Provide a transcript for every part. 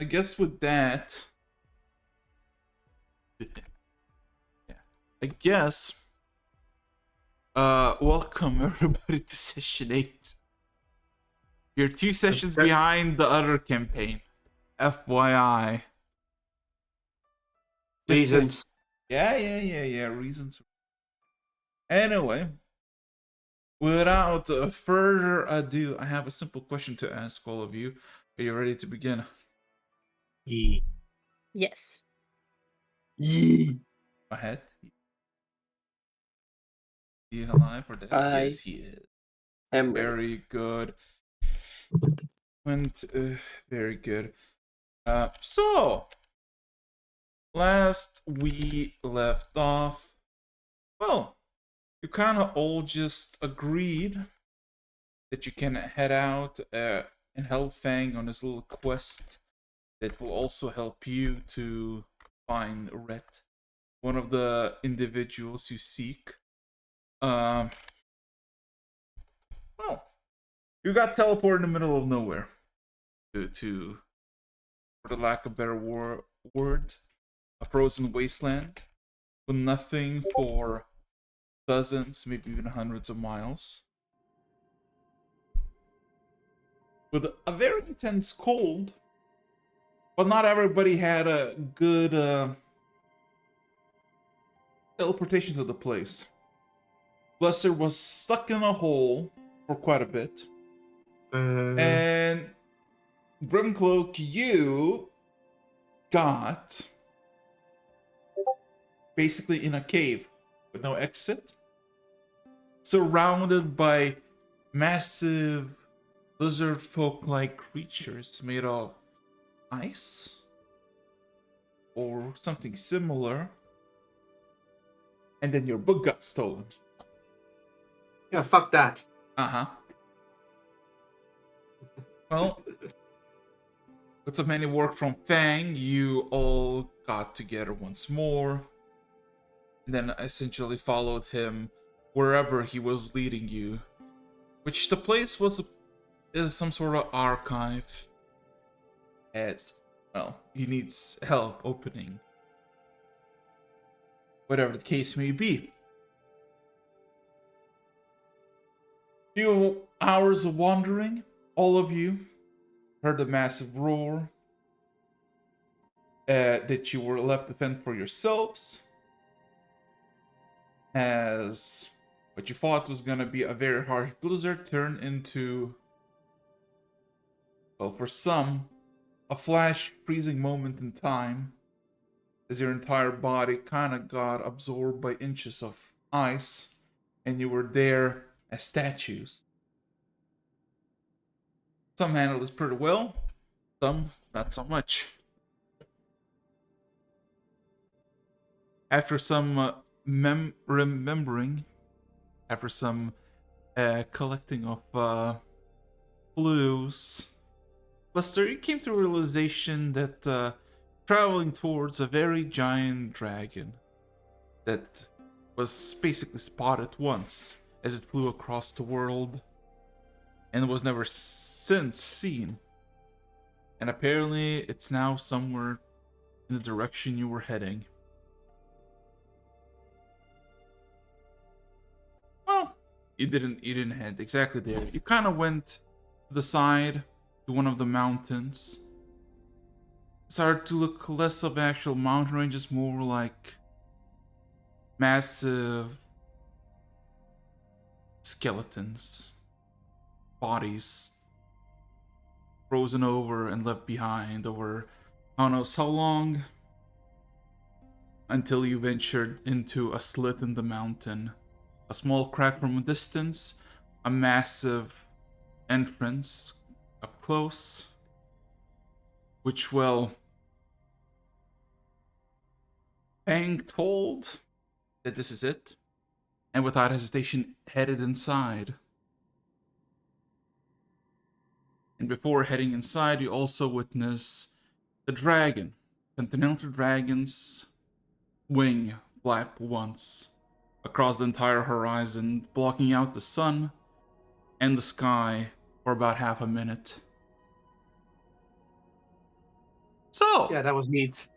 I guess with that, yeah, I guess, welcome everybody to session 8. You're 2 sessions That- behind the other campaign. FYI. Just say, Reasons. yeah, reasons. Anyway, without further ado, I have a simple question to ask all of you. Are you ready to begin? Yee. Yes. Yee. Ahead. He alive or dead? I Yes, he is. am ready. Very good. Went very good. So last we left off, well, you kind of all just agreed that you can head out and help Fang on his little quest that will also help you to find Rhett, one of the individuals you seek. Well, you got teleported in the middle of nowhere to for the lack of a better word, a frozen wasteland with nothing for dozens, maybe even hundreds of miles. With a very intense cold, but not everybody had a good teleportation to the place. Lester was stuck in a hole for quite a bit. And Grimcloak, you got basically in a cave with no exit, surrounded by massive lizard folk-like creatures made of ice or something similar. And then your book got stolen. Yeah, fuck that. Uh-huh. Well, with some many work from Fang, you all got together once more, and then essentially followed him wherever he was leading you, which the place is some sort of archive. At, well, he needs help opening, whatever the case may be. Few hours of wandering, all of you heard a massive roar that you were left to fend for yourselves, as what you thought was gonna be a very harsh blizzard turned into, well, for some, a flash freezing moment in time, as your entire body kind of got absorbed by inches of ice, and you were there as statues. Some handled this pretty well, some not so much. After some remembering, after some collecting of clues, Buster, you came to a realization that traveling towards a very giant dragon that was basically spotted once as it flew across the world and was never since seen. And apparently it's now somewhere in the direction you were heading. Well, you didn't head exactly there. You kind of went to the side to one of the mountains. It started to look less of actual mountain ranges, more like massive skeletons, bodies frozen over and left behind over who knows how long, until you ventured into a slit in the mountain. A small crack from a distance, a massive entrance up close, which, well, Fang told that this is it, and without hesitation headed inside. And before heading inside, you also witness the dragon, Continental Dragon's wing flap once across the entire horizon, blocking out the sun and the sky for about half a minute. Yeah, that was neat.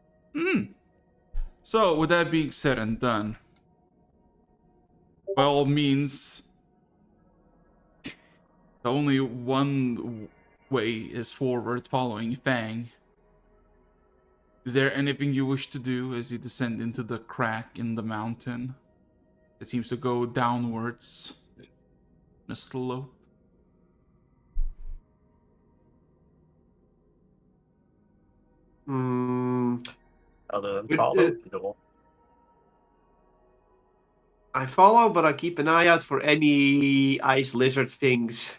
So, with that being said and done, by all means, the only one way is forward following Fang. Is there anything you wish to do as you descend into the crack in the mountain? It seems to go downwards in a slope. Hmm. Other than It- follow it- the door. I follow, but I keep an eye out for any ice lizard things.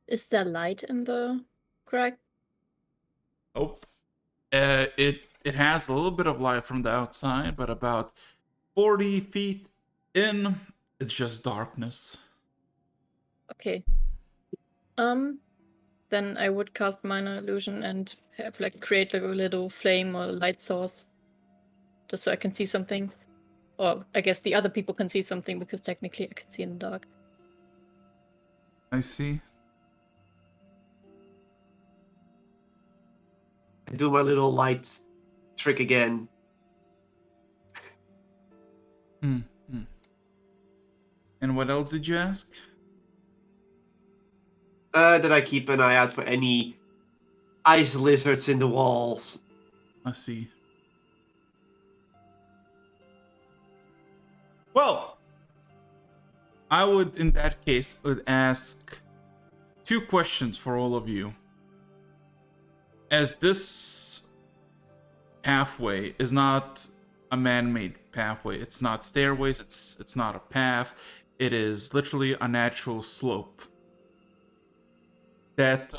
Is there light in the crack? Oh, it has a little bit of light from the outside, but about 40 feet in, it's just darkness. Okay. Then I would cast minor illusion and have like create like a little flame or light source, just so I can see something. Or I guess the other people can see something because technically I can see in the dark. I see. I do my little light trick again. And what else did you ask? That I keep an eye out for any ice lizards in the walls. I see. Well, I would, in that case, would ask 2 questions for all of you. As this pathway is not a man-made pathway, it's not stairways, it's not a path, it is literally a natural slope. That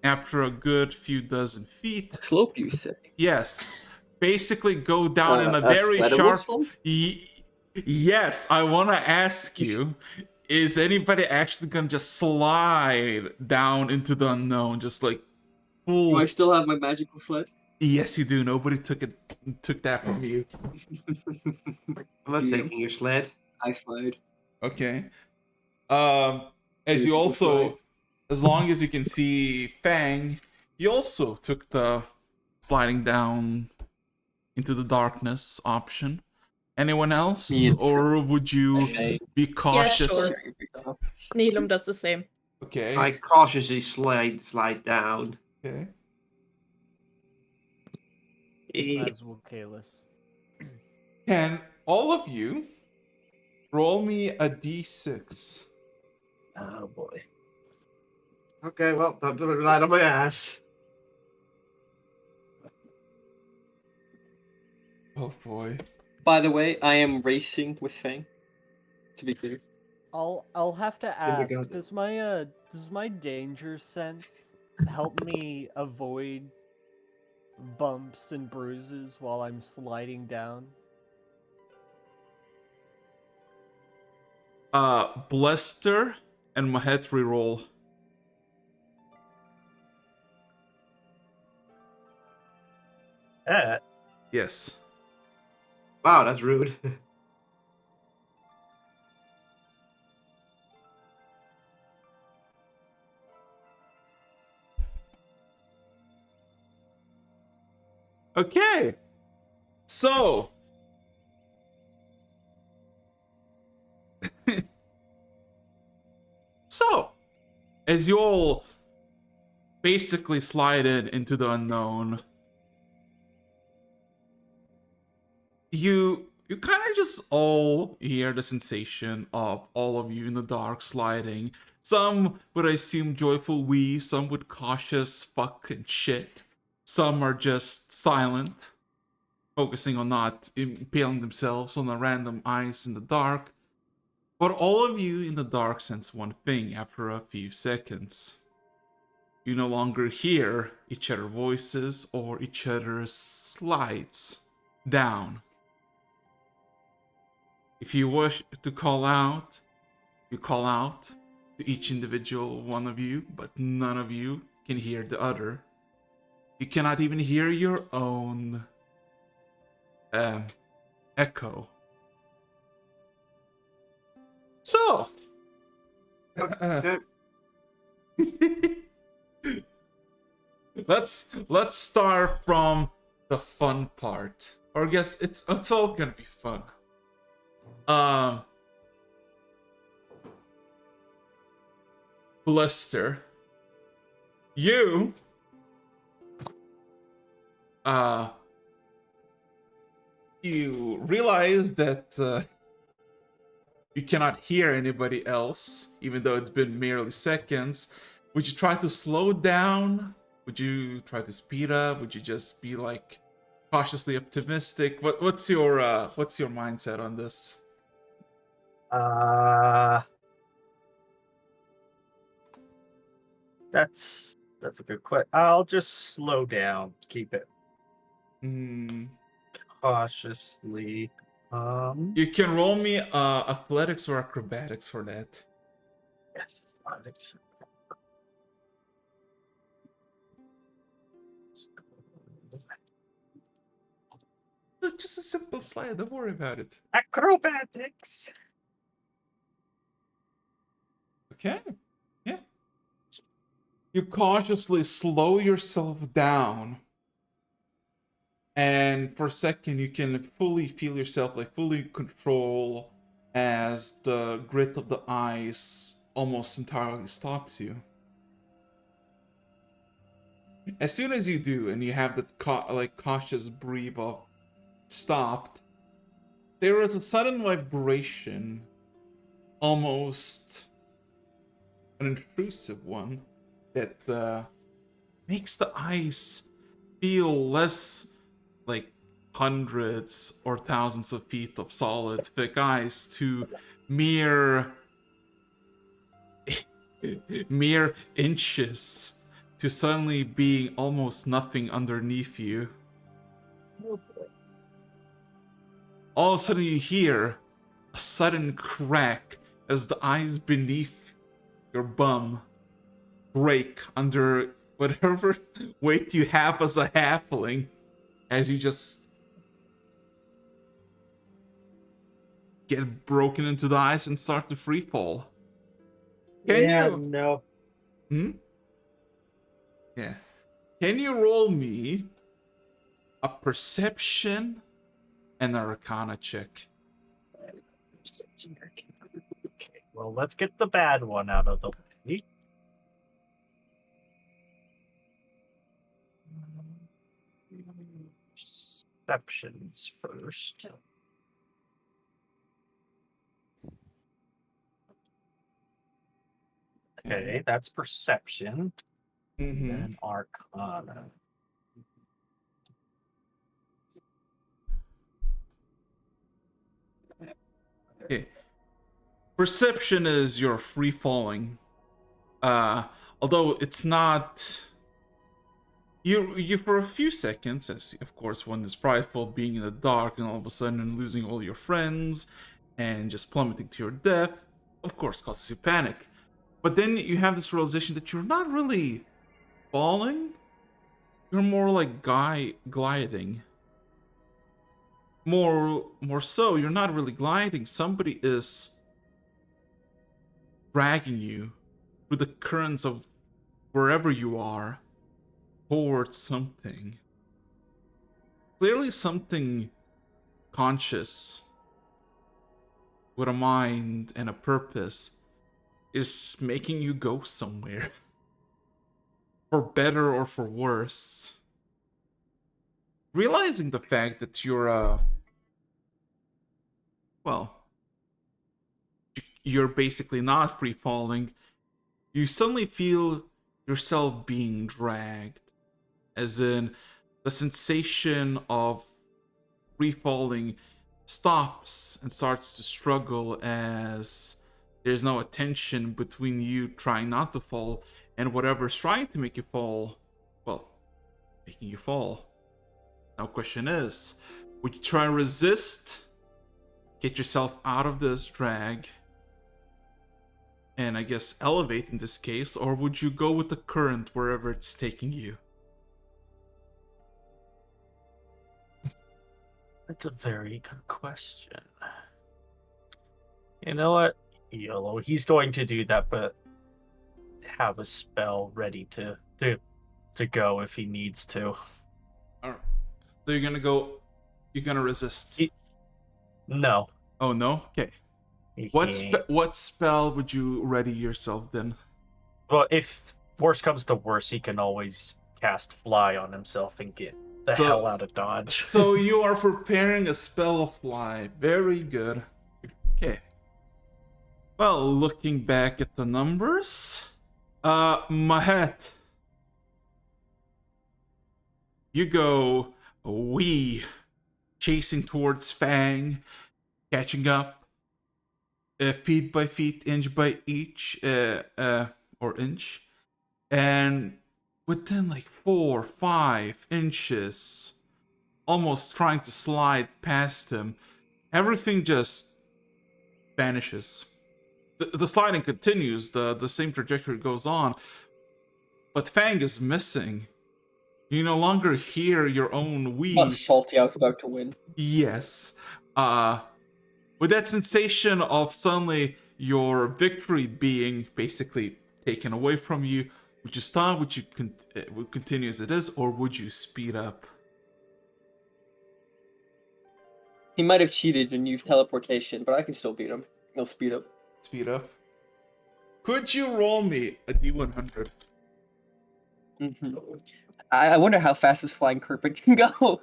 after a good few dozen feet, Slope, you say? yes, basically go down in a A very slideable sharp. slope? Yes, I want to ask you: is anybody actually gonna just slide down into the unknown, just like Do full? I still have my magical sled? Yes, you do. Nobody took that from you. I'm not Yeah. taking your sled. I slide. Okay. As you Beautiful also, slide. as long as you can see Fang, you also took the sliding down into the darkness option. Anyone else, Me and or would you Okay. be cautious? sure. Nilum does the same. Okay. I cautiously slide down. Okay. As will Kalis. Can all of you roll me a d6? Oh boy. Okay, well, time to rely on my ass. Oh boy. By the way, I am racing with Fang. To be clear. I'll have to Oh my ask. God. Does my danger sense help me avoid bumps and bruises while I'm sliding down? Blester and Mahet reroll. Yes. Wow, that's rude. Okay. So. So, as you all basically slided into the unknown, you kind of just all hear the sensation of all of you in the dark sliding. Some would assume joyful wee, some would cautious fuck and shit. Some are just silent, focusing on not impaling themselves on a random ice in the dark. But all of you in the dark sense one thing after a few seconds. You no longer hear each other's voices or each other's slides down. If you wish to call out, you call out to each individual one of you, but none of you can hear the other. You cannot even hear your own echo. So, Okay. let's start from the fun part. Or I guess it's all gonna be fun. Blister, you you realize that you cannot hear anybody else, even though it's been merely seconds. Would you try to slow down? Would you try to speed up? Would you just be like cautiously optimistic? What's your mindset on this? That's a good question. I'll just slow down. Keep it cautiously. You can roll me athletics or acrobatics for that. Yes. It's just a simple slide. Don't worry about it. Acrobatics. Okay. Yeah. You cautiously slow yourself down. And for a second, you can fully feel yourself, like fully control, as the grit of the ice almost entirely stops you. As soon as you do, and you have that cautious breathe of stopped, there is a sudden vibration, almost an intrusive one, that makes the ice feel less like hundreds or thousands of feet of solid thick ice to mere inches, to suddenly being almost nothing underneath you. All of a sudden you hear a sudden crack as the ice beneath your bum break under whatever weight you have as a halfling, as you just get broken into the ice and start to free fall. Can you? No. Yeah. Can you roll me a perception and an arcana check? Okay, well, let's get the bad one out of the way. Perceptions first. Okay, that's perception. Mm-hmm. And arcana. Okay. Perception is your free falling. Although it's not. You for a few seconds, as of course one is frightful, being in the dark and all of a sudden losing all your friends and just plummeting to your death, of course causes you panic. But then you have this realization that you're not really falling. You're more like gliding. More so, you're not really gliding. Somebody is dragging you through the currents of wherever you are towards something. Clearly something conscious with a mind and a purpose is making you go somewhere. For better or for worse. Realizing the fact that you're you're basically not free falling, you suddenly feel yourself being dragged. As in, the sensation of free falling stops and starts to struggle as there's no attention between you trying not to fall and whatever's trying to make you fall, well, making you fall. Now, question is, would you try and resist, get yourself out of this drag, and I guess elevate in this case, or would you go with the current wherever it's taking you? That's a very good question. You know what? Yellow, he's going to do that, but have a spell ready to to go if he needs to. Alright. So you're gonna go. You're gonna resist. No. Oh no. Okay. he What ain't. what spell would you ready yourself then? Well, if worst comes to worst, he can always cast fly on himself and get the So- hell out of Dodge. So you are preparing a spell of fly. Very good. Okay. Well, looking back at the numbers, Mahet, you go wee, chasing towards Fang, catching up, feet by feet, inch by each, or inch, and within like 4, 5 inches, almost trying to slide past him, everything just vanishes. The sliding continues, the same trajectory goes on, but Fang is missing. You no longer hear your own Not wheeze. salty, I was about to win. Yes. With that sensation of suddenly your victory being basically taken away from you, would you stop? Would you would continue as it is, or would you speed up? He might have cheated and used teleportation, but I can still beat him. He'll speed up. Speed up. Could you roll me a D100? I wonder how fast this flying carpet can go.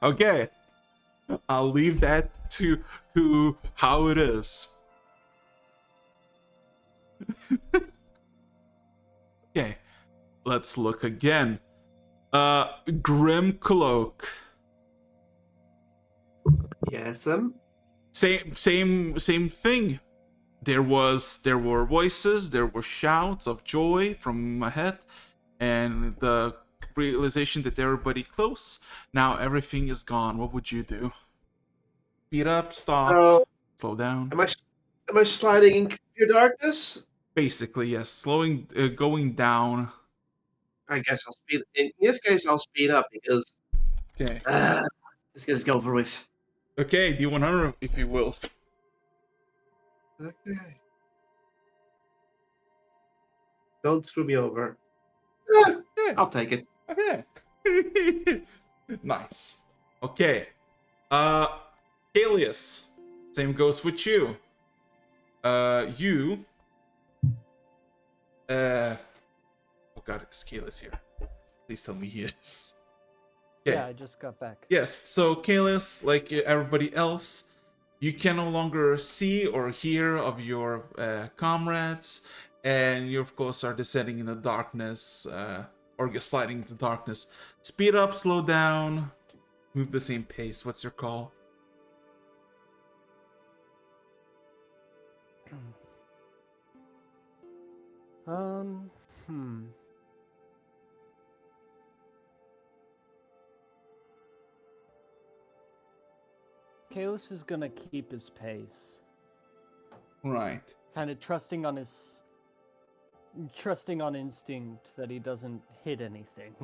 Okay. I'll leave that to how it is. Okay. Let's look again. Grim Cloak. Yes, Same thing. There were voices, there were shouts of joy from Mahet, and the realization that everybody close. Now everything is gone. What would you do? Speed up, stop, So, slow down. am I sliding in your darkness? Basically, yes. Slowing, going down. I guess I'll speed. In this case, I'll speed up because Okay. this gets over with. Okay, D100, if you will. Okay. Don't screw me over. Yeah. I'll take it. Okay. Nice. Okay. Alias. Same goes with you. You. Oh god, Scalus here. Please tell me he is. Okay. Yeah, I just got back. Yes, so Kalis, like everybody else, you can no longer see or hear of your comrades, and you of course are descending in the darkness, or sliding into darkness. Speed up, slow down, move the same pace. What's your call? Hmm. Kalis is gonna keep his pace, Right. kind of trusting on instinct that he doesn't hit anything.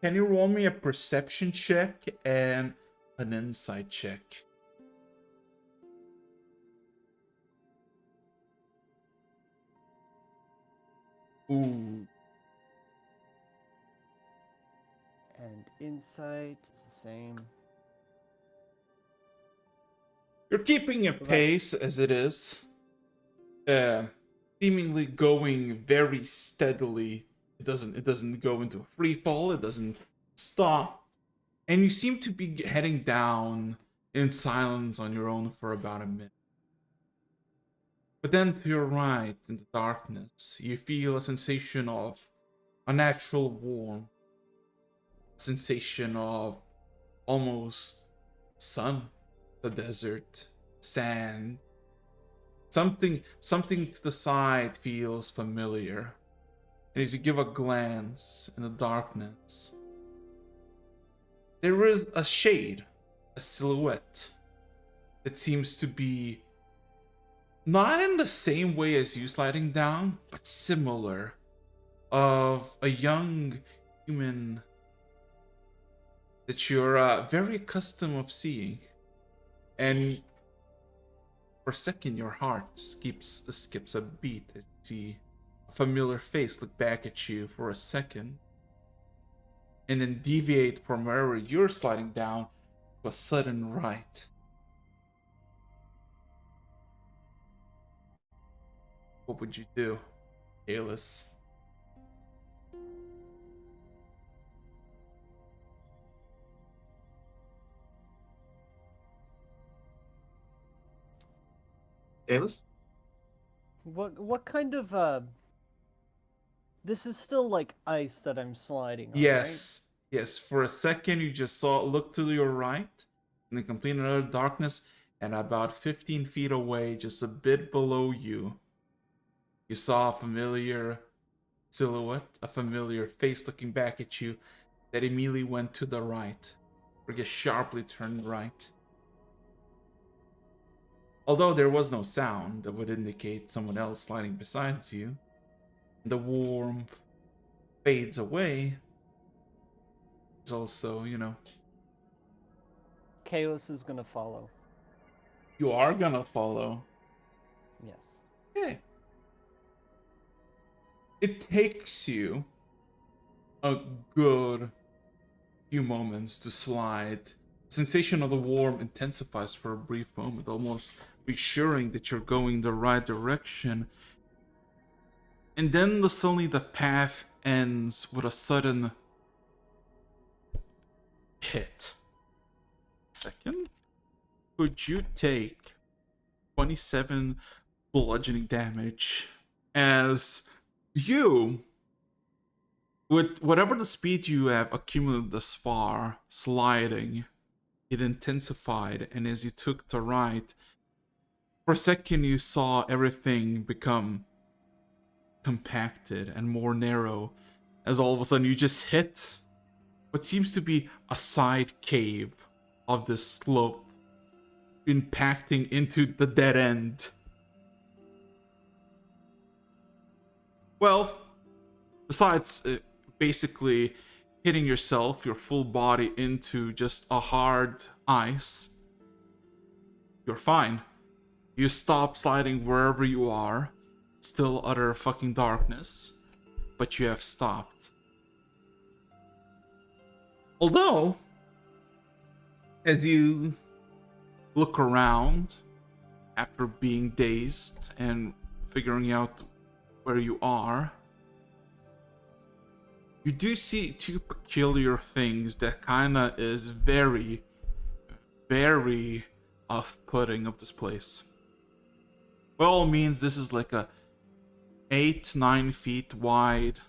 Can you roll me a perception check and an insight check? Ooh. And insight is the same. You're keeping your pace as it is, seemingly going very steadily. It doesn't go into a free fall. It doesn't stop, and you seem to be heading down in silence on your own for about a minute. But then to your right, in the darkness, you feel a sensation of unnatural warmth, a sensation of almost sun, the desert, sand. Something to the side feels familiar. And as you give a glance in the darkness, there is a shade, a silhouette that seems to be not in the same way as you sliding down, but similar, of a young human that you're very accustomed of seeing. And for a second, your heart skips a beat as you see a familiar face look back at you for a second, and then deviate from wherever you're sliding down to a sudden right. What would you do, Alice? Alice? What kind of This is still like ice that I'm sliding on, right? Yes. Yes. For a second, you just saw look to your right, and then complete another darkness, and about 15 feet away, just a bit below you, you saw a familiar silhouette, a familiar face looking back at you that immediately went to the right, or just sharply turned right. Although there was no sound that would indicate someone else sliding beside you, the warmth fades away. It's also, Kalis is gonna follow. you are gonna follow. Yes. Okay. It takes you a good few moments to slide. Sensation of the warm intensifies for a brief moment, almost reassuring that you're going the right direction. And then suddenly the path ends with a sudden hit. Second, could you take 27 bludgeoning damage as you, with whatever the speed you have accumulated thus far, sliding, it intensified, and as you took the right, for a second you saw everything become compacted and more narrow, as all of a sudden you just hit what seems to be a side cave of this slope, impacting into the dead end. Well, besides basically hitting yourself, your full body, into just a hard ice, you're fine. You stop sliding wherever you are, still utter fucking darkness, but you have stopped. Although, as you look around after being dazed and figuring out where you are, you do see two peculiar things that kinda is very, very off-putting of this place. By all means, this is like a 8-9 feet wide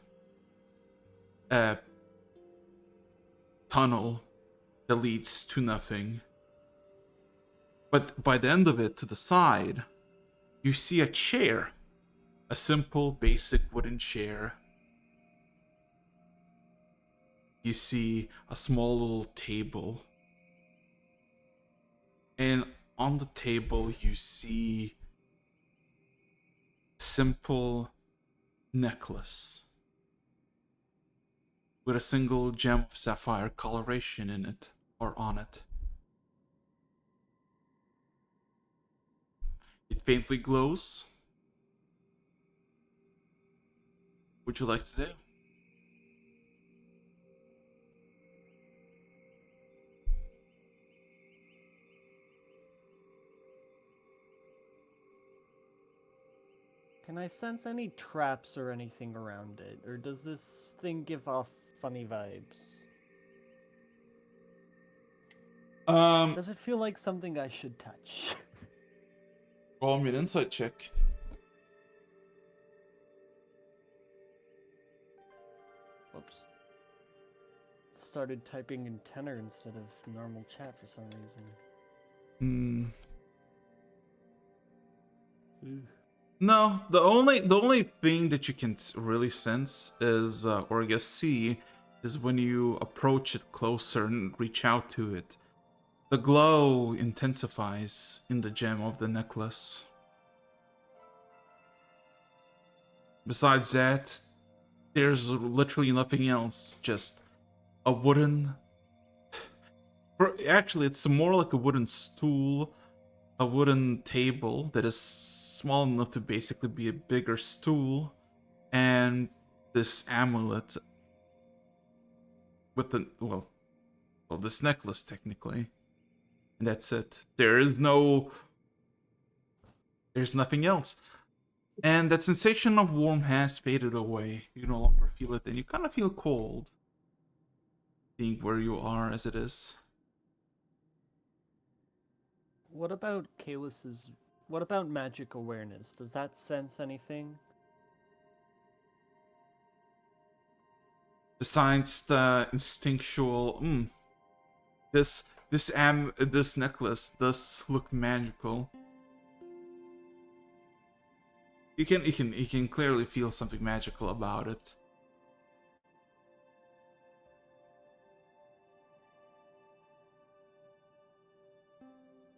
tunnel that leads to nothing. But by the end of it, to the side, you see a chair. A simple, basic wooden chair. You see a small little table. And on the table, you see a simple necklace with a single gem of sapphire coloration in it, or on it. It faintly glows. What would you like to do? Can I sense any traps or anything around it? Or does this thing give off funny vibes? Does it feel like something I should touch? Roll me an insight check. Whoops. Started typing in tenor instead of normal chat for some reason. No, the only thing that you can really sense is, or I guess see, is when you approach it closer and reach out to it. The glow intensifies in the gem of the necklace. Besides that, there's literally nothing else, just a wooden, Actually, it's more like a wooden stool, a wooden table that is small enough to basically be a bigger stool, and this amulet with the well, this necklace technically, and that's it. There's nothing else. And that sensation of warm has faded away. You no longer feel it, and you kind of feel cold, being where you are as it is. What about Kalis's? What about magic awareness? Does that sense anything? Besides the instinctual, this necklace does look magical. You can clearly feel something magical about it.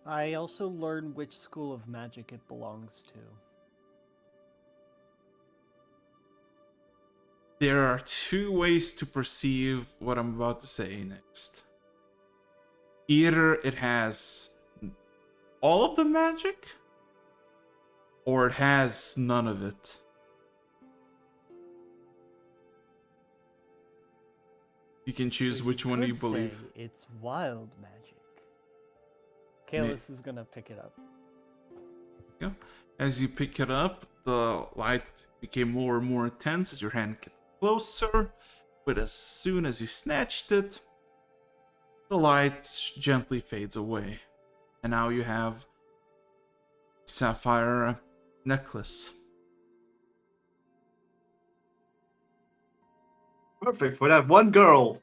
I also learn which school of magic it belongs to. There are two ways to perceive what I'm about to say next. Either it has all of the magic, or it has none of it. You can choose So which one you could believe. say it's wild magic. Kalis is gonna pick it up. Yeah. As you pick it up, the light became more and more intense as your hand got closer, but as soon as you snatched it, the light gently fades away. And now you have sapphire necklace. Perfect for that one girl.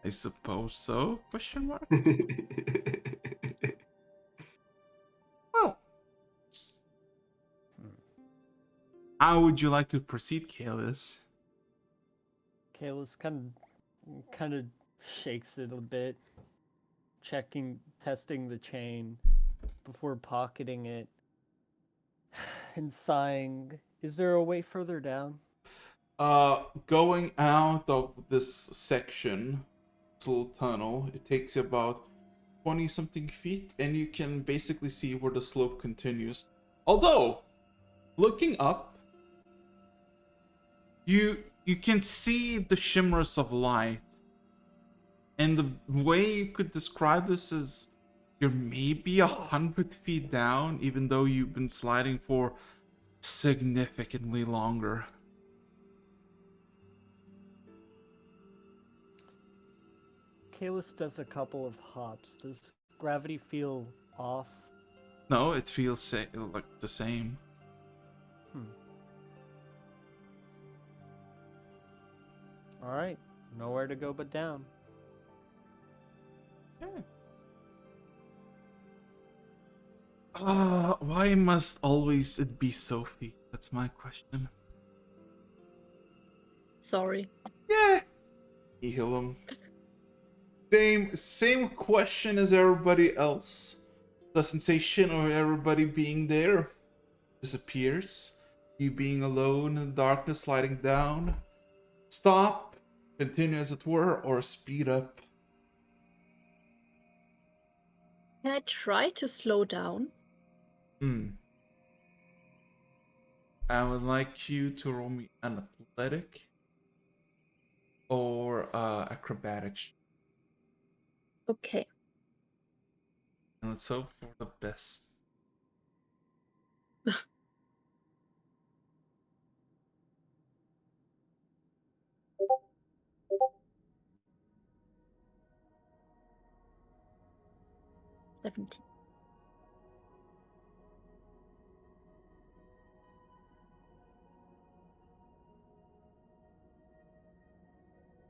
I suppose so? Question mark? Well, how would you like to proceed, Kalis? Kalis kind of shakes it a bit, testing the chain before pocketing it and sighing. Is there a way further down? Going out of this section, this little tunnel, it takes you about 20 something feet, and you can basically see where the slope continues. Although, looking up, you can see the shimmers of light. And the way you could describe this is you're maybe 100 feet down, even though you've been sliding for significantly longer. Kalis does a couple of hops. Does gravity feel off? No, it feels like the same. Alright, nowhere to go but down. Why must always it be Sophie? That's my question. Sorry. Yeah. Heal him. Same question as everybody else. The sensation of everybody being there disappears. You being alone in the darkness sliding down. Stop, continue as it were, or speed up. Can I try to slow down? I would like you to roll me an athletic or acrobatics. Okay. And let's hope for the best. $17.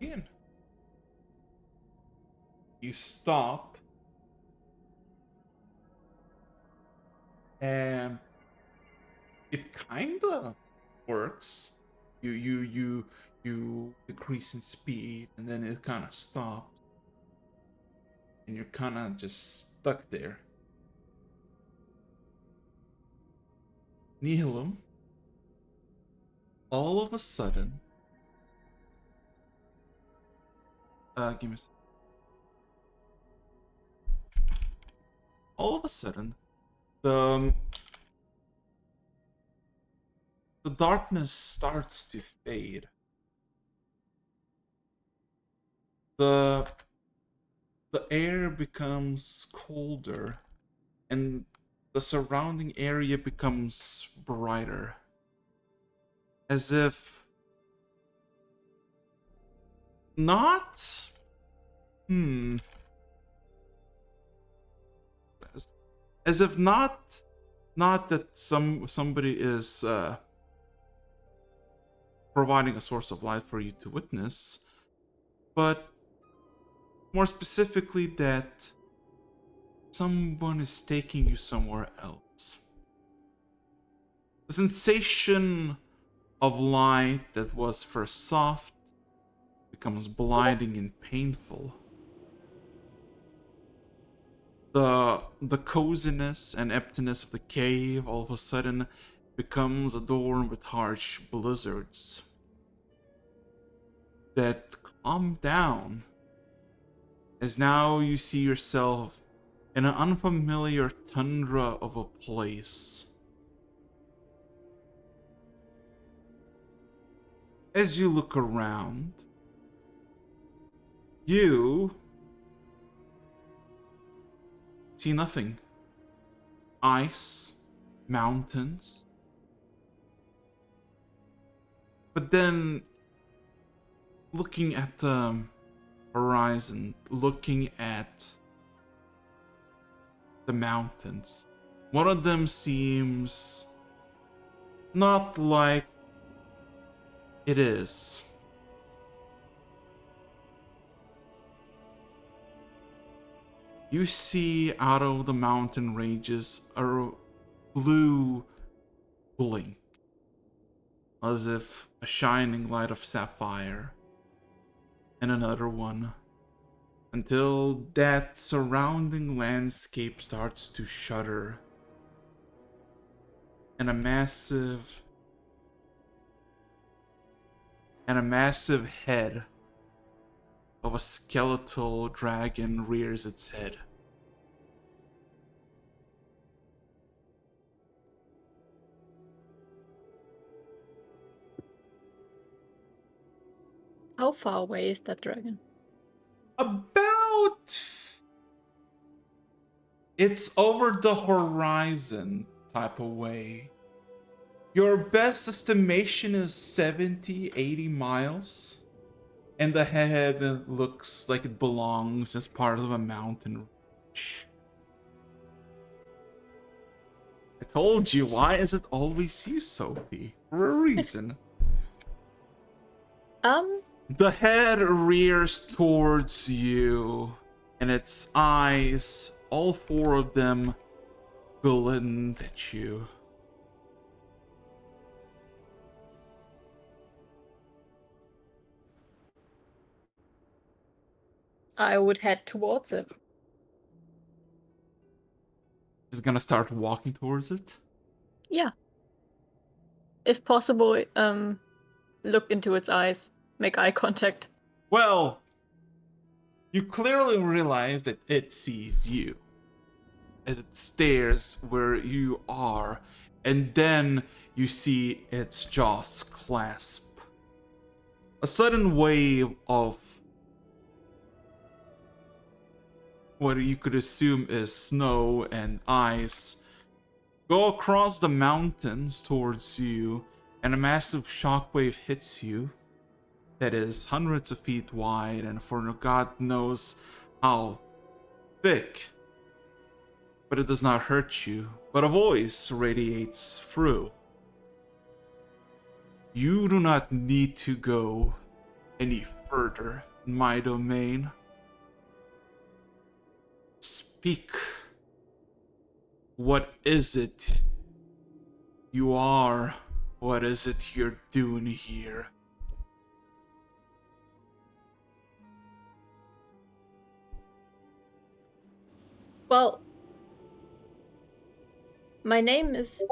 Ian. You stop. And it kinda works. You decrease in speed, and then it kind of stops, and you're kind of just stuck there. Nihilum, all of a sudden, give me a second. all of a sudden, the the darkness starts to fade. The the air becomes colder, and the surrounding area becomes brighter, as if not hmm as if not that somebody is providing a source of light for you to witness, but more specifically that someone is taking you somewhere else. The sensation of light that was first soft becomes blinding and painful. The coziness and emptiness of the cave all of a sudden becomes adorned with harsh blizzards that calm down, as now you see yourself in an unfamiliar tundra of a place. As you look around, you see nothing. Ice, mountains. But then, looking at the horizon, looking at the mountains, one of them seems not like it is. You see out of the mountain ranges a blue blink, as if a shining light of sapphire, and another one, until that surrounding landscape starts to shudder, and a massive head of a skeletal dragon rears its head. How far away is that dragon? About... It's over the horizon type of way. Your best estimation is 70, 80 miles. And the head looks like it belongs as part of a mountain range. I told you, why is it always you, Sophie? For a reason. The head rears towards you, and its eyes, all four of them, glint at you. I would head towards it. Is gonna start walking towards it. Yeah. If possible, look into its eyes. Make eye contact. Well, you clearly realize that it sees you as it stares where you are, and then you see its jaws clasp. A sudden wave of what you could assume is snow and ice go across the mountains towards you, and a massive shockwave hits you that is hundreds of feet wide and for God knows how thick. But it does not hurt you, but a voice radiates through. You do not need to go any further in my domain. Speak. What is it you are? What is it you're doing here? Well, my name is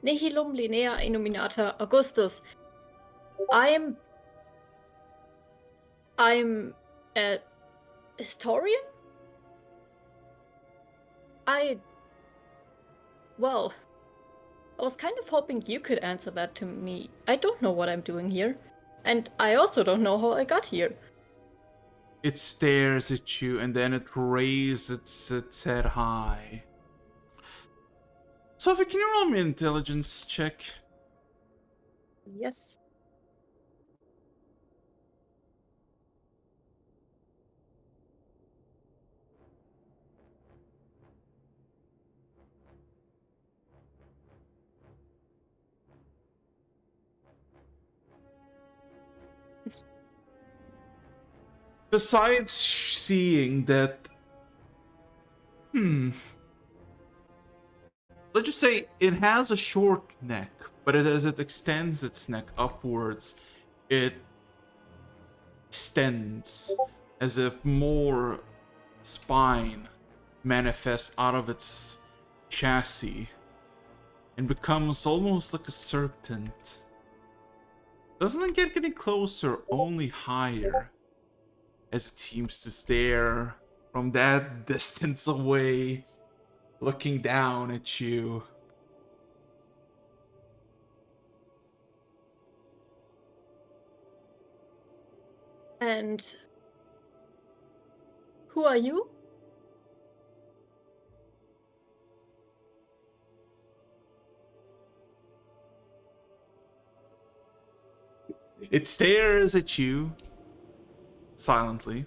Nihilum Linea Innominata Augustus. I'm a historian? I Well, I was kind of hoping you could answer that to me. I don't know what I'm doing here. And I also don't know how I got here. It stares at you and then it raises its head high. Sophie, can you roll me an intelligence check? Yes. Besides seeing that, let's just say it has a short neck, but as it extends its neck upwards, it extends as if more spine manifests out of its chassis and becomes almost like a serpent. Doesn't it get any closer, only higher, as it seems to stare from that distance away, looking down at you. And who are you? It stares at you silently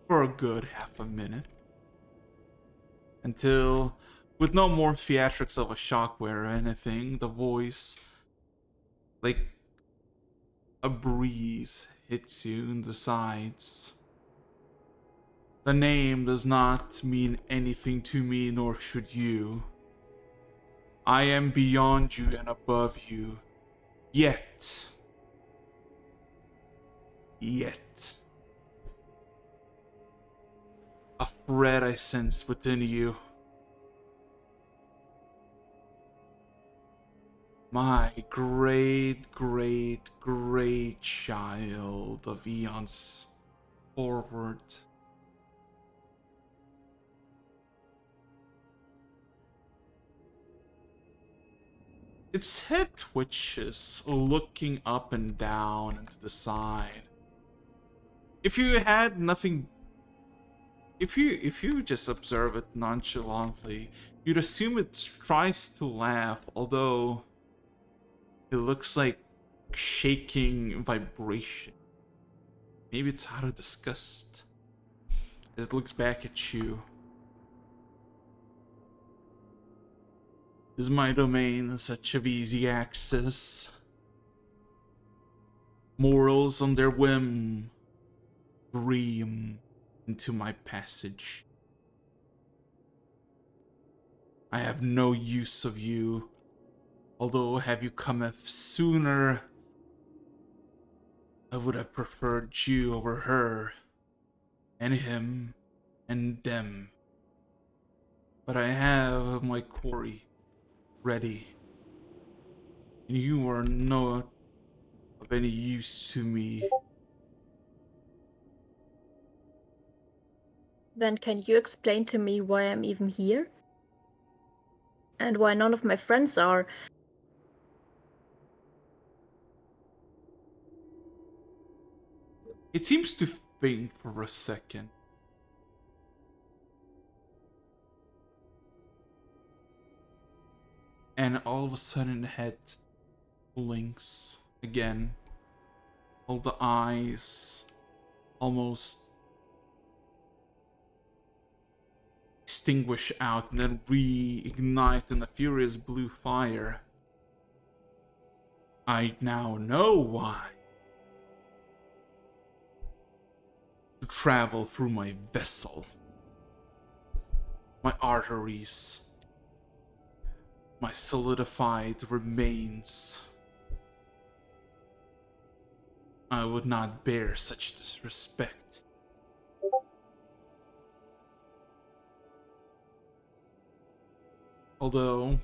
for a good half a minute until, with no more theatrics of a shockwave or anything, the voice, like a breeze, hits you in the sides. The name does not mean anything to me, nor should you. I am beyond you and above you. Yet. A thread I sense within you. My great child of eons forward. Its head twitches, looking up and down and to the side. If you had nothing, if you just observe it nonchalantly, you'd assume it tries to laugh, although it looks like shaking vibration. Maybe it's out of disgust as it looks back at you. Is my domain such of easy access? Mortals on their whim dream into my passage. I have no use of you, although have you cometh sooner, I would have preferred you over her, and him, and them. But I have my quarry ready, and you are not of any use to me. Then can you explain to me why I'm even here? And why none of my friends are? It seems to think for a second. And all of a sudden the head blinks again. All the eyes almost extinguish out and then reignite in a furious blue fire. I now know why. To travel through my vessel, my arteries, my solidified remains. I would not bear such disrespect. Although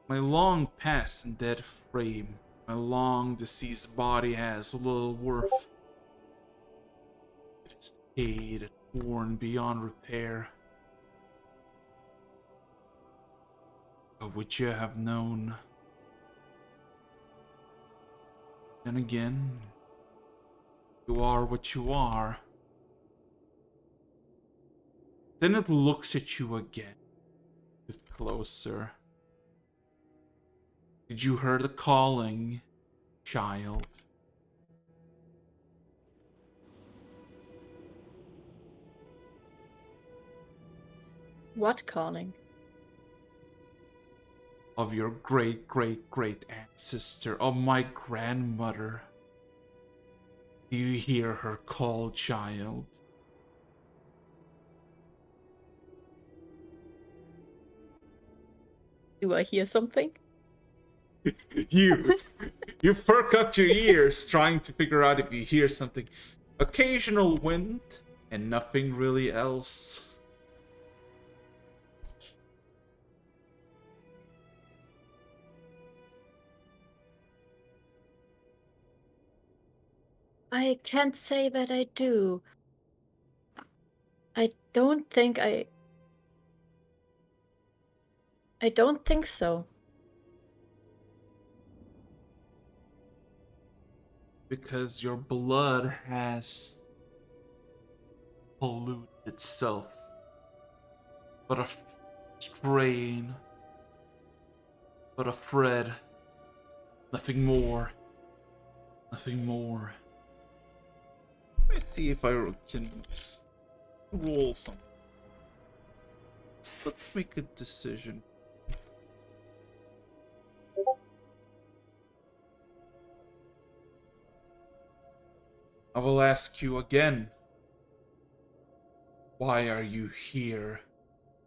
my long past and dead frame, my long deceased body has little worth. It is decayed and worn beyond repair. But would you have known? Then again, you are what you are. Then it looks at you again. A bit closer. Did you hear the calling, child? What calling? Of your great great great ancestor, of my grandmother. Do you hear her call, child? Do I hear something? You you perk up your ears trying to figure out if you hear something. Occasional wind and nothing really else. I can't say that I do. I don't think I don't think so. Because your blood has polluted itself. But a strain. But a thread. Nothing more. Nothing more. Let me see if I can just roll something. Let's make a decision. I will ask you again. Why are you here?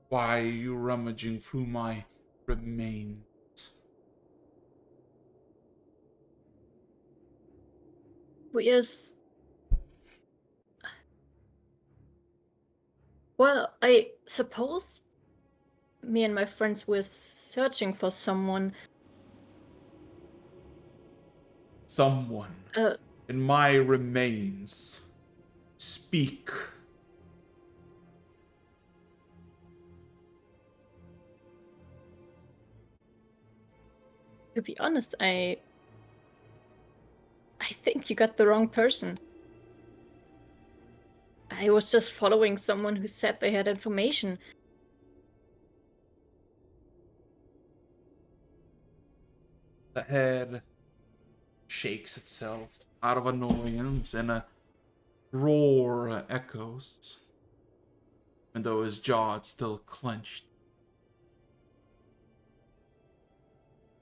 Why are you rummaging through my remains? Well, I suppose me and my friends were searching for someone. Someone in my remains. Speak. To be honest, I think you got the wrong person. I was just following someone who said they had information. The head shakes itself out of annoyance and a roar echoes. Even though his jaw is still clenched.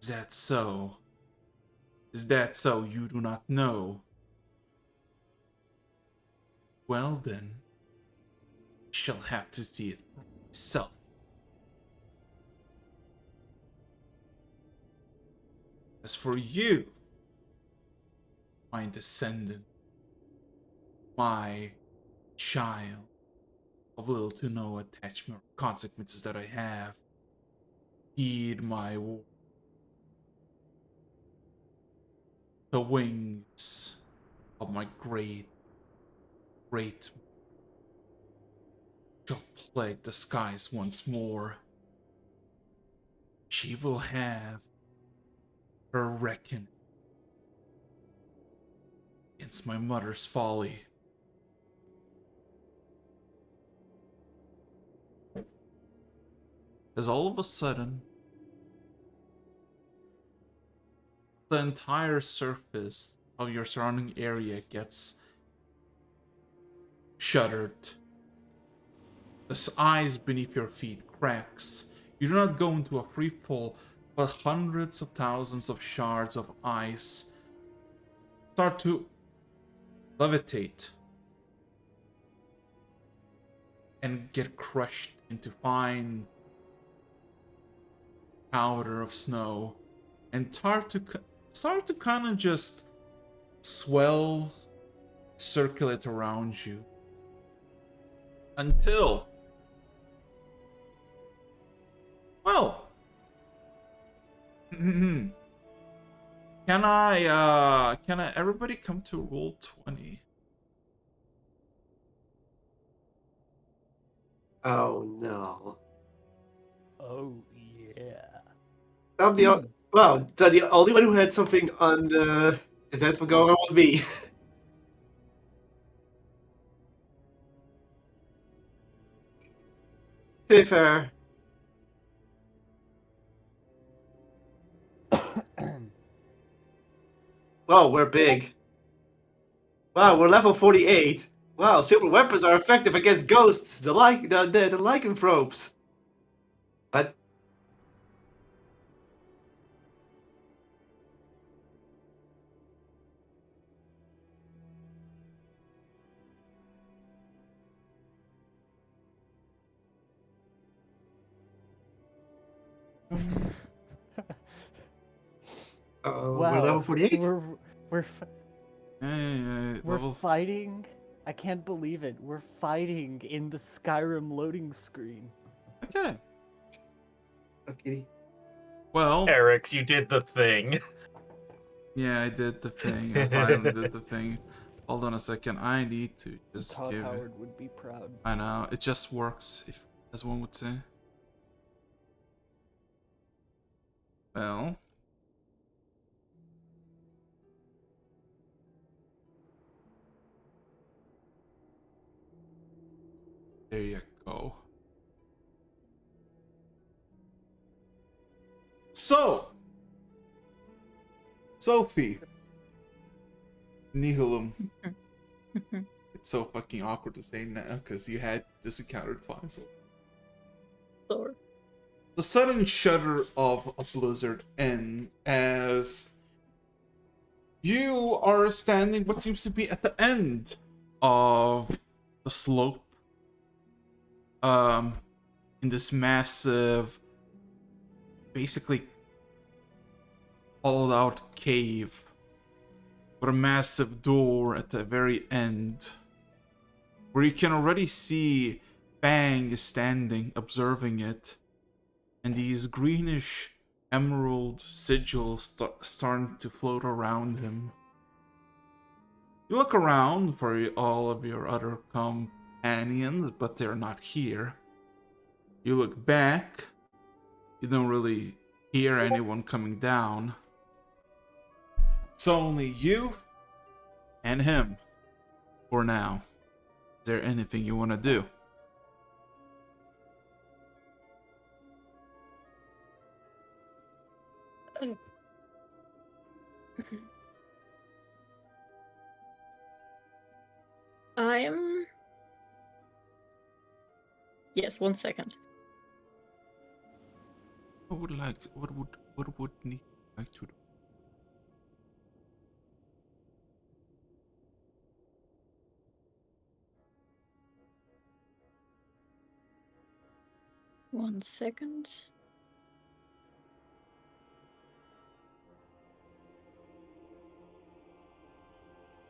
Is that so? Is that so? You do not know? Well then, I shall have to see it for myself. As for you, my descendant, my child, of little to no attachment or consequences that I have, heed my word. The wings of my great shall plague the skies once more. She will have her reckoning against my mother's folly. As all of a sudden, the entire surface of your surrounding area gets shuddered. The ice beneath your feet cracks. You do not go into a free fall, but hundreds of thousands of shards of ice start to levitate and get crushed into fine powder of snow and start to kind of just swell, circulate around you until, well, can I everybody come to roll 20? Oh no. Oh yeah. I'm the well, the only one who had something on the eventful going on was me. To be fair. Wow, we're big. Wow, we're level 48. Wow, super weapons are effective against ghosts, the lycanthropes. But we're level 48? We're Yeah, level. fighting. I can't believe it. We're fighting in the Skyrim loading screen. Okay. Okay. Well, Eric's, you did the thing. yeah, I did the thing. I finally did the thing. Hold on a second. I need to just Todd give. Howard would be proud. I know it just works, if as one would say. Well. There you go. So, Sophie, Nihilum. It's so fucking awkward to say now because you had this encounter twice. Sorry. The sudden shudder of a blizzard ends as you are standing what seems to be at the end of the slope. In this massive, basically hollowed out cave with a massive door at the very end, where you can already see Fang is standing, observing it, and these greenish emerald sigils starting to float around him. You look around for all of your other companions, but they're not here. You look back, you don't really hear anyone coming down. It's only you and him for now. Is there anything you want to do? I'm. Yes, 1 second. What would Nick like to do? One second.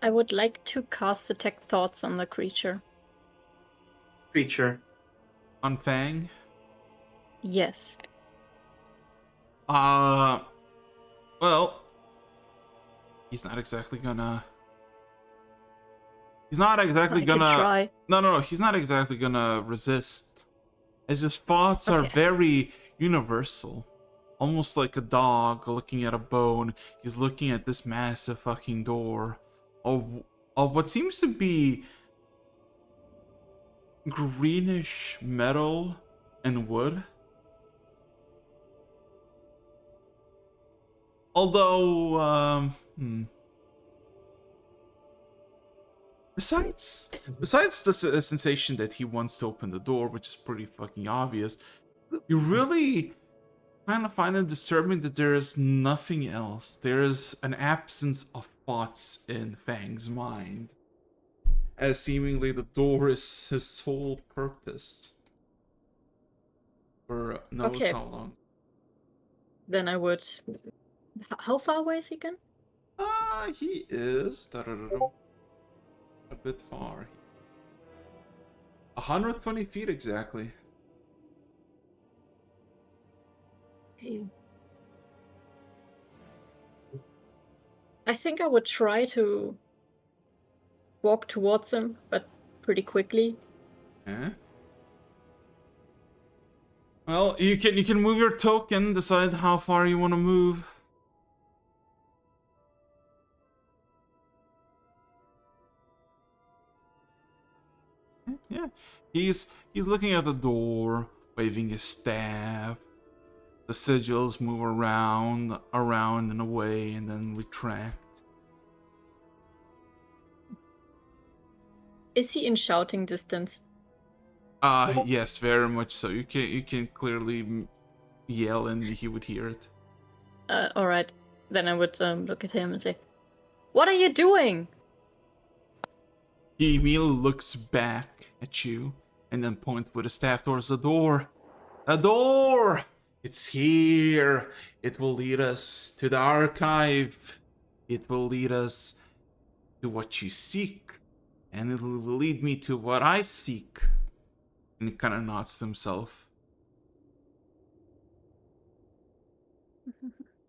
I would like to cast Detect Thoughts on the creature. Creature. On Fang? Yes. Well, he's not exactly gonna. He's not exactly I gonna. could try. No. He's not exactly gonna resist. As his thoughts are Okay. very universal. Almost like a dog looking at a bone. He's looking at this massive fucking door. Of what seems to be greenish metal and wood. Although, besides the sensation that he wants to open the door, which is pretty fucking obvious, you really kind of find it disturbing that there is nothing else. There is an absence of thoughts in Fang's mind, as seemingly the door is his sole purpose for knows Okay. how long. Then I would. How far away is he again? He is a bit far. 120 feet exactly. Okay. I think I would try to walk towards him, but pretty quickly. Eh? Well, you can move your token, decide how far you want to move. Yeah, he's looking at the door, waving his staff. The sigils move around and away, and then retract. Is he in shouting distance? Yes, very much so. You can clearly yell, and he would hear it. All right. Then I would look at him and say, "What are you doing?" He immediately looks back at you, and then points with his staff towards the door. The door! It's here. It will lead us to the archive. It will lead us to what you seek. And it will lead me to what I seek. And he kind of nods to himself.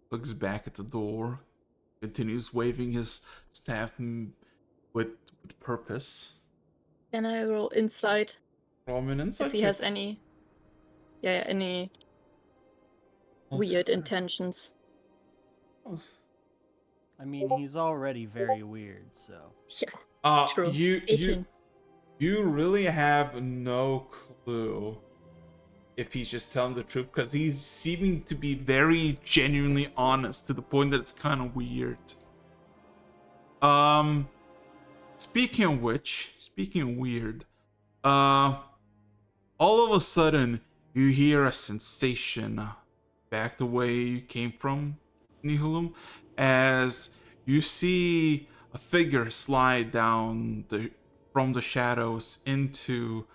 Looks back at the door. Continues waving his staff with purpose. Can I roll insight Roll me an insight if he check. has any? Yeah, any weird intentions? I mean, he's already very weird, so. Yeah, true. You 18. you really have no clue if he's just telling the truth, because he's seeming to be very genuinely honest to the point that it's kind of weird. Speaking of which, speaking of weird, all of a sudden you hear a sensation back the way you came from, Nihilum, as you see a figure slide down from the shadows into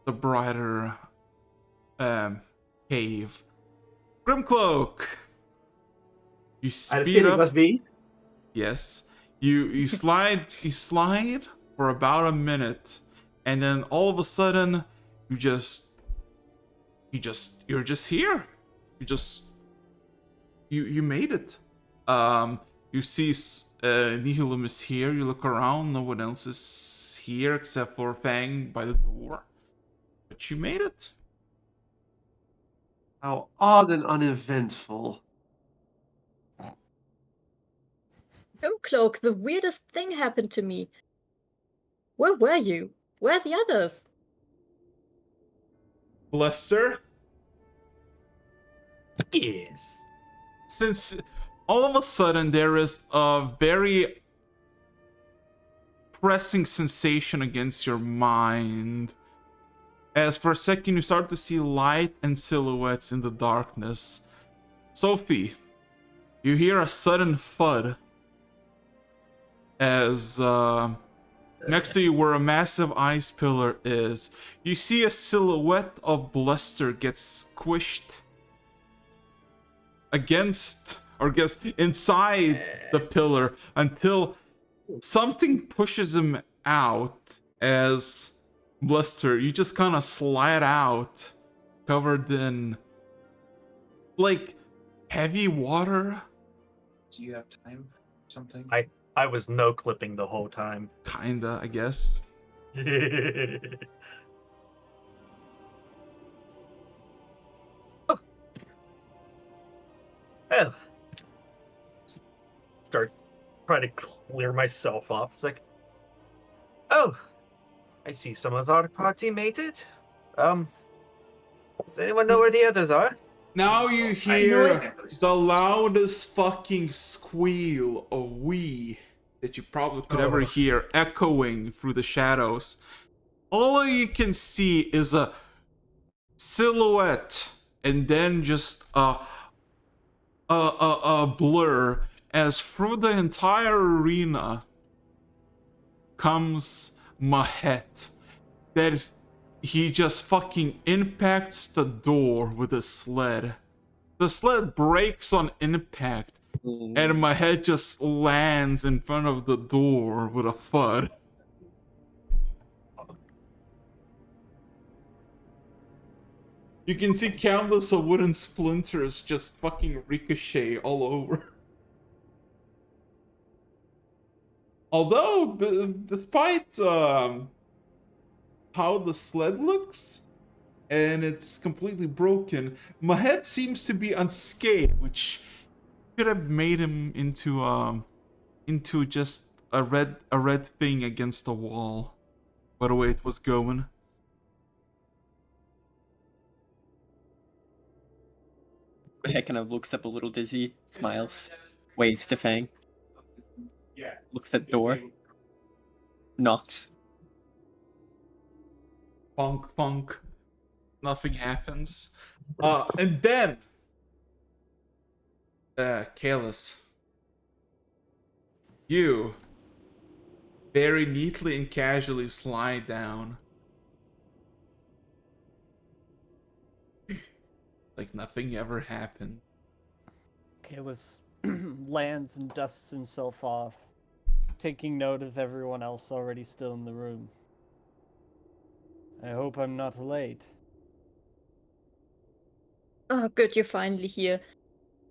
the brighter cave. Grimcloak! You I had a speed feeling it up. was me. Yes. You slide for about a minute, and then all of a sudden you're just here. You made it. You see Nihilum is here. You look around, no one else is here except for Fang by the door. But you made it. How odd and uneventful. Grimcloak, the weirdest thing happened to me. Where were you? Where are the others? Blester, Yes. since all of a sudden there is a very pressing sensation against your mind, as for a second you start to see light and silhouettes in the darkness. Sophie, you hear a sudden thud as next to you, where a massive ice pillar is, you see a silhouette of Bluster get squished against, or guess inside the pillar, until something pushes him out. As Bluster, you just kind of slide out, covered in like heavy water. Do you have time? Something? I was no clipping the whole time. Kinda, I guess. Well, start trying to clear myself off. It's like, oh, I see some of our party made it. Does anyone know where the others are? Now you know hear it. the loudest fucking squeal of "wee" that you probably could ever hear echoing through the shadows. All you can see is a silhouette, and then just a blur, as through the entire arena comes Mahet. That he just fucking impacts the door with a sled. The sled breaks on impact, and my head just lands in front of the door with a thud. You can see countless of wooden splinters just fucking ricochet all over. Although, despite how the sled looks, and it's completely broken. My head seems to be unscathed, which could have made him into just a red thing against the wall. By the way it was going. Heck kind of looks up a little dizzy, smiles, waves to Fang, looks at the door, knocks. Funk, funk. Nothing happens. And then, Kalis, you very neatly and casually slide down. Like nothing ever happened. Kalis lands and dusts himself off, taking note of everyone else already still in the room. I hope I'm not late. Oh, good, you're finally here.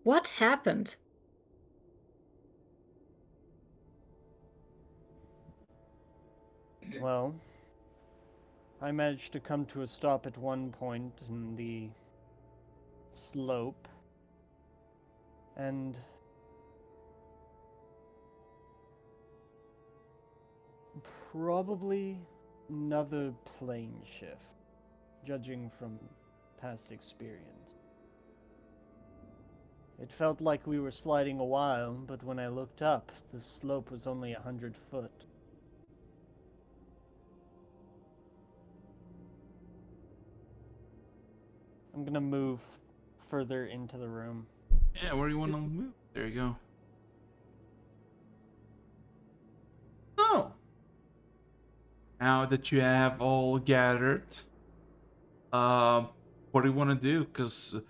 What happened? Well, I managed to come to a stop at one point in the slope, and probably another plane shift, judging from past experience. It felt like we were sliding a while, but when I looked up, the slope was only 100 foot. I'm gonna move further into the room. Yeah, where do you want to move? There you go. Oh. Now that you have all gathered, what do you want to do? Because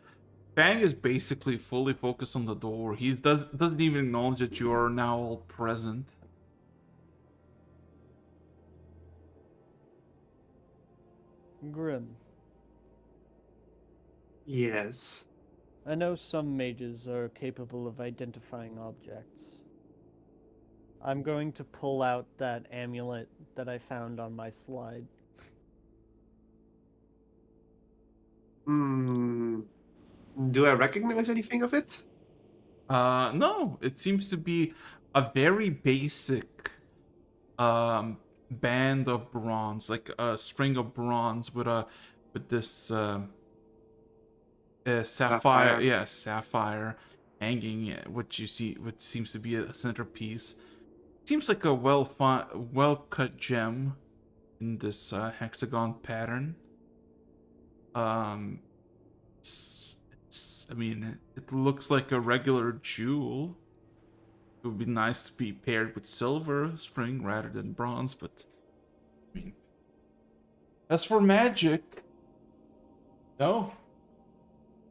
Fang is basically fully focused on the door. He doesn't even acknowledge that you are now all present. Grim, Yes. I know some mages are capable of identifying objects. I'm going to pull out that amulet that I found on my slide. Hmm. Do I recognize anything of it? No, it seems to be a very basic band of bronze, like a string of bronze with this sapphire, yeah, sapphire hanging, which seems to be a centerpiece. Seems like a well cut gem in this hexagon pattern. Um, I mean, it looks like a regular jewel. It would be nice to be paired with silver string rather than bronze, but I mean, as for magic, no.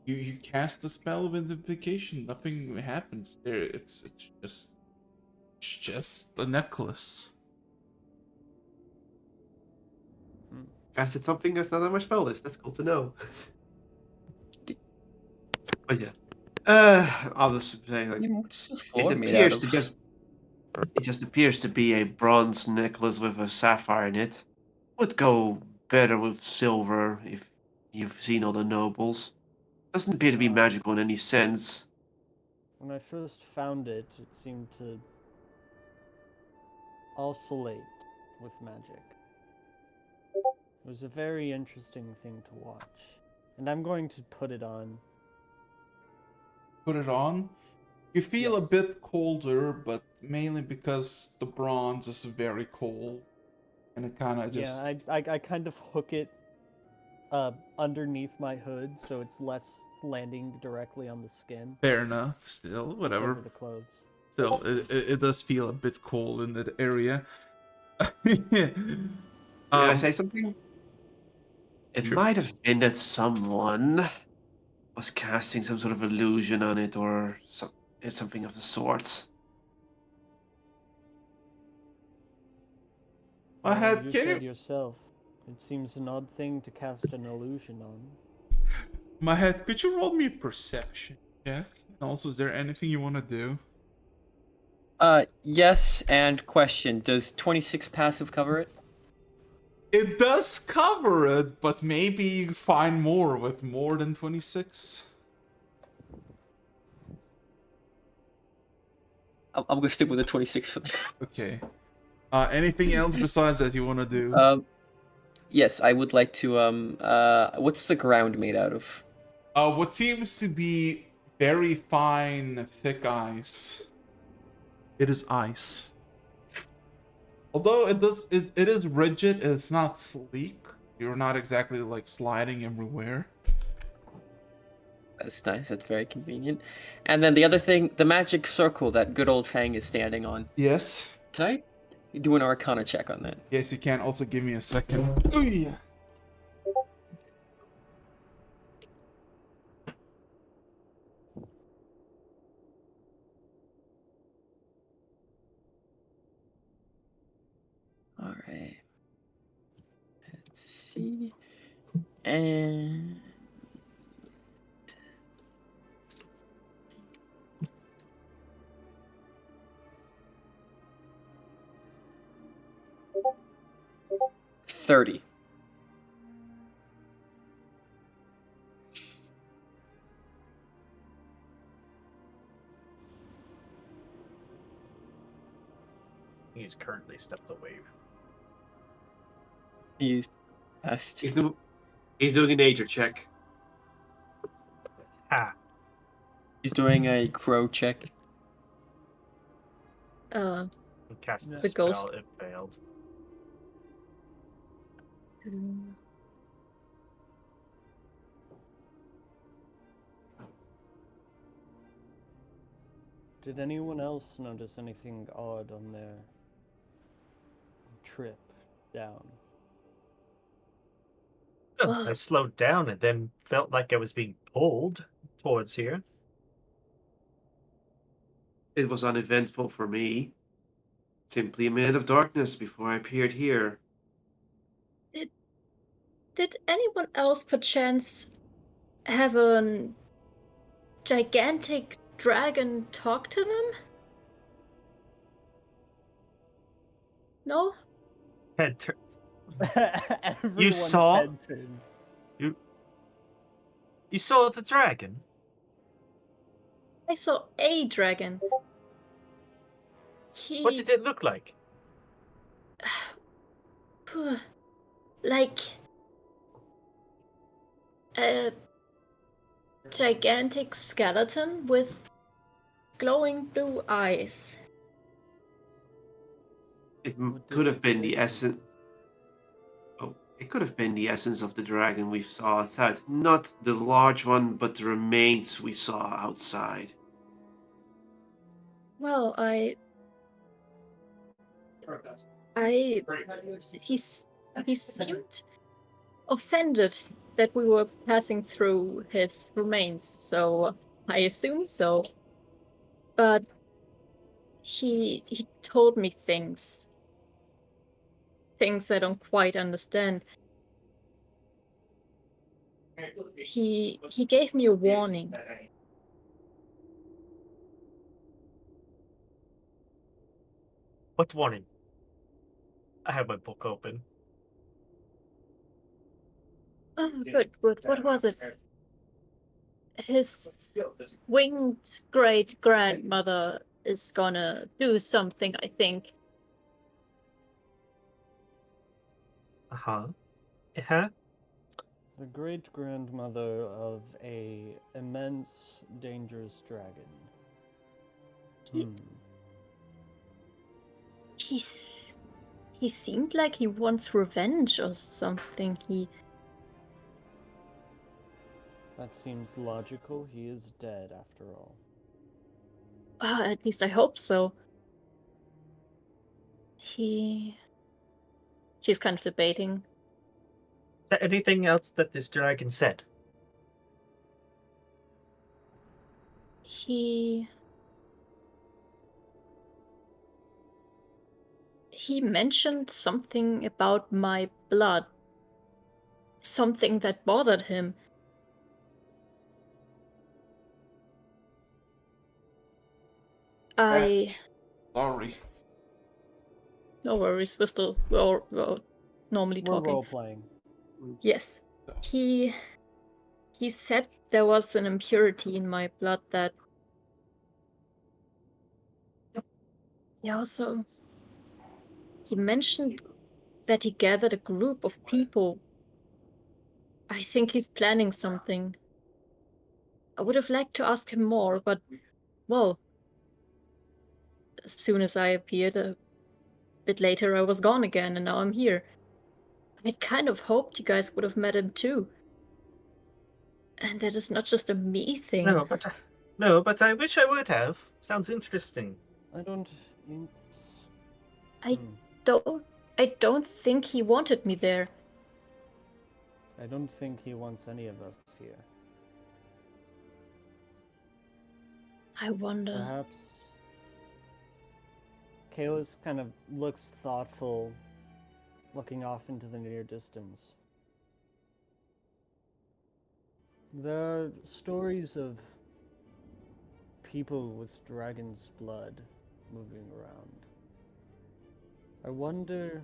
You cast the spell of identification, nothing happens there. It's just a necklace. Casted something that's not on my spell list. That's cool to know. But yeah. I'll just say like What's the it floor made out appears of? to just it just appears to be a bronze necklace with a sapphire in it. Would go better with silver if you've seen all the nobles. Doesn't appear to be magical in any sense. When I first found it, it seemed to oscillate with magic. It was a very interesting thing to watch. And I'm going to put it on. Put it on. You feel a Yes. bit colder, but mainly because the bronze is very cold, and it kind of just Yeah, I kind of hook it underneath my hood so it's less landing directly on the skin. fair enough. Still, It's whatever. over the clothes. Still, it does feel a bit cold in that area. Can I Um, say something? It Sure. might have been that someone was casting some sort of illusion on it or something of the sort. I had You can said you yourself. It seems an odd thing to cast an illusion on. my head? Could you roll me a perception check? And also, is there anything you want to do? Yes, and question. Does 26 passive cover it? It does cover it, but maybe you find more with more than 26. I'm gonna stick with the 26 for Okay. Anything else besides that you want to do? Yes, I would like to. What's the ground made out of? What seems to be very fine, thick ice. It is ice. Although it is rigid, it's not sleek. You're not exactly like sliding everywhere. That's nice. That's very convenient. And then the other thing, the magic circle that good old Fang is standing on. Yes. Can I do an Arcana check on that? Yes, you can. Also, give me a second. Ooh. All right. Let's see. And 30. He's currently stepped away. He's passed. He's doing a nature check. Ha! He's doing a crow check. He cast the The spell. ghost. It failed. Did anyone else notice anything odd on their trip down? I slowed down and then felt like I was being pulled towards here. It was uneventful for me. Simply a minute of darkness before I appeared here. Did anyone else perchance have a gigantic dragon talk to them? No? Head turns. Everyone's saw? head turns. You saw the dragon? I saw a dragon. What did it look like? Like a gigantic skeleton with glowing blue eyes. It What did could have it been say the to you? essence. Oh, it could have been the essence of the dragon we saw outside. Not the large one, but the remains we saw outside. Well, he seemed offended that we were passing through his remains, so I assume so. But he told me things I don't quite understand. He gave me a warning. What warning? I have my book open. Oh, good. What was it? His winged great grandmother is gonna do something, I think. Uh-huh. Uh-huh. The great grandmother of a immense, dangerous dragon. He seemed like he wants revenge or something. That seems logical. He is dead, after all. At least I hope so. She's kind of debating. Is there anything else that this dragon said? He mentioned something about my blood. Something that bothered him. Sorry. No worries, we're normally We're talking. role playing. Yes. He said there was an impurity in my blood that he also he mentioned that he gathered a group of people. I think he's planning something. I would have liked to ask him more, but well, as soon as I appeared a bit later I was gone again and now I'm here. I kind of hoped you guys would have met him too. And that is not just a me thing. No, but I wish I would have. Sounds interesting. I don't. I Hmm. I don't think he wanted me there. I don't think he wants any of us here. I wonder. Perhaps. Kalis kind of looks thoughtful, looking off into the near distance. There are stories of people with dragon's blood moving around. I wonder.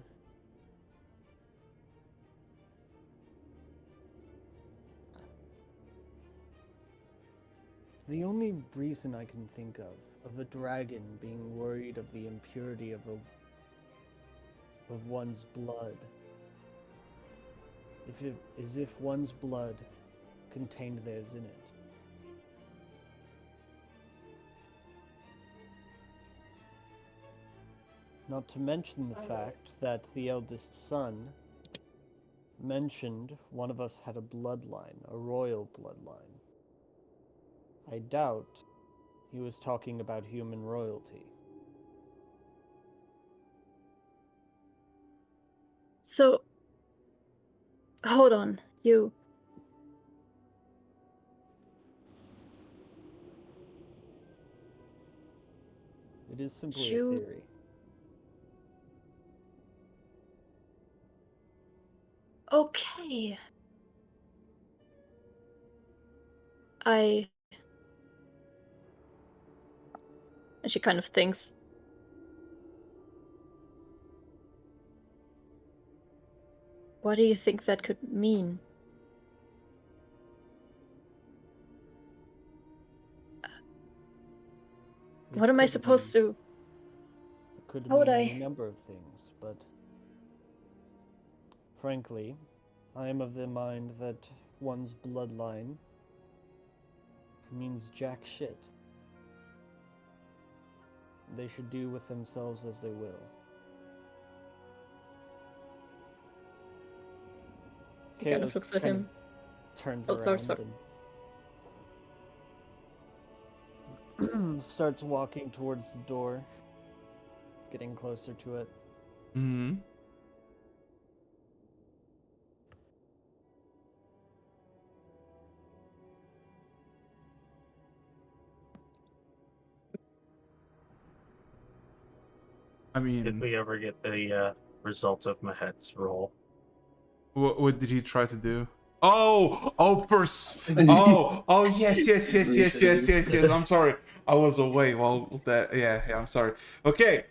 The only reason I can think of a dragon being worried of the impurity of one's blood, is if one's blood contained theirs in it. Not to mention the fact that the eldest son mentioned one of us had a bloodline, a royal bloodline. I doubt he was talking about human royalty. So, hold on, you. It is simply You- a theory. Okay. And she kind of thinks. What do you think that could mean? What am I supposed to? It could How would mean I? any number of things, but frankly, I am of the mind that one's bloodline means jack shit. They should do with themselves as they will. He kind of Kalis looks at kind him. of turns Oh, sorry, around sorry. and starts walking towards the door, getting closer to it. Hmm. I Did mean, we ever get the result of Mahet's roll? what did he try to do? Oh, yes. I'm sorry. I was away while that. Yeah, I'm sorry. Okay.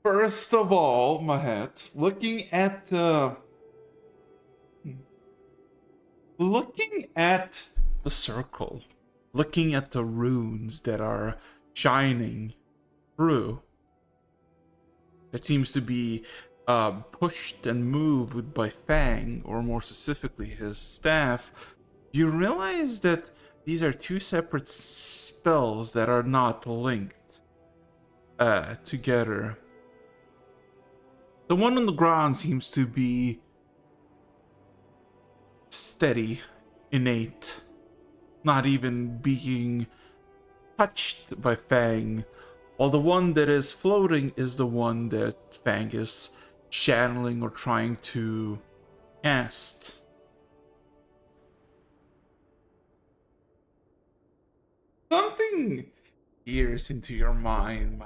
First of all, Mahet, looking at the circle, looking at the runes that are shining through, that seems to be pushed and moved by Fang, or more specifically his staff, you realize that these are two separate spells that are not linked together. The one on the ground seems to be steady, innate, not even being touched by Fang, while the one that is floating is the one that Fang is channeling or trying to cast. Something peers into your mind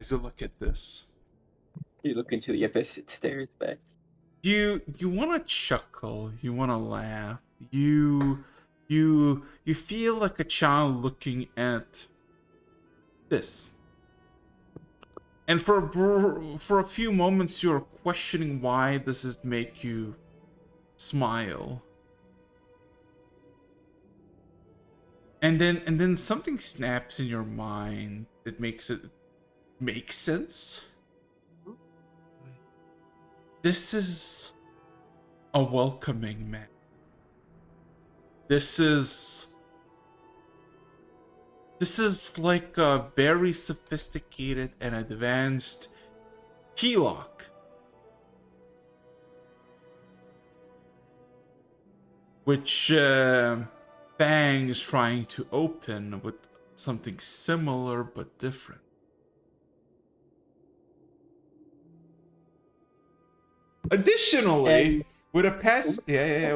as you look at this. You look into the abyss, it stares back. You want to chuckle, you want to laugh, you feel like a child looking at this. And for a few moments, you're questioning why does it make you smile. And then something snaps in your mind that makes it make sense. This is a welcoming man. This is like a very sophisticated and advanced key lock, which Fang is trying to open with something similar but different. Additionally, And with a pass, okay.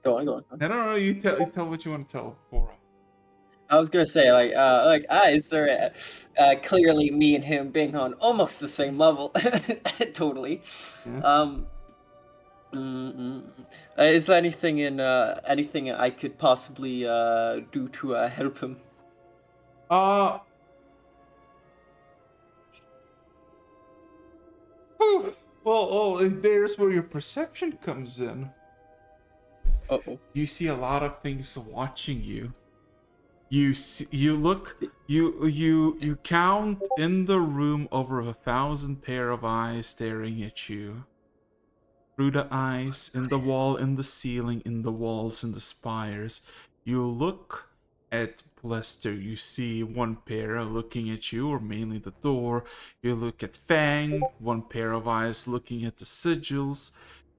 go on, go on. No. You tell what you want to tell, Bora. I was gonna say, eyes are clearly me and him being on almost the same level. Totally. Yeah. Is there anything I could possibly do to help him? Well, there's where your perception comes in. Uh-oh. You see a lot of things watching you. You count in the room over 1,000 pair of eyes staring at you. Through the eyes, in the wall, in the ceiling, in the walls, in the spires. You look at Lester, you see one pair looking at you, or mainly the door. You look at Fang, one pair of eyes looking at the sigils.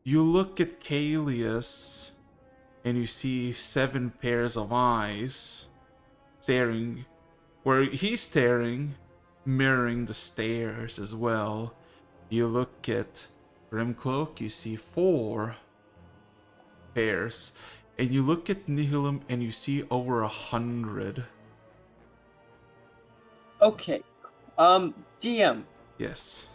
You look at Kalius, and you see 7 pairs of eyes staring where he's staring, mirroring the stairs as well. You look at Grimcloak, you see 4 pairs. And you look at Nihilum and you see over 100. Okay. DM. Yes.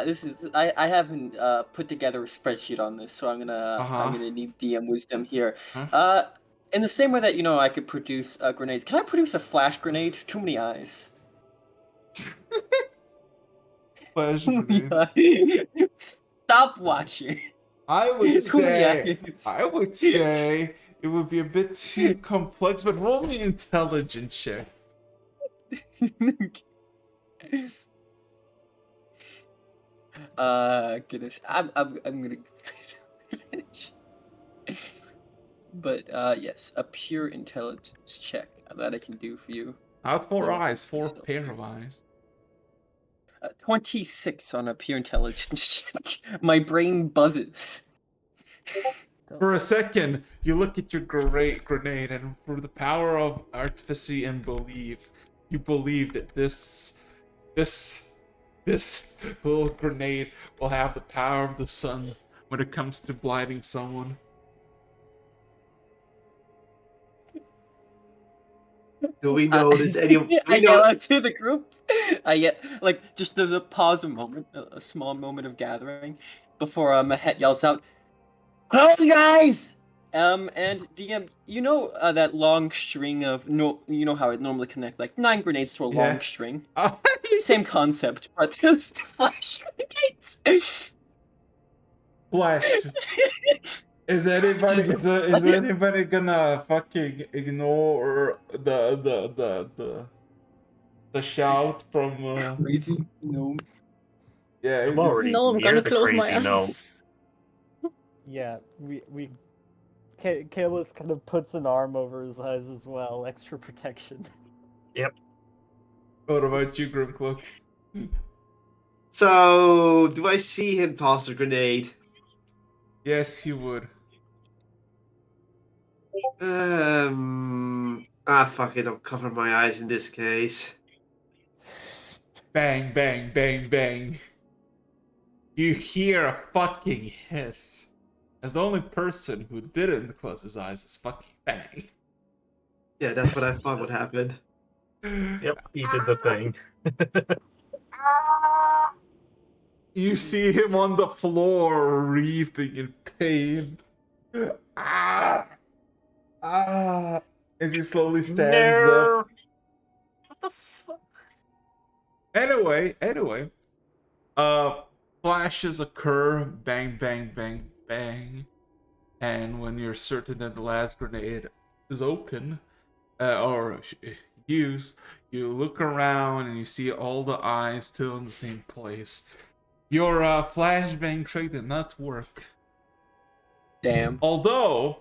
This is I haven't put together a spreadsheet on this, so I'm gonna need DM wisdom here. Huh? In the same way that I could produce grenades, can I produce a flash grenade? Too many eyes. Flash grenade. Stop watching. I would Too many say it would be a bit too complex, but roll me intelligence check. Goodness, I'm gonna but yes, a pure intelligence check that I can do for you. Not 4 Yeah, eyes, 4 so- pair of eyes. 26 on a pure intelligence check. My brain buzzes. For a second, you look at your grenade, and for the power of artifice and belief, you believe that this little grenade will have the power of the sun when it comes to blinding someone. Do we notice any? Do I we yell know? out to the group. I get just there's a pause, a small moment of gathering before Mahet yells out, "Close, guys!" And DM, that long string of you know how it normally connect like 9 grenades to a Yeah. long string. Yes. Same concept, but just flash grenades. Flash. Is anybody gonna fucking ignore the shout from Crazy gnome. yeah, I'm it's- already No, I'm near gonna the close my crazy gnome. eyes. Yeah, Kalis kind of puts an arm over his eyes as well, extra protection. What about you, Grimcloak? So, do I see him toss a grenade? Yes, you would. Fuck it. I'll cover my eyes in this case. Bang, bang, bang, bang. You hear a fucking hiss. As the only person who didn't close his eyes is fucking Bang. Yeah, that's what I thought would happen. Yep, he did the thing. You see him on the floor, wreathing in pain. Ah! Ah! As he slowly stands up. What the fuck? Anyway, uh, flashes occur, bang, bang, bang, bang, and when you're certain that the last grenade is open, or used, you look around and you see all the eyes still in the same place. Your flashbang trick did not work. Damn. Although,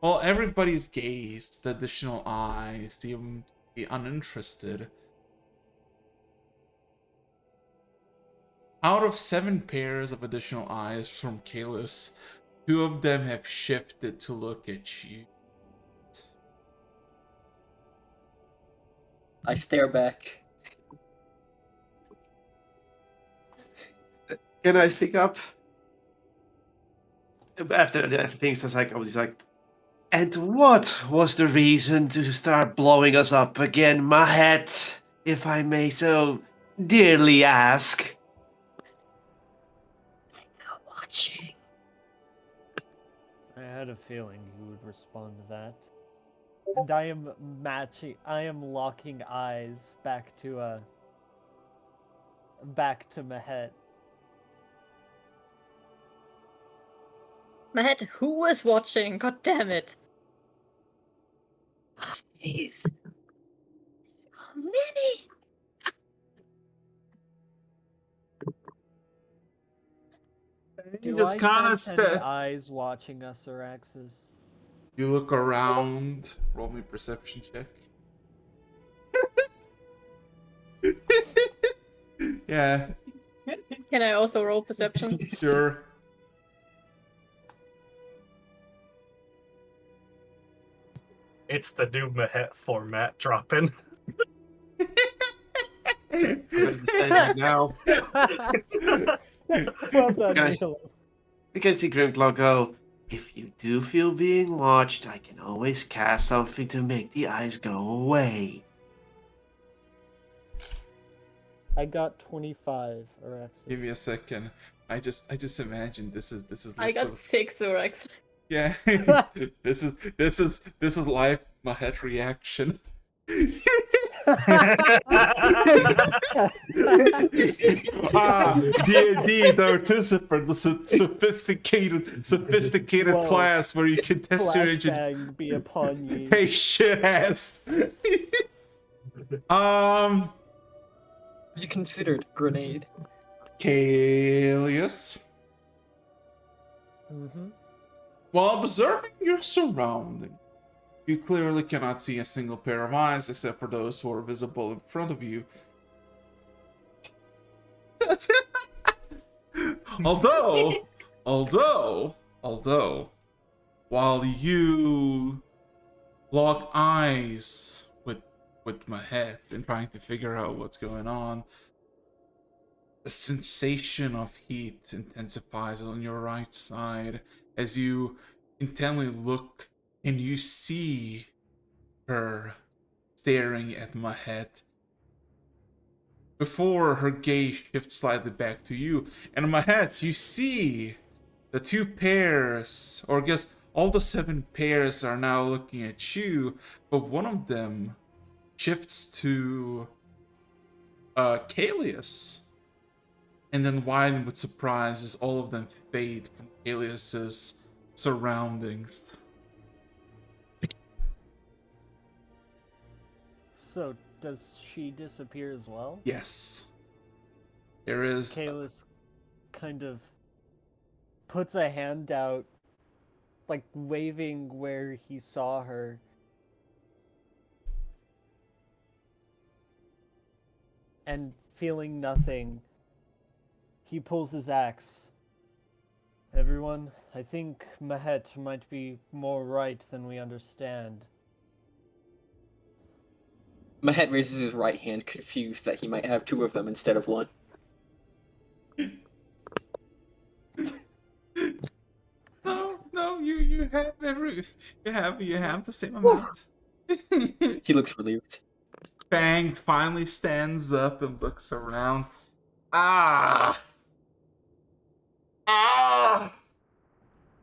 while everybody's gaze, the additional eyes seem to be uninterested. Out of 7 pairs of additional eyes from Kalis, 2 of them have shifted to look at you. I stare back. Can I speak up? After things just like, I was like, and what was the reason to start blowing us up again, Mahet, if I may so dearly ask? Watching. I had a feeling you would respond to that. And I am locking eyes back to Mahet. Matt, who is watching? God damn it. Jeez. So many. Do just I kind sense of any eyes watching us, Araxis? You look around. Roll me perception check. Yeah, Can I also roll perception? sure. It's the new Mahet format dropping. I'm going to stand right now. Well done, Guys. Neil. You can see Grimclaw go, if you do feel being watched, I can always cast something to make the eyes go away. I got 25, Araxis. Give me a second. I just imagine this is I got like 6 Orex. yeah. this is live Mahet reaction. D&D, the artisan, the sophisticated Whoa. class where you can test your engine. Flashbang be upon ye. Hey, shit ass. You considered grenade. Kalius. Mm-hmm. While observing your surroundings, you clearly cannot see a single pair of eyes except for those who are visible in front of you. although, while you lock eyes with Mahet and trying to figure out what's going on, a sensation of heat intensifies on your right side as you intently look and you see her staring at Mahet before her gaze shifts slightly back to you. And Mahet, you see the 2 pairs, or I guess all the 7 pairs are now looking at you, but one of them shifts to Kalius. And then widen with surprise as all of them fade from Kalius's surroundings. So, does she disappear as well? Yes. There is... Kalis kind of puts a hand out, like waving where he saw her. And feeling nothing, he pulls his axe. Everyone, I think Mahet might be more right than we understand. Mahet raises his right hand, confused that he might have 2 of them instead of 1. No, you have you have the same amount. He looks relieved. Bang finally stands up and looks around. Ah!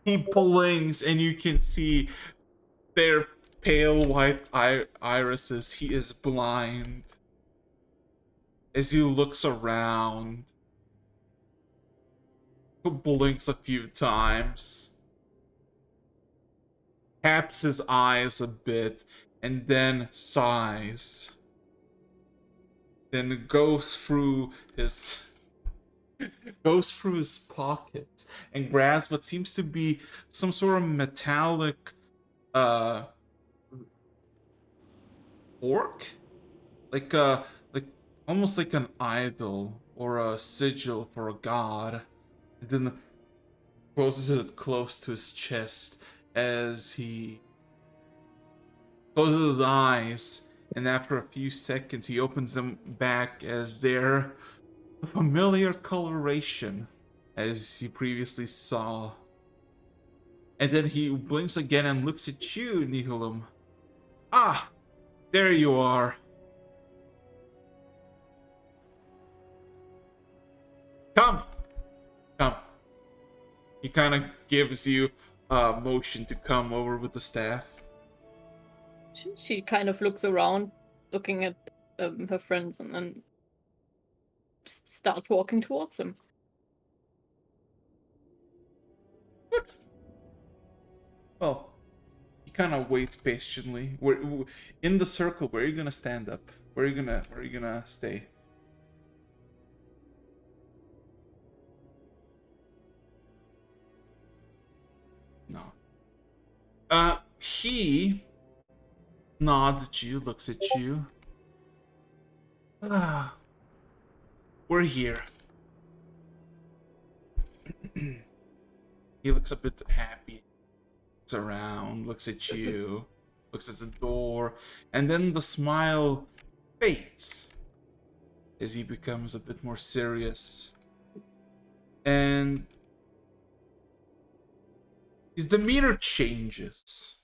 He blinks and you can see their pale white irises. He is blind. as he looks around, blinks a few times, taps his eyes a bit, and then sighs. Then goes through his pockets and grabs what seems to be some sort of metallic fork, like almost like an idol or a sigil for a god, and then closes it close to his chest as he closes his eyes, and after a few seconds he opens them back as they're a familiar coloration as you previously saw. And then he blinks again and looks at you, Nihilum. Ah, there you are. Come, come. He kind of gives you a motion to come over with the staff. She kind of looks around, looking at her friends, and then starts walking towards them. Well, he kind of waits patiently. Where in the circle? Where are you gonna stand up? Where are you gonna stay? No. He nods at you, looks at you. Ah, we're here. He looks a bit happy. Looks around, looks at you, looks at the door, and then the smile fades as he becomes a bit more serious. And his demeanor changes.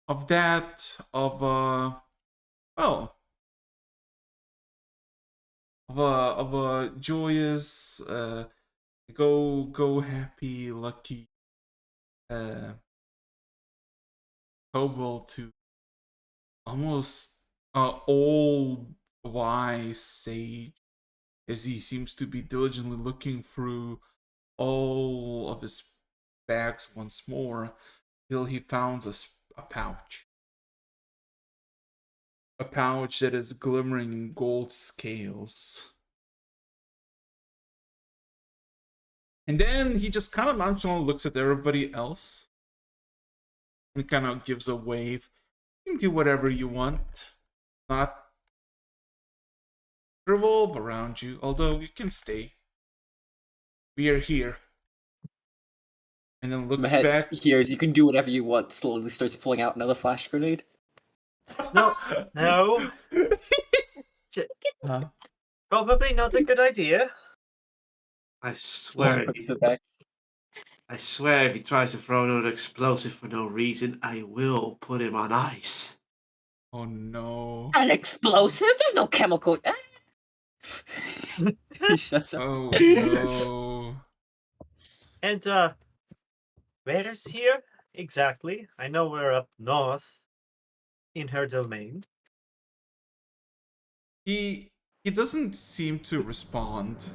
Of that, of well, of a joyous, go happy, lucky, kobold to almost old wise sage, as he seems to be diligently looking through all of his bags once more till he finds a pouch. A pouch that is glimmering in gold scales. And then he just kind of nonchalantly looks at everybody else and kind of gives a wave. You can do whatever you want. Not revolve around you, although you can stay. We are here. And then looks Mahet back. hears you can do whatever you want, slowly starts pulling out another flash grenade. No, no. Huh? Probably not a good idea. I swear, Puts it back. I swear, if he tries to throw another explosive for no reason, I will put him on ice. Oh no. An explosive? There's no chemical. He shuts up. Oh no. And, where is here exactly? I know we're up north in her domain. He doesn't seem to respond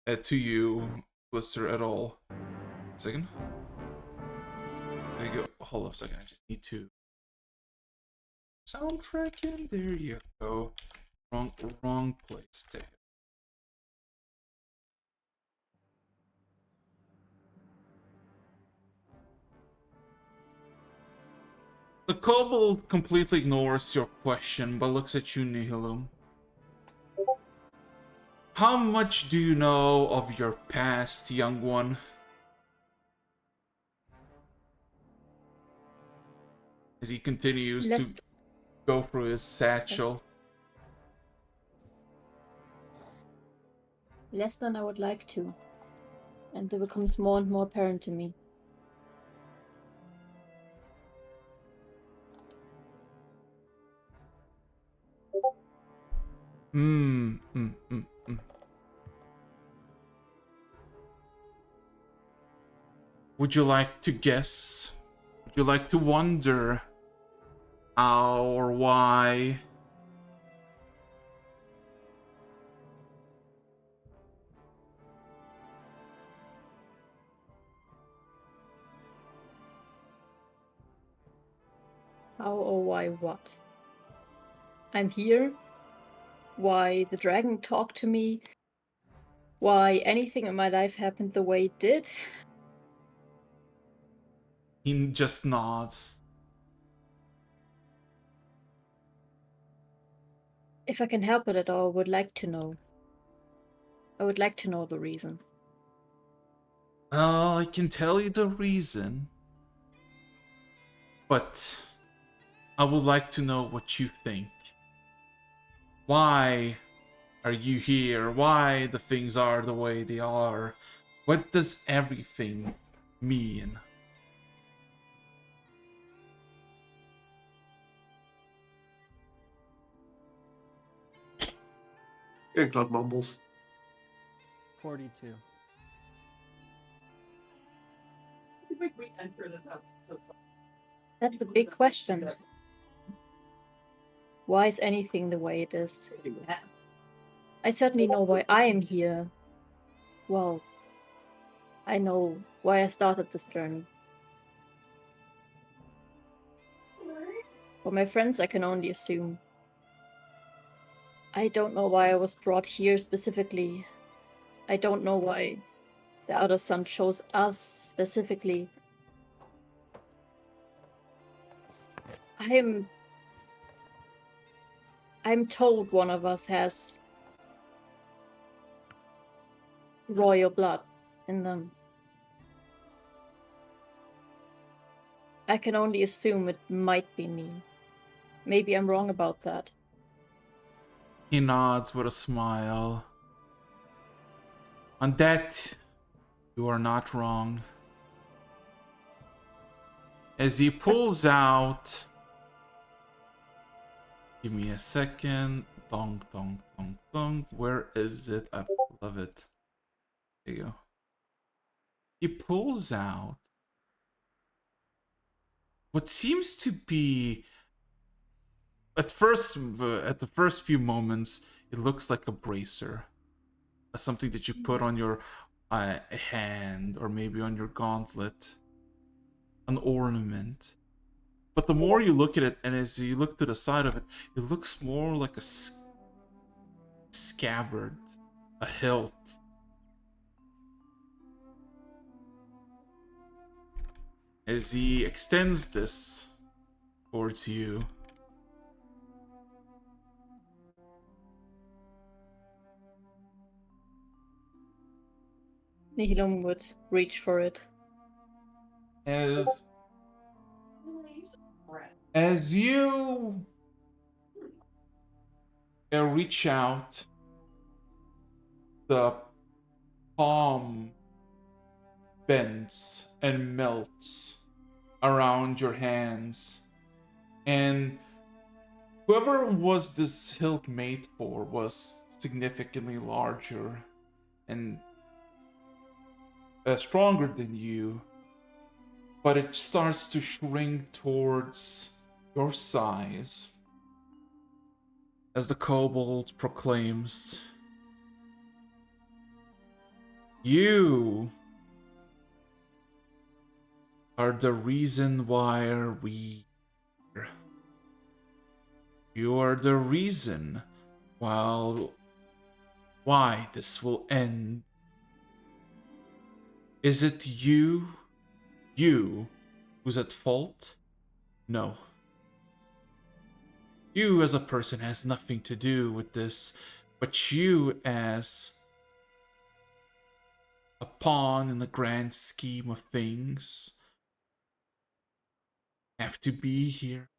to you, Blister, at all. Second. There you go. Hold up a second. I just need to soundtrack in. There you go. Wrong place. There. The kobold completely ignores your question, but looks at you, Nihilum. How much do you know of your past, young one? As he continues to go through his satchel. Less than I would like to. And it becomes more and more apparent to me. Would you like to guess? Would you like to wonder how or why? How or why what? I'm here. Why the dragon talked to me. Why anything in my life happened the way it did. He just nods. If I can help it at all, I would like to know. I would like to know the reason. I can tell you the reason, but I would like to know what you think. Why are you here? Why the things are the way they are? What does everything mean? Club mumbles. 42. That's a big question. Why is anything the way it is? I certainly know why I am here. Well, I know why I started this journey. For my friends, I can only assume. I don't know why I was brought here specifically. I don't know why the other son chose us specifically. I'm told one of us has royal blood in them. I can only assume it might be me. Maybe I'm wrong about that. He nods with a smile. On that, you are not wrong. As he pulls out... Give me a second. Dong, dong, dong, dong. Where is it? I love it. There you go. He pulls out what seems to be... At the first few moments, it looks like a bracer. Something that you put on your hand or maybe on your gauntlet. An ornament. But the more you look at it, and as you look to the side of it, it looks more like a scabbard, a hilt. As he extends this towards you, Nihilum would reach for it. as you reach out, the palm bends and melts around your hands, and whoever was this hilt made for was significantly larger and stronger than you, but it starts to shrink towards your size as the kobold proclaims, "You are the reason why we are. You are the reason why this will end. Is it you who's at fault? No. You as a person has nothing to do with this, but you as a pawn in the grand scheme of things have to be here,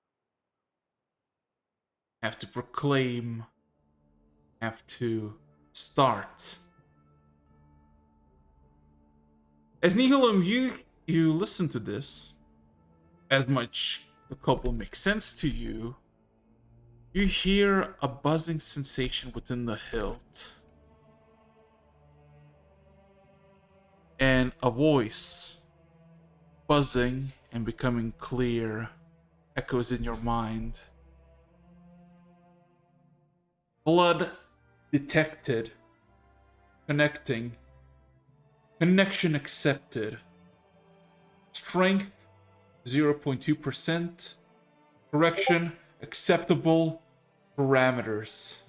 have to proclaim, have to start." As Nihilum, you listen to this, as much the couple makes sense to you, you hear a buzzing sensation within the hilt. And a voice, buzzing and becoming clear, echoes in your mind. Blood detected. Connecting. Connection accepted. Strength 0.2%. Correction, acceptable parameters.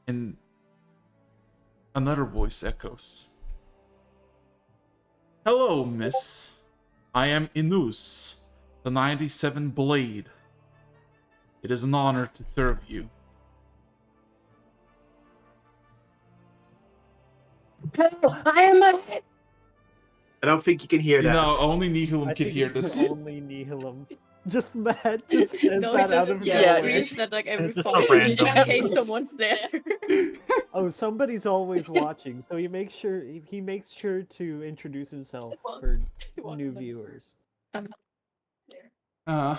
And another voice echoes. Hello, miss. I am Inus, the 97 Blade. It is an honor to serve you. I am a... I don't think you can hear You that. know, only Nihilum I can think hear it's this. only Nihilum. Just Matt just says No, he that out just of yeah, nowhere. screams that like every Just 5 so minutes in random. case someone's there. Oh, somebody's always watching, so he makes sure to introduce himself for new viewers. Uh,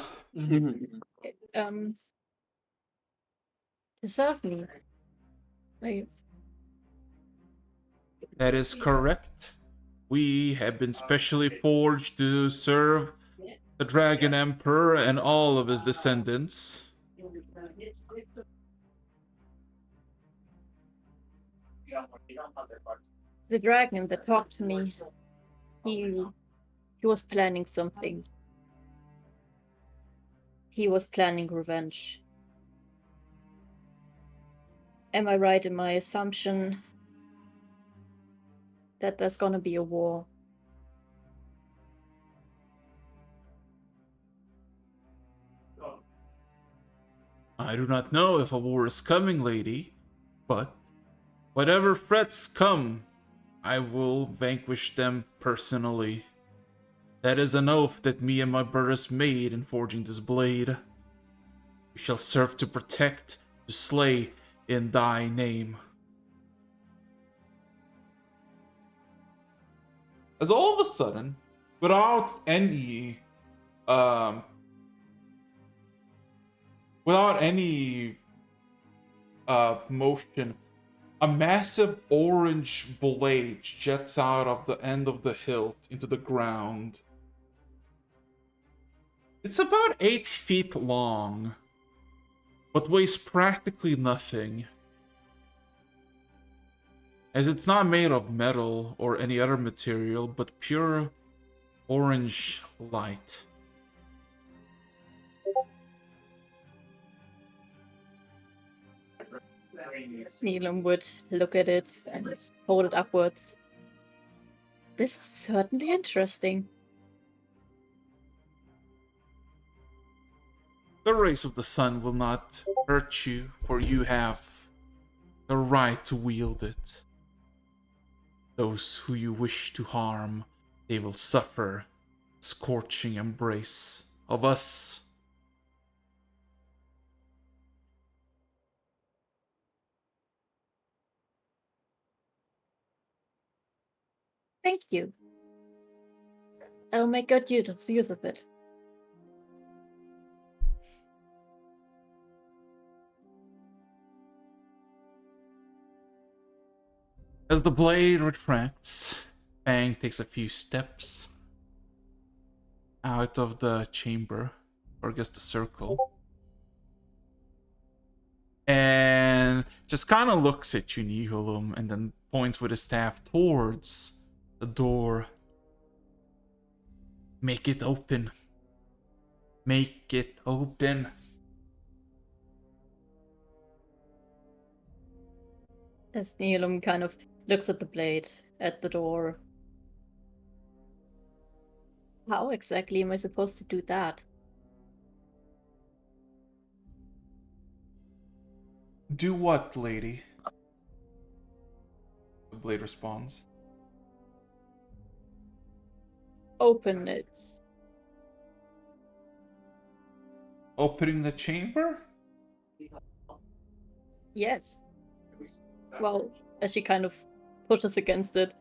To serve me. Wait, that is correct. We have been specially forged to serve the Dragon Emperor and all of his descendants. the dragon that talked to me, he was planning something. He was planning revenge. Am I right in my assumption that there's gonna be a war? I do not know if a war is coming, lady, but whatever threats come, I will vanquish them personally. That is an oath that me and my brothers made in forging this blade. We shall serve to protect, to slay in thy name. As all of a sudden, without any um without any motion, a massive orange blade jets out of the end of the hilt into the ground. It's about 8 feet long, but weighs practically nothing, as it's not made of metal or any other material, but pure orange light. Neelam would look at it and hold it upwards. This is certainly interesting. The rays of the sun will not hurt you, for you have the right to wield it. Those who you wish to harm, they will suffer scorching embrace of us. Thank you. I'll make good use of it. As the blade retracts, Fang takes a few steps out of the chamber, or I guess the circle, and just kind of looks at you, Nihilum, and then points with his staff towards the door. Make it open. Make it open. As Neelam kind of looks at the blade, at the door. How exactly am I supposed to do that? Do what, lady? The blade responds. Open it. Opening the chamber? Yes. Well, as she kind of pushes against it.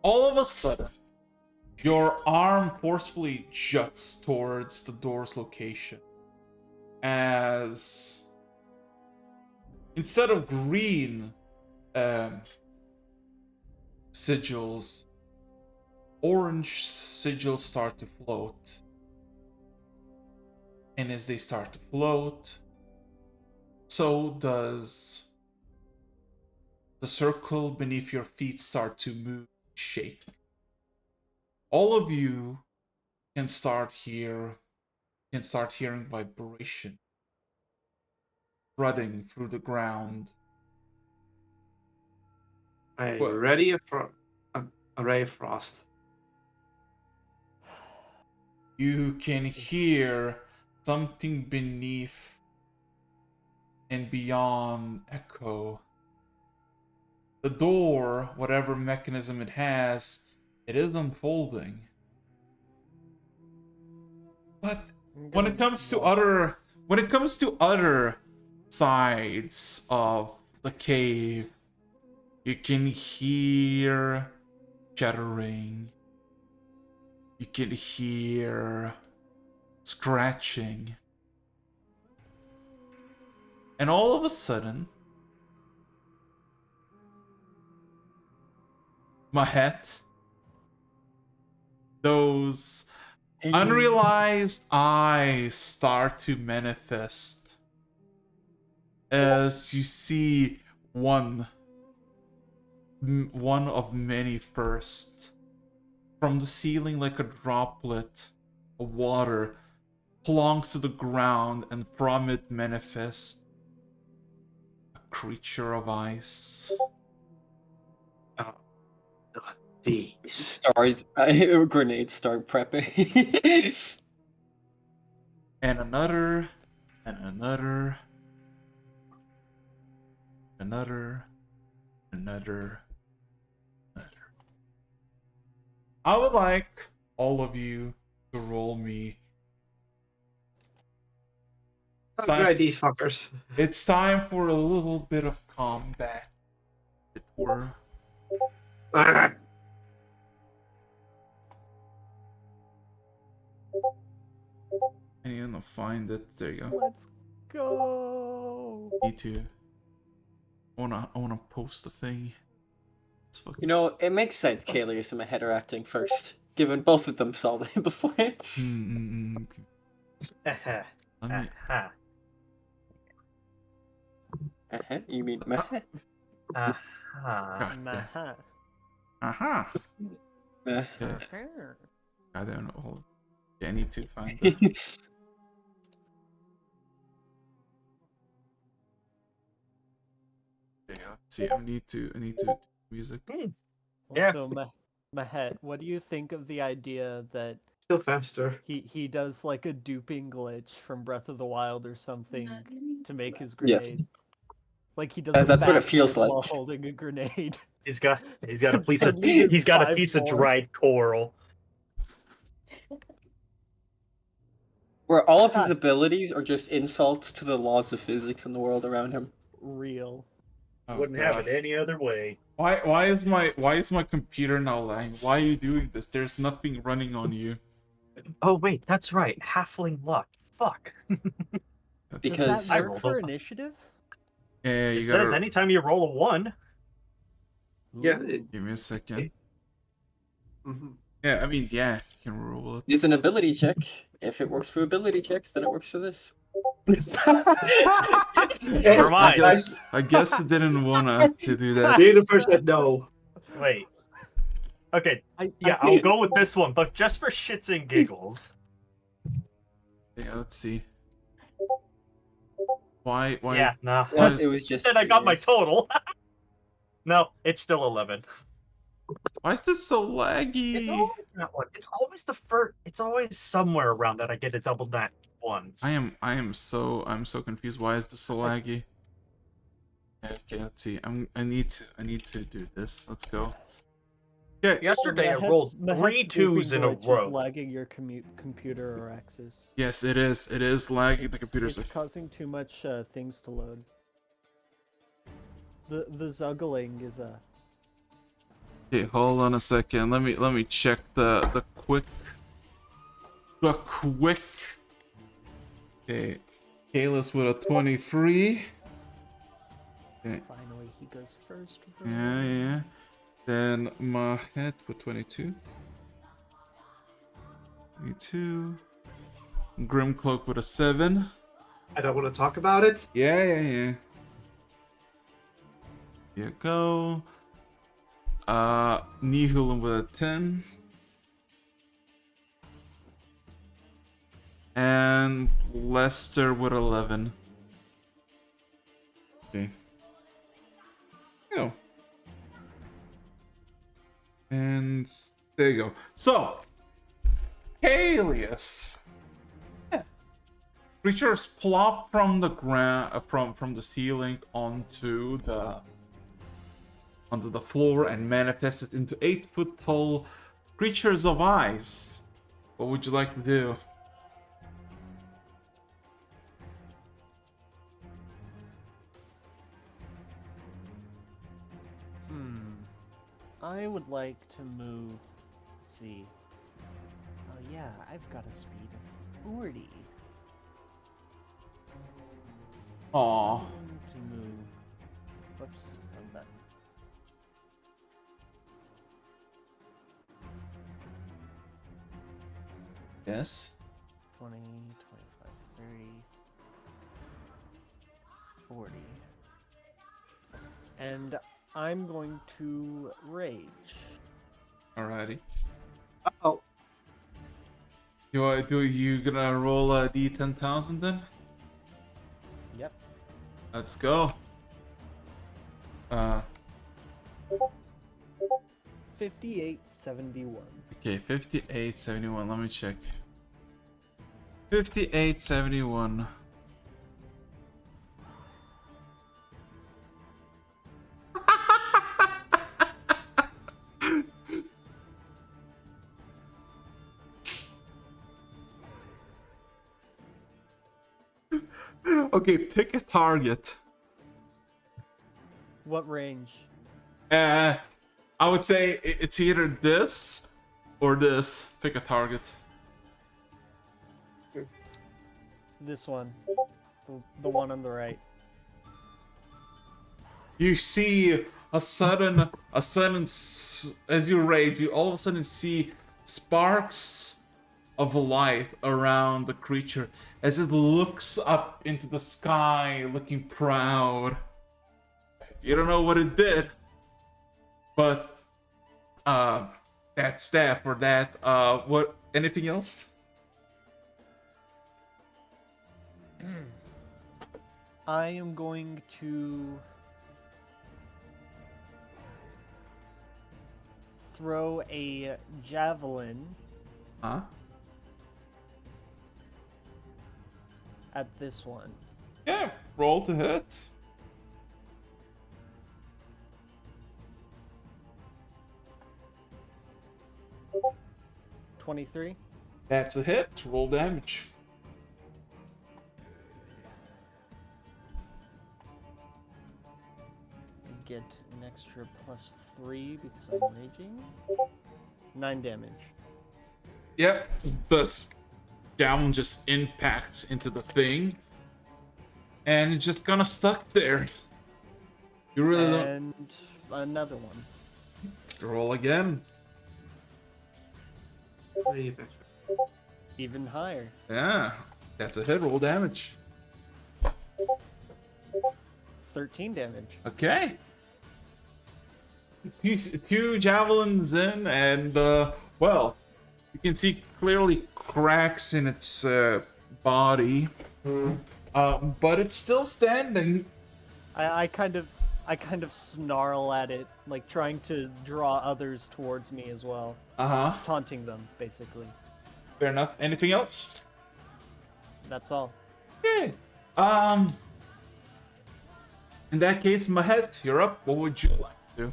All of a sudden, your arm forcefully juts towards the door's location. As instead of green sigils, orange sigils start to float. And as they start to float, so does the circle beneath your feet start to move, shake. all of you can start hearing vibration spreading through the ground. I What? ready a ray of frost. You can hear something beneath and beyond echo. The door, whatever mechanism it has, it is unfolding. But when it comes to other sides of the cave, you can hear chattering. You can hear scratching. And all of a sudden, Mahet, those unrealized eyes start to manifest as you see one of many first. From the ceiling, like a droplet of water plonks to the ground, and from it manifests a creature of ice. Oh, not these. Start grenades start prepping. And another, and another, another, another. I would like all of you to roll me. Upgrade these fuckers. It's time for a little bit of combat, as it were. Ah, And you're gonna find it. There you go. Let's go. Me too. I wanna post the thing. It's fucking. You know, it makes sense Kalius and Mahet are acting first, given both of them saw them beforehand. Okay. Let me. Aha. You mean Mahet? Aha. God damn. Maha. Aha. Uh, Okay. I don't know. Hold on. Yeah, I need to find it. Okay, let's see. I need to do music. Yeah. Also, Mahet, what do you think of the idea that still faster. he does like a duping glitch from Breath of the Wild or something to make his Yes. grenades? Like he does. That's a what it feels backflip while like. holding a grenade. He's got a piece of Suddenly it's he's got a piece of 5-4. dried coral. Where all of his abilities are just insults to the laws of physics in the world around him. Real. Oh, Wouldn't have God. it any other way. Why is my computer now lagging? Why are you doing this? There's nothing running on you. Oh wait, that's right. Halfling luck. Fuck. Because Does I that work rolled for a- initiative? Yeah, It you says gotta anytime you roll a 1. Yeah. Ooh. give me a second. Mhm. Yeah, I mean, yeah, you can roll it. It's an ability check. If it works for ability checks, then it works for this. Never mind. I guess it didn't wanna to do that. The universe said no. Wait. Okay, I I'll go with this one, but just for shits and giggles. Yeah, let's see. Why? Yeah, no. Why It was just. Then I got my curious. total. No, it's still 11. why is this so laggy? It's always that one. It's always the first. It's always somewhere around that I get a double nat once. I am so confused. Why is this so laggy? Okay, let's see. I need to do this. Let's go. Yeah, Yesterday I Mahet's- rolled Mahet's 3 2s duping in a glitch is row. lagging your computer or axis. yes, it is. It is lagging the It's, computer's. it's causing too much things to load. The zuggling is a. Okay, hold on a second. Let me check the quick. Okay, Kalis with a 23. Okay. Finally, he goes first. Yeah. Then Mahet with 22. 22. Grimcloak with a 7. I don't want to talk about it. Yeah. Here you go. Nihilum with a 10. And Lester with 11. Okay. Go. And there you go. So, Kalius. Yeah. Creatures plop from the ground, from the ceiling onto the floor and manifested into 8-foot tall creatures of ice. What would you like to do? I would like to move. Let's see. Oh yeah, I've got a speed of 40. Aw. I want to move. Whoops, wrong button. Yes. 20, 25, 30, 40. And I'm going to rage. Alrighty. Oh, You gonna roll a d10,000 then? Yep. Let's go. 5871. Okay, 5871. Let me check. 5871. Okay, pick a target. What range? I would say it's either this or this. Pick a target. This one. The one on the right. You see as you rage, you all of a sudden see sparks of light around the creature as it looks up into the sky, looking proud. You don't know what it did, but that staff or that what? Anything else? I am going to throw a javelin Huh? at this one. Yeah, roll to hit. 23. That's a hit. Roll damage. Get an extra +3 because I'm raging. 9 damage. Yep. The javelin just impacts into the thing, and it's just kind of stuck there. You really don't. And another one. Roll again. way better. Even higher. Yeah, that's a hit. Roll damage. 13 damage. Okay. Two javelins in, and well, you can see clearly cracks in its body, but it's still standing. I kind of snarl at it, like trying to draw others towards me as well. Taunting them, basically. Fair enough. Anything else? That's all. Okay. In that case, Mahet, you're up. What would you like to do?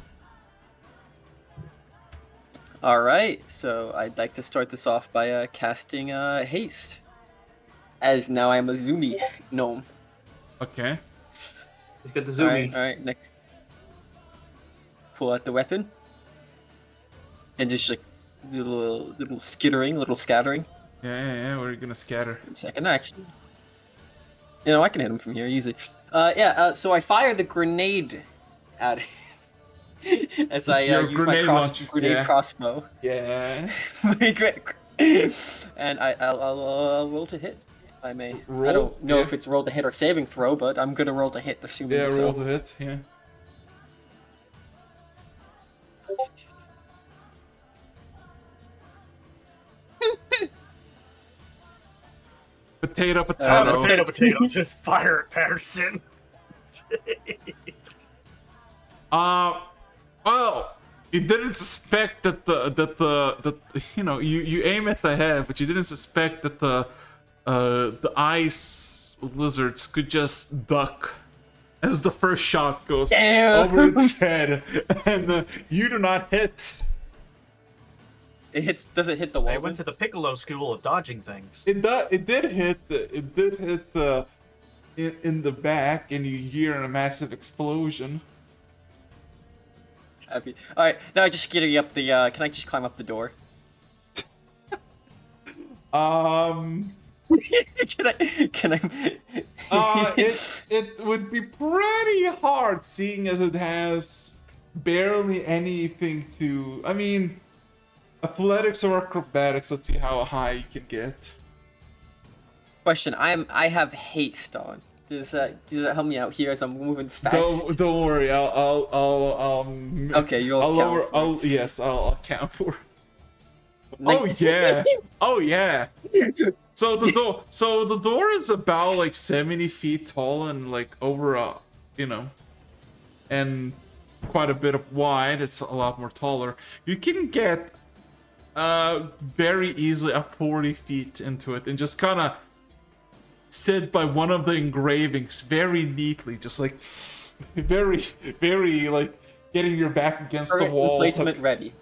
All right, so I'd like to start this off by casting haste, as now I'm a Zumi gnome. Okay. He's got the All right, zoomies. all right, next. Pull out the weapon, and just like little skittering, little scattering. Yeah. We're gonna scatter. Second action. You know, I can hit him from here easy. So I fire the grenade at it. As I Your use my grenade launch, grenade yeah. crossbow. Yeah. And I'll roll to hit, if I may. I Roll? don't know Yeah. if it's roll to hit or saving throw, but I'm gonna roll to hit, assuming Yeah, so. roll to hit. Yeah. Potato, Potato, potato. potato. Just fire at Patterson. Well, you didn't suspect that you know you aim at the head, but you didn't suspect that the ice lizards could just duck as the first shot goes Damn. over its head, and you do not hit. It hits. Does it hit the wall? I went to the Piccolo school of dodging things. It did hit. It did hit in the back, and you hear a massive explosion. Happy. All right, now I just skitter up the. Can I just climb up the door? Can I? Can I? It would be pretty hard, seeing as it has barely anything to. I mean, athletics or acrobatics. Let's see how high you can get. Question. I have haste on. Does that help me out here as I'm moving fast? Don't worry. I'll Okay, you'll I'll account lower. for it. I'll account for it. Oh 19. yeah. Oh yeah. So the door is about like 70 feet tall and like over and quite a bit of wide. It's a lot more taller. You can get very easily up 40 feet into it and just kind of sit by one of the engravings very neatly, just like very like getting your back against the Current wall. Placement ready.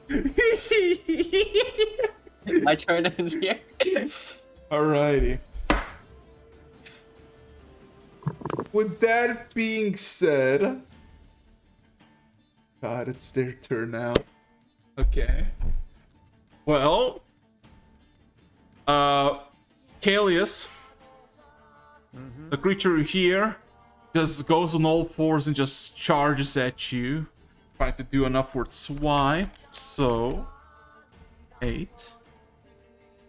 My turn in here. Alrighty. With that being said, God, it's their turn now. Okay. Well, Kalius, the creature here, just goes on all fours and just charges at you, trying to do an upward swipe. So, 8,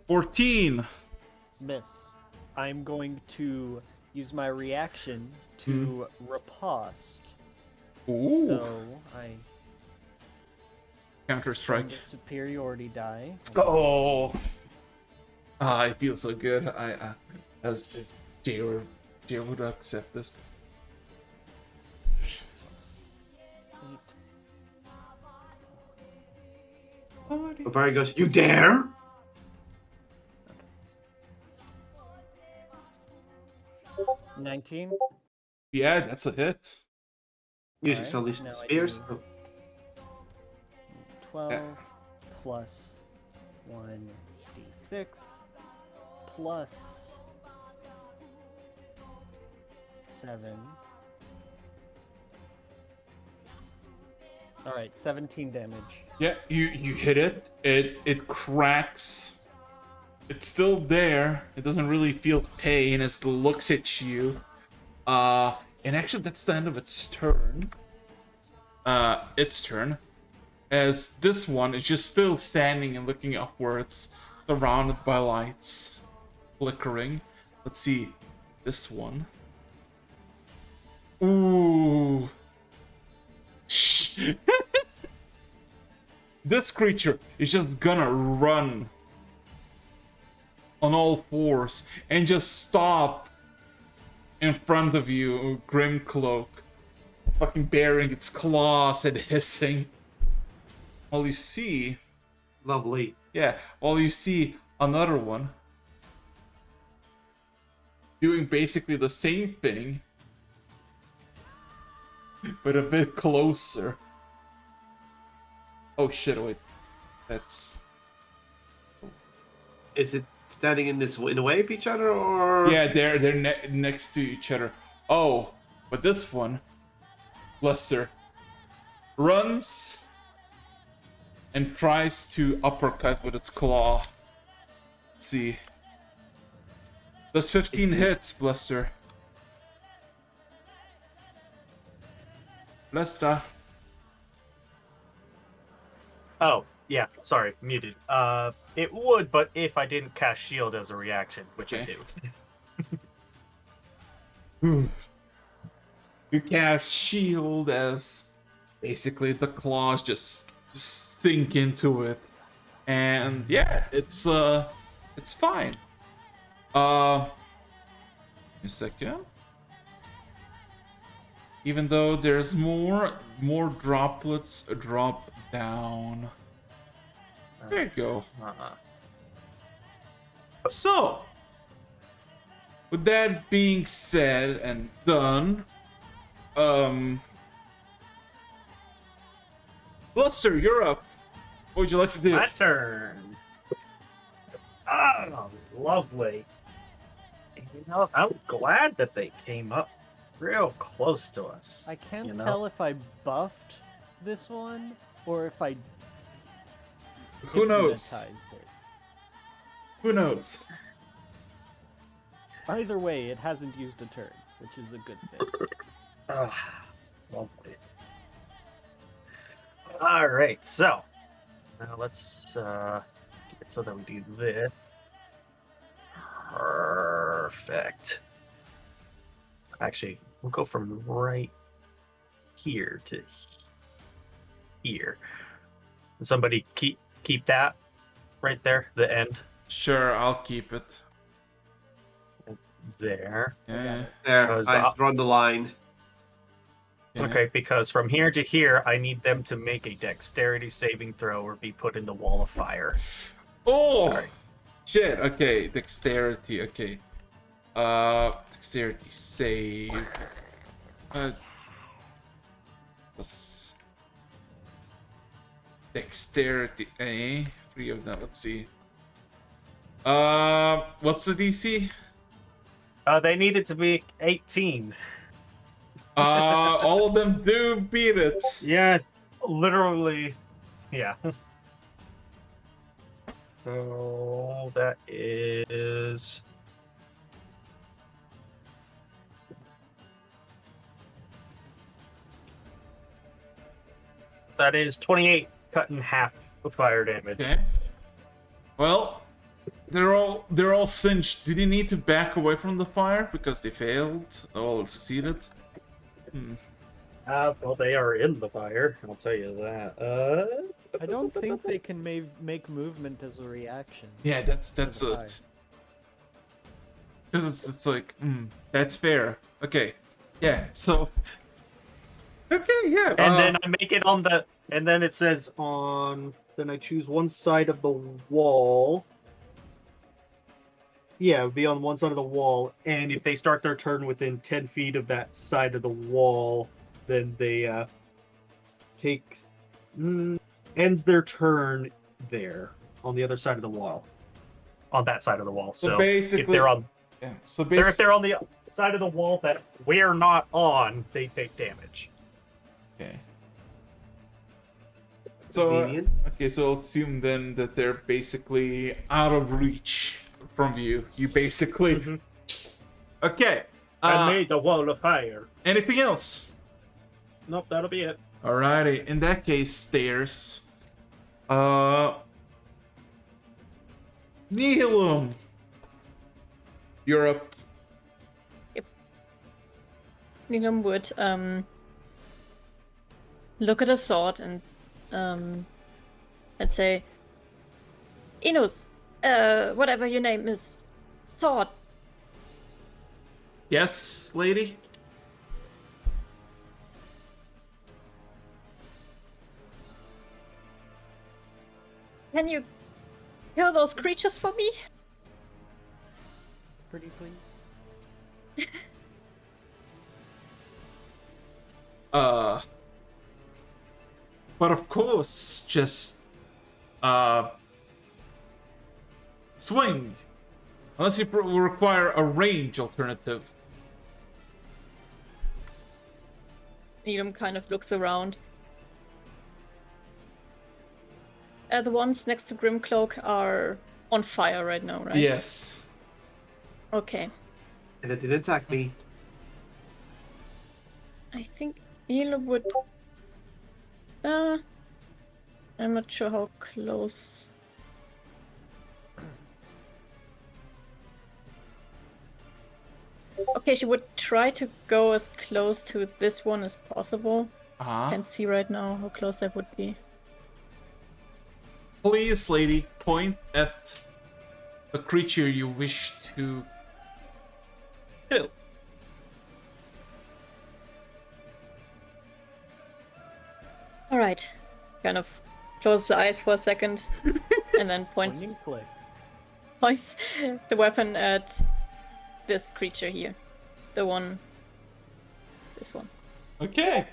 14. Miss. I'm going to use my reaction to riposte. Ooh. So I Counter strike. spend a superiority die. Let's go. Ah, I feel so good. I as Jay would accept this. Plus 8. But Barry goes, "You dare?" 19. Yeah, that's a hit. Music Alright, suddenly now I disappears. do- 12 Yeah. plus 1d6 plus 7. Alright, 17 damage. Yeah, you hit it. It cracks. It's still there. It doesn't really feel pain as it looks at you. And actually that's the end of its turn. Its turn. As this one is just still standing and looking upwards, surrounded by lights flickering. Let's see. This one. Ooh. Shh. This creature is just gonna run on all fours and just stop in front of you, Grimcloak, fucking baring its claws and hissing. While you see, Lovely. while you see another one doing basically the same thing, but a bit closer. Oh shit! Wait, that's. Is it standing in the way of each other, or? Yeah, they're next to each other. Oh, but this one, Lester, runs and tries to uppercut with its claw. Let's see. Does 15 hit, Lester? Lester. Oh, yeah, sorry, muted. It would, but if I didn't cast shield as a reaction, which I Okay. do. You cast shield as basically the claws just sink into it, and yeah, it's fine. A second. Even though there's more droplets drop down. There you go. So, with that being said and done, Bluster, you're up. What would you like to do? My turn. Ah, lovely. You know, I'm glad that they came up real close to us. I can't you know? tell if I buffed this one or if I Who knows? hypnotized it. Who knows? Either way, it hasn't used a turn, which is a good thing. Ah, lovely. All right, so now let's get it so that we do this. Perfect. Actually, we'll go from right here to here. Somebody keep that right there, the end Sure, I'll keep it. there. Yeah. There, Because, I've drawn the line. Yeah. Okay, because from here to here, I need them to make a dexterity saving throw or be put in the wall of fire. Oh! Sorry. Shit, okay. Dexterity, okay. Dexterity save. Plus dexterity, 3 of them, let's see. What's the DC? They need it to be 18. All of them do beat it. Yeah, literally. Yeah. So that is. That is 28 cut in half of fire damage. Okay. Well, they're all singed. Do they need to back away from the fire because they failed or succeeded? Well, they are in the fire. I'll tell you that. I don't think they can make movement as a reaction. Yeah, that's the it. fire. Because it's like, that's fair. Okay. Yeah, so. Okay, yeah. And then I make it on the. And then it says on. Then I choose one side of the wall. Yeah, it would be on one side of the wall. And if they start their turn within 10 feet of that side of the wall, then they ends their turn there on the other side of the wall. On that side of the wall. So, basically, if they're on. yeah, so If basically, they're on the side of the wall that we're not on, they take damage. okay. So Convenient. okay, so I'll assume then that they're basically out of reach from you. You basically. Okay. I made the wall of fire. Anything else? Nope, that'll be it. Alrighty. In that case, stairs. Nihilum. You're up. Nilum would look at a sword and say, Inus, whatever your name is, sword. Yes, lady? Can you kill those creatures for me? Pretty please. But of course, just swing. Unless you require a range alternative. Nilum kind of looks around. The ones next to Grimcloak are on fire right now, right? Yes. Okay. And it didn't attack me. I think Nilum would... I'm not sure how close... Okay, she would try to go as close to this one as possible. Can't see right now how close that would be. Please, lady, point at the creature you wish to hill. All right. Kind of close the eyes for a second, and then points Point and click. points the weapon at this creature here, the one. This one. Okay.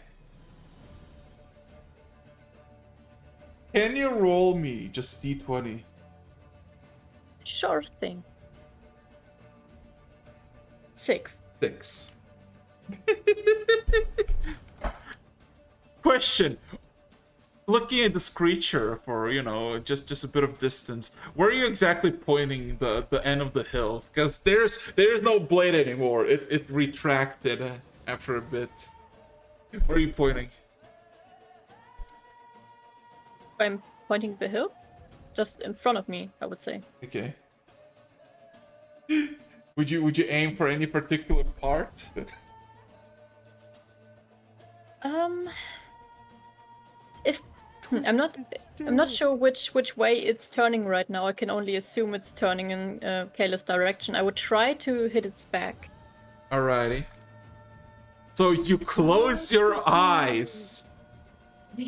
Can you roll me just d20? Sure thing. 6. 6. Question. Looking at this creature for, just a bit of distance, where are you exactly pointing the end of the hill? Because there's no blade anymore. It retracted after a bit. Where are you pointing? I'm pointing the hill, just in front of me, I would say. Okay. Would you aim for any particular part? If I'm not sure which way it's turning right now. I can only assume it's turning in Kayla's direction. I would try to hit its back. Alrighty. So you close your eyes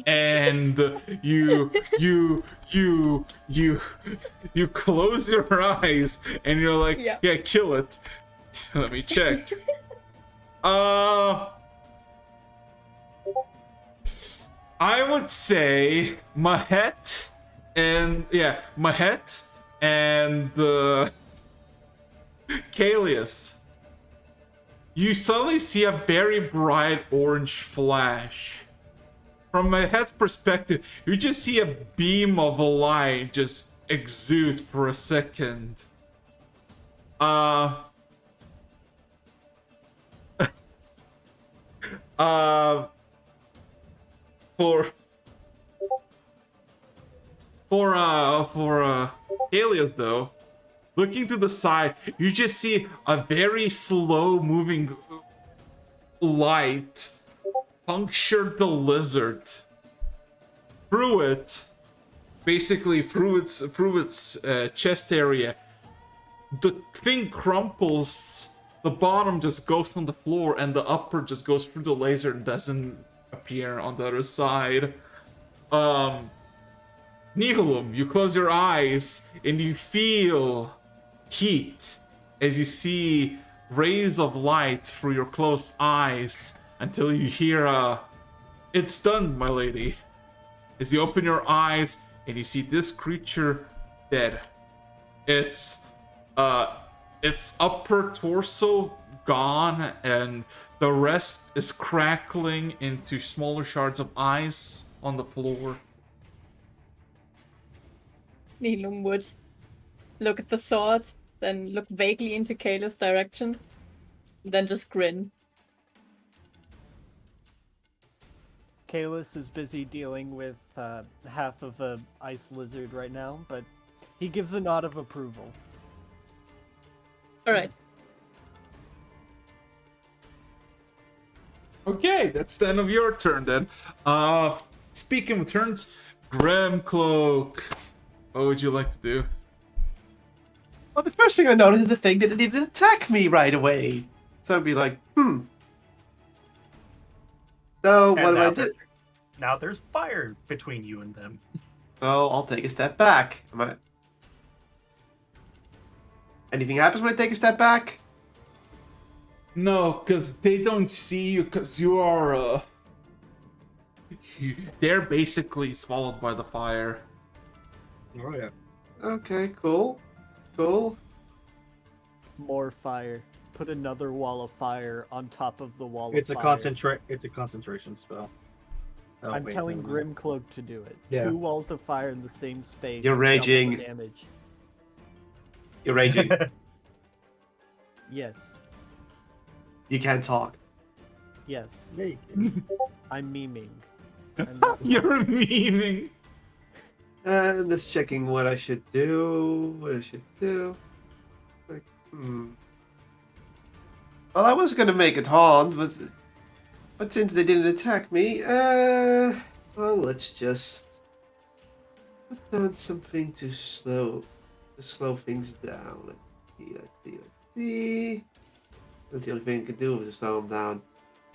and you close your eyes and you're like, yeah, kill it. Let me check. I would say Mahet and Kalius. You suddenly see a very bright orange flash. From Mahet's perspective, you just see a beam of light just exude for a second. For Alias though, looking to the side, you just see a very slow moving light puncture the lizard. Through it, basically through its chest area, the thing crumples. The bottom just goes on the floor, and the upper just goes through the laser and doesn't appear on the other side. Nihilum, you close your eyes and you feel heat as you see rays of light through your closed eyes until you hear "It's done, my lady." As you open your eyes and you see this creature dead. Its upper torso gone, and the rest is crackling into smaller shards of ice on the floor. Nilum would look at the sword, then look vaguely into Kayla's direction, then just grin. Kalis is busy dealing with half of a ice lizard right now, but he gives a nod of approval. Alright. Okay, that's the end of your turn then. Speaking of turns, Grimcloak, what would you like to do? Well, the first thing I noticed is the thing that it didn't attack me right away. So I'd be like, So And what do now I do? Now there's fire between you and them. Oh, I'll take a step back. Anything happens when I take a step back? No, because they don't see you, because you are, they're basically swallowed by the fire. Oh yeah. Okay, cool. Cool. More fire. Put another wall of fire on top of the wall It's a of fire. It's a concentration spell. Oh, I'm wait, telling never mind. Grimcloak to do it. Yeah. 2 walls of fire in the same space. You're double the raging. damage. You're raging. Yes. You can't talk. Yes. Yeah, you I'm memeing. I'm not You're memeing. And just checking what I should do. Like, Well, I was gonna make it haunt, but since they didn't attack me, well, let's just put down something to slow things down. Let's see. That's the only thing I could do was to slow him down.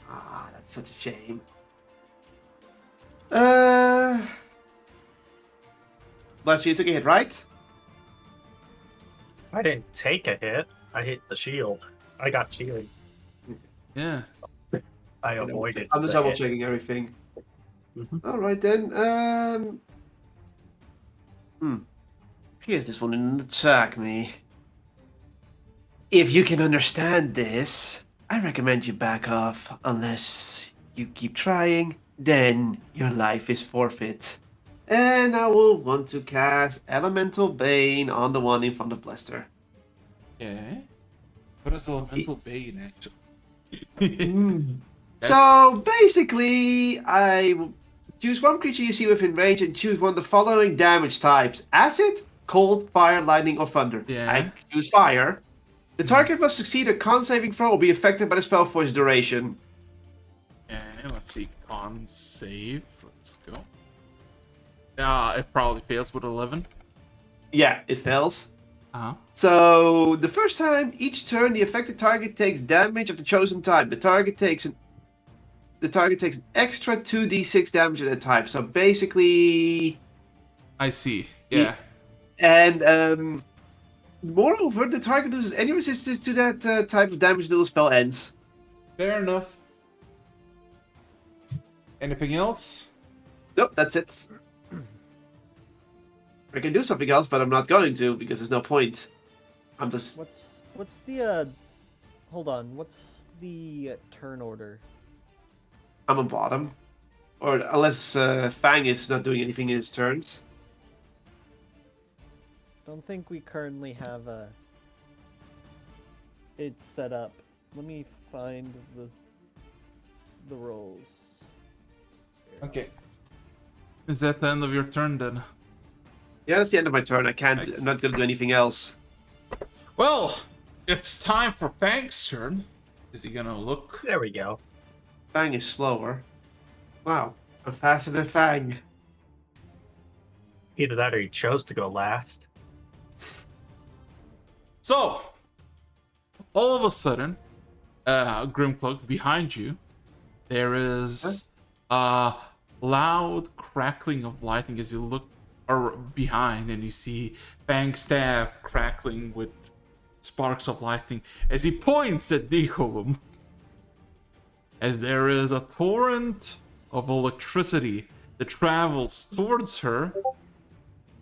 Ah, that's such a shame. Bless you, you took a hit, right? I didn't take a hit. I hit the shield. I got shielded. Yeah. I avoided. I'm just the double hit. checking everything. Mhm. All right then. Here's this one didn't attack me. If you can understand this, I recommend you back off. Unless you keep trying, then your life is forfeit. And I will want to cast Elemental Bane on the one in front of Lester. Okay. What is Elemental Bane, actually? So basically, I will choose one creature you see within range and choose one of the following damage types: acid, cold, fire, lightning, or thunder. Yeah. I choose fire. The target must succeed a con saving throw or be affected by the spell for its duration. Okay, let's see. Con save. Let's go. It probably fails with 11. Yeah, it fails. Uh-huh. So the first time each turn, the affected target takes damage of the chosen type. The target takes an extra 2d6 damage at a type. So basically, I see. Yeah. and moreover, the target loses any resistance to that type of damage until the spell ends. Fair enough. Anything else? Nope, that's it. I can do something else, but I'm not going to because there's no point. I'm just. What's the hold on, what's the turn order? I'm on bottom, or unless Fang is not doing anything in his turns. Don't think we currently have it set up. Let me find the roles. Okay. Is that the end of your turn then? Yeah, that's the end of my turn. I can't. Nice. I'm not gonna do anything else. Well, it's time for Fang's turn. Is he gonna look? There we go. Fang is slower. Wow, I'm faster than Fang. Either that or he chose to go last. So, all of a sudden, Grimcloak, behind you, there is a loud crackling of lightning as you look behind and you see Fang's staff crackling with sparks of lightning as he points at Niholum. As there is a torrent of electricity that travels towards her,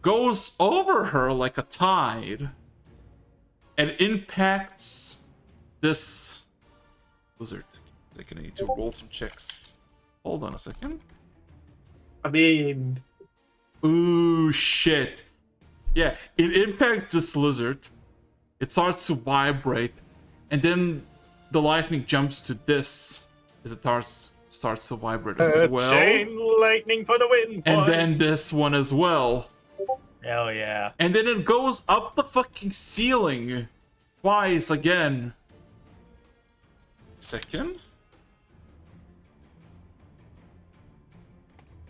goes over her like a tide, and impacts this lizard. I need to roll some checks. Hold on a second. I mean, Ooh, shit. Yeah, it impacts this lizard. It starts to vibrate, and then the lightning jumps to this as it starts to vibrate as well. Chain lightning for the win. And boys. then this one as well. Hell yeah. And then it goes up the fucking ceiling twice again. Second.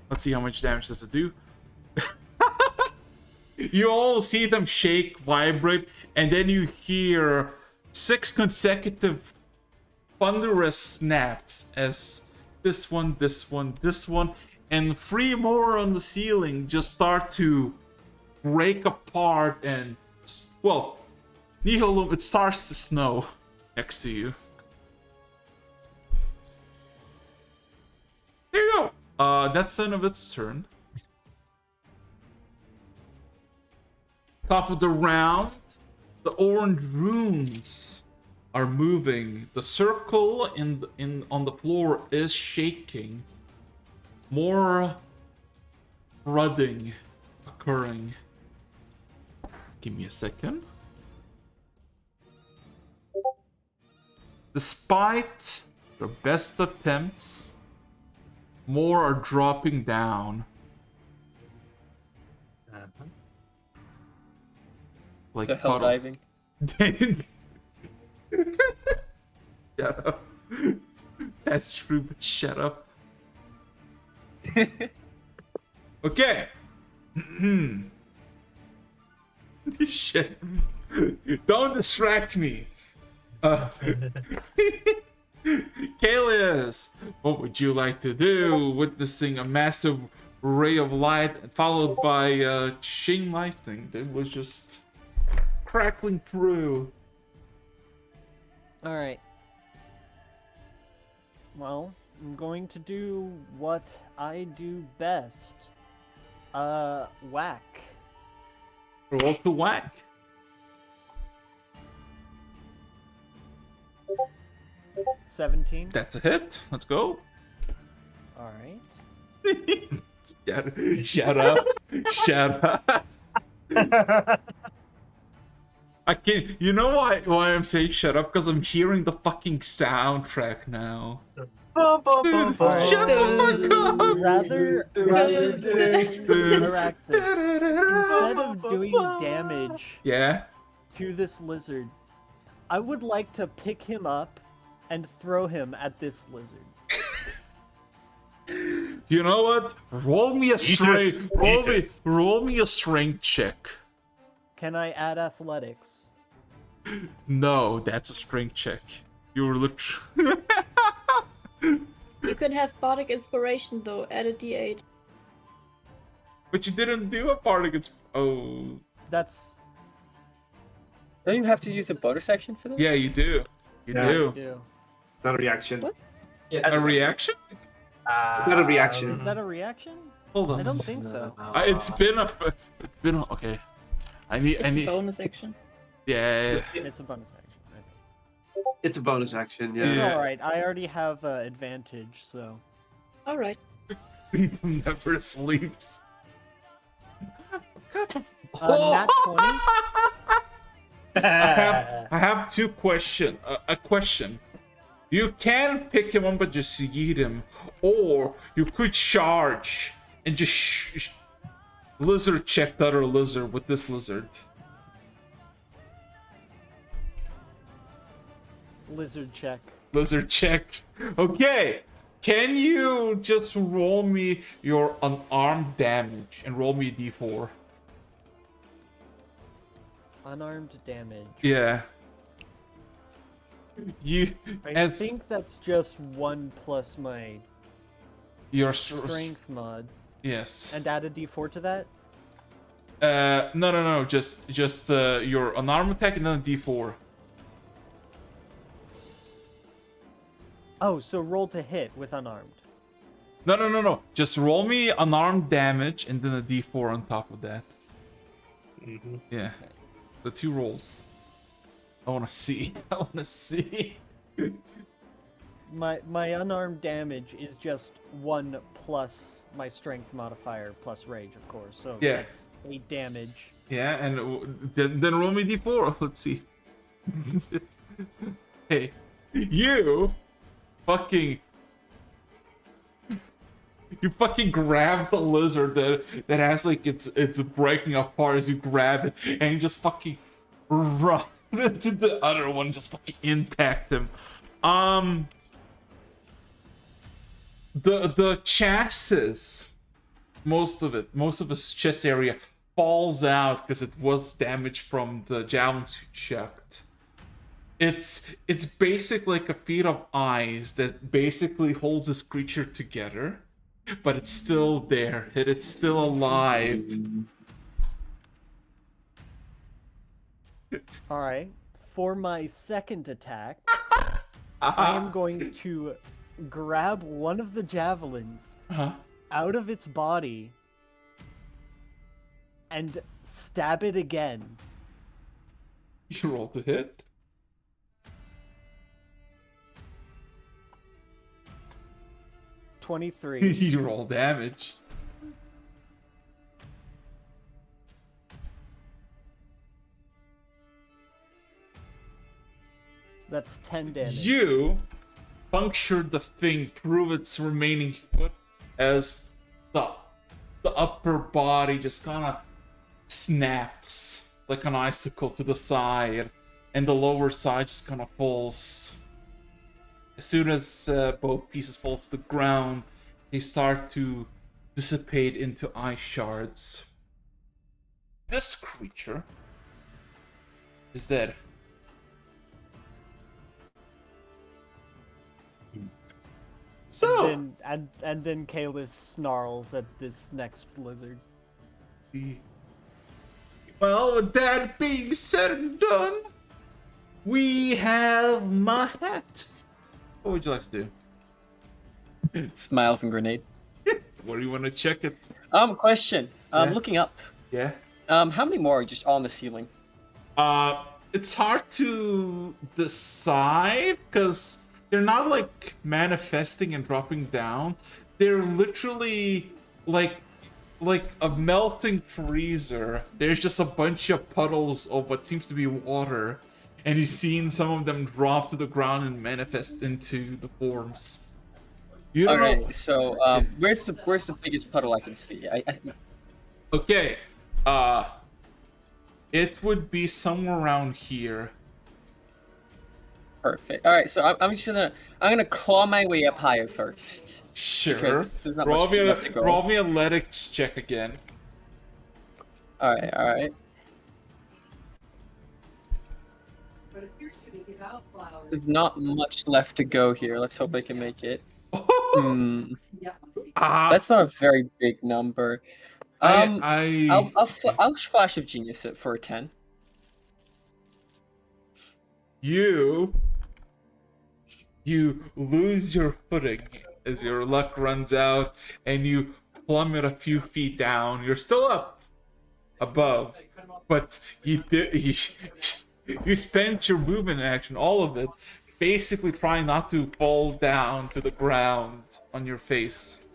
Let's see how much damage does it do. You all see them shake, vibrate, and then you hear 6 consecutive thunderous snaps as this one, and 3 more on the ceiling just start to break apart and, well, Niholum, it starts to snow next to you. There you go. That's the end of its turn. Top of the round, the orange runes are moving. The circle on the floor is shaking. More flooding occurring. Give me a second. Despite your best attempts, more are dropping down. Uh-huh. Like The hell puddle. diving. Shut up. That's true, but shut up. Okay. Shit. Don't distract me. Uh, Kalis, what would you like to do? Witnessing a massive ray of light followed by a chain lightning that was just crackling through. All right. Well, I'm going to do what I do best. Whack. Roll to whack. $17. That's a hit. Let's go. All right. Shut up. Shut up. I can't. You know why I'm saying shut up? Because I'm hearing the fucking soundtrack now. Dude, shut the fuck up! Rather than Arachnus, instead of doing damage Yeah. to this lizard, I would like to pick him up and throw him at this lizard. You know what? Roll me a strength. Roll me a strength check. Can I add athletics? No, that's a strength check. You were You could have bardic inspiration though. Add a d8. But you didn't do a part against. Oh. That's Don't you have to use a bonus action for that? Yeah, you do. You Yeah. do. do. Not a reaction. What? A reaction? Not a reaction. Is that a reaction? Hold on. I don't think so. It's been okay. I It's a need. bonus action. Yeah. It's a bonus action. Right? It's a bonus action, It's yeah. Yeah. all right. I already have advantage, so. All right. Never sleeps. Nat 20. I have two question. A question. You can pick him up and just eat him, or you could charge and just lizard check the other lizard with this lizard. Lizard check. Lizard check. Okay. Can you just roll me your unarmed damage and roll me a d4? Unarmed damage. Yeah. You I think that's just 1 plus my your strength mod. Yes. And add a d4 to that? No. Just your unarmed attack and then a d4. Oh, so roll to hit with unarmed. No. Just roll me unarmed damage and then a d4 on top of that. Yeah. The two rolls. I wanna see. I wanna see. My unarmed damage is just 1 plus my strength modifier plus rage, of course. So Yeah. that's 8 damage. Yeah, and then roll me d4. Let's see. Hey, you fucking grab the lizard that has like it's breaking apart as you grab it, and you just fucking run into the other one, just fucking impact him. The chassis, most of his chest area falls out because it was damaged from the javelins you chucked. It's basically like a feat of eyes that basically holds this creature together, but it's still there. It's still alive. All right. For my second attack, I am going to grab one of the javelins out of its body and stab it again. You roll to hit. $23. You roll damage. That's 10 damage. You punctured the thing through its remaining foot as the upper body just kind of snaps like an icicle to the side, and the lower side just kind of falls. As soon as both pieces fall to the ground, they start to dissipate into ice shards. This creature is dead. So, And then Kalis snarls at this next blizzard. well, with that being said and done, we have Mahet. What would you like to do? Smiles and grenade. What do you want to check it? Question. Yeah. Looking up. Yeah. How many more are just on the ceiling? It's hard to decide because they're not like manifesting and dropping down. They're literally like a melting freezer. There's just a bunch of puddles of what seems to be water, and you've seen some of them drop to the ground and manifest into the forms. You don't know. Okay, so where's the biggest puddle I can see? Okay, it would be somewhere around here. Perfect. All right, so I'm gonna claw my way up higher first. Sure. Because there's not Roll much me, left to go. roll me athletics check again. All right. There's not much left to go here. Let's hope I can make it. That's not a very big number. I'll flash of genius it for a 10. You lose your footing as your luck runs out, and you plummet a few feet down. You're still up above, but you spent your movement action, all of it, basically trying not to fall down to the ground on your face.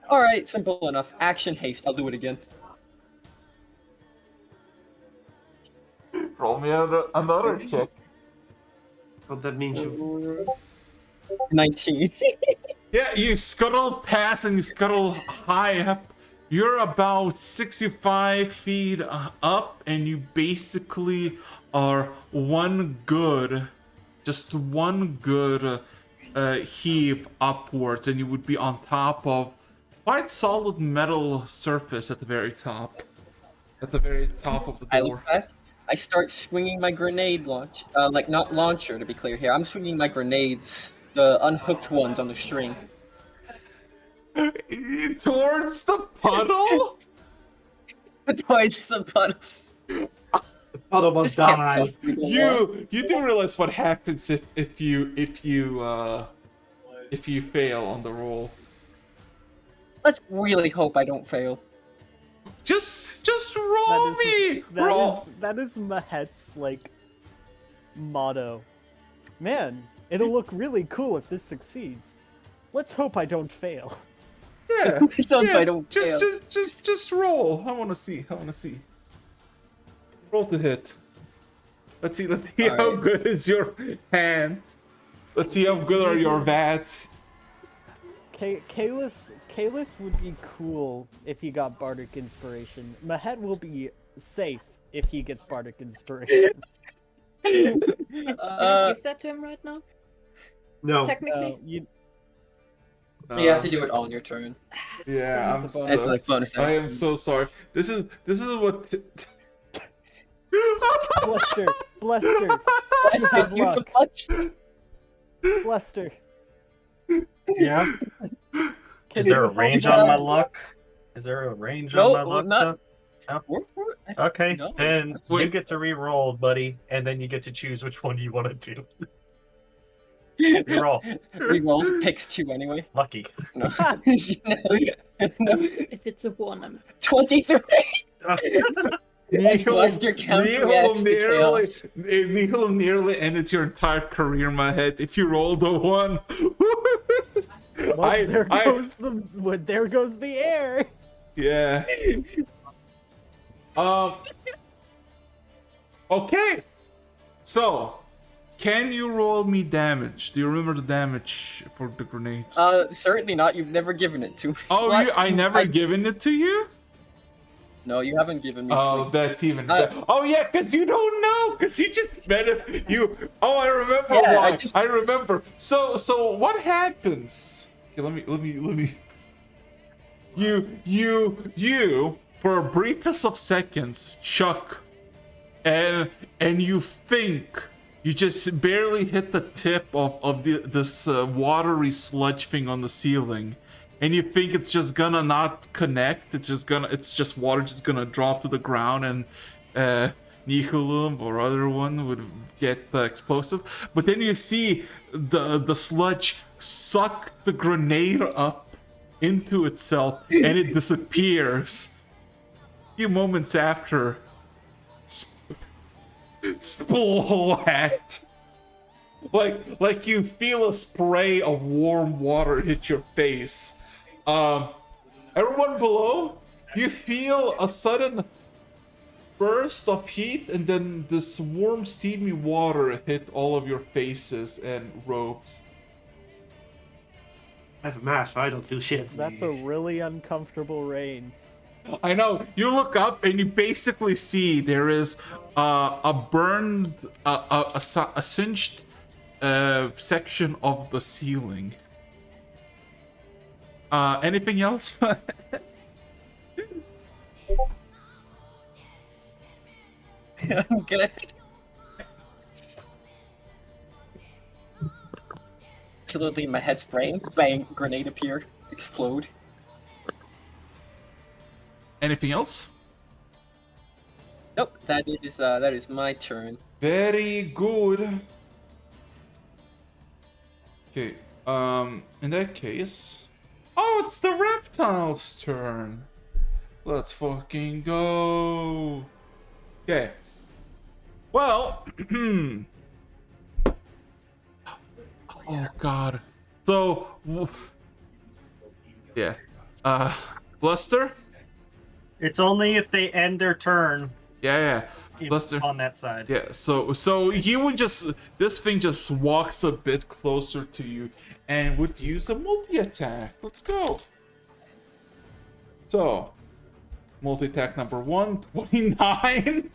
All right, simple enough. Action haste. I'll do it again. Roll me another check. Well, that means you. 19. Yeah, you scuttle past and you scuttle high up. You're about 65 feet up, and you basically are just one good heave upwards, and you would be on top of quite solid metal surface at the very top. At the very top of the I door. look back. I start swinging my grenade launch. Not launcher, to be clear here. I'm swinging my grenades, the unhooked ones on the string. Towards the puddle? Towards the puddle. Puddle must die. You do realize what happens if you fail on the roll. Let's really hope I don't fail. Just roll me. That is Mahet's like motto. Man, it'll look really cool if this succeeds. Let's hope I don't fail. Yeah. I don't fail. Just roll. I want to see. Roll to hit. Let's see All how right. good is your hand. Let's see how good are your bats. Kalis would be cool if he got Bardic Inspiration. Mahet will be safe if he gets Bardic Inspiration. Can I give that to him right now? No. Technically? You You have to do it on your turn. Yeah, It's a bonus. It's like bonus. I am so sorry. This is what. Bluster. You have You luck. clutch. Bluster. Yeah. Can Is there a you range hold on my that? luck? Is there a range No, on my luck? not- No? We're- Okay, No. then you Wait. get to re-roll, buddy, and then you get to choose which one you want to do. Re-roll. Rerolls picks 2 anyway. Lucky. No. No. If it's a 1, I'm 23. Bluster counteracts the chaos. Nihil nearly ended your entire career in my head. If you rolled a 1. Well, there goes the air. Yeah. Okay. So, can you roll me damage? Do you remember the damage for the grenades? Certainly not. You've never given it to me. Oh, What? I never given it to you? No, you haven't given me. Oh, sleep. that's even better. Oh, yeah, because you don't know. Because you just met it. Oh, I remember Yeah, why. I I remember. So what happens? Okay, let me. You, for a briefest of seconds, chuck, and you think You just barely hit the tip of this watery sludge thing on the ceiling, and you think it's just gonna not connect. It's just water just gonna drop to the ground, and Nihilum or other one would get explosive. But then you see the sludge suck the grenade up into itself, and it disappears. A few moments after, splat! Like you feel a spray of warm water hit your face. Everyone below, you feel a sudden burst of heat, and then this warm, steamy water hit all of your faces and ropes. I have a mask, so I don't feel shit. That's a really uncomfortable rain. I know. You look up and you basically see there is a burned, a singed section of the ceiling. Anything else? I'm good. Absolutely, my head's brain. Bang! Grenade appear. Explode. Anything else? Nope. That is my turn. Very good. Okay. In that case, oh, it's the reptile's turn. Let's fucking go. Okay. Well, oh god. So, yeah. Bluster? It's only if they end their turn Yeah. Bluster. on that side. Yeah, so he would just, this thing just walks a bit closer to you and would use a multi-attack. Let's go. So, multi-attack number 1, 29.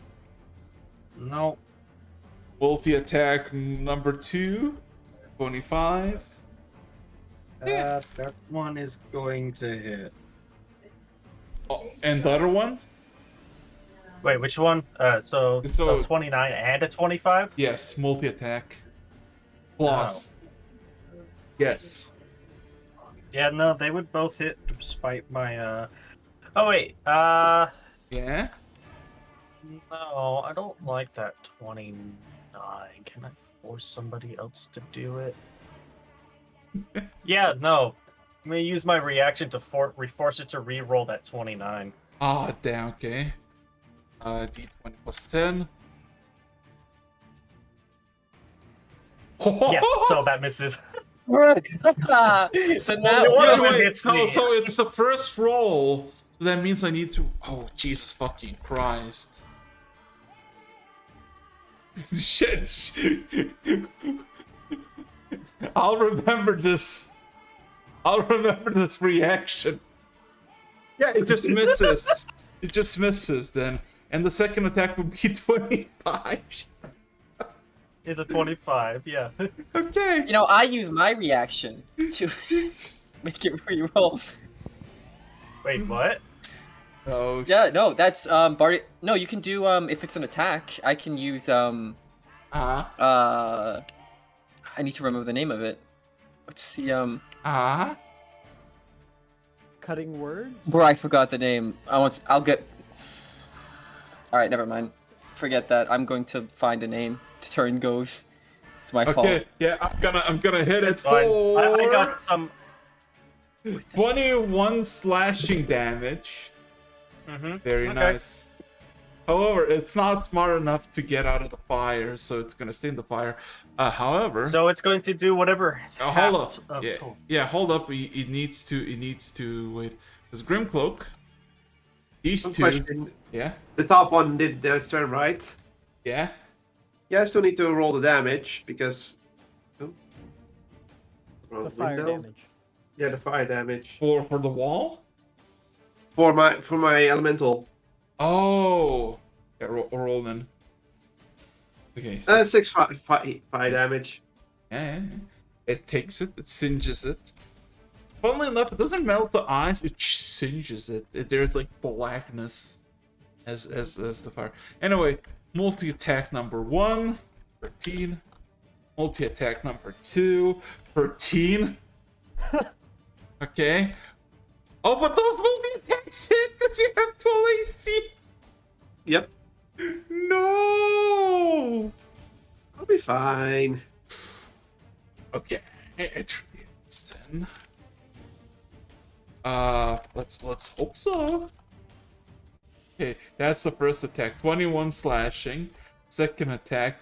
No. Multi-attack number 2, 25. That one is going to hit. Oh, and the other one? Wait, which one? So 29 and a 25? Yes, multi-attack. Plus. Yes. Yeah, no, they would both hit despite my Oh wait, Yeah? no, I don't like that 29. Can I force somebody else to do it? Yeah, no. I'm gonna use my reaction to force it to re-roll that 29. Ah, damn, okay. D20 plus 10. Yeah, so that misses. So now, Only one Yeah, of them wait, hits no, me. so it's the first roll. So that means I need to. Oh, Jesus fucking Christ. Shit. I'll remember this. I'll remember this reaction. Yeah, it just misses. It just misses then. And the second attack would be 25. Is a 25, yeah. Okay. you know, I use my reaction to make it re-roll. Wait, what? Oh, Yeah, no, that's Bard. No, you can do if it's an attack. I can use I need to remember the name of it. What's the Cutting words? Bro, I forgot the name. I'll get. All right, never mind. Forget that. I'm going to find a name. The turn goes. It's my fault. Okay, yeah, I'm gonna hit it It's fine. for I got some. 21 slashing damage. Mm-hmm. Very nice. However, it's not smart enough to get out of the fire, so it's gonna stay in the fire. However, So it's going to do whatever. hold up. Of Yeah, total. yeah, hold up. It needs to wait. There's Grimcloak. These One two. question. Yeah, The top one did their turn, right? yeah. Yeah, I still need to roll the damage because. Oh. Wrong The fire window. damage. Yeah, the fire damage For the wall. for my elemental. Oh, yeah. Roll then. Okay. So, 6 fire damage. yeah, it takes it. It singes it. Funnily enough, it doesn't melt the eyes. It singes it. There's like blackness as the fire. Anyway, multi-attack number 1. 13. Multi-attack number 2. 13. Okay. Oh, but those multi-attacks hit because you have 12 AC. Yep. No! I'll be fine. Okay. It's 10. Let's hope so. Okay, that's the first attack. 21 slashing. Second attack.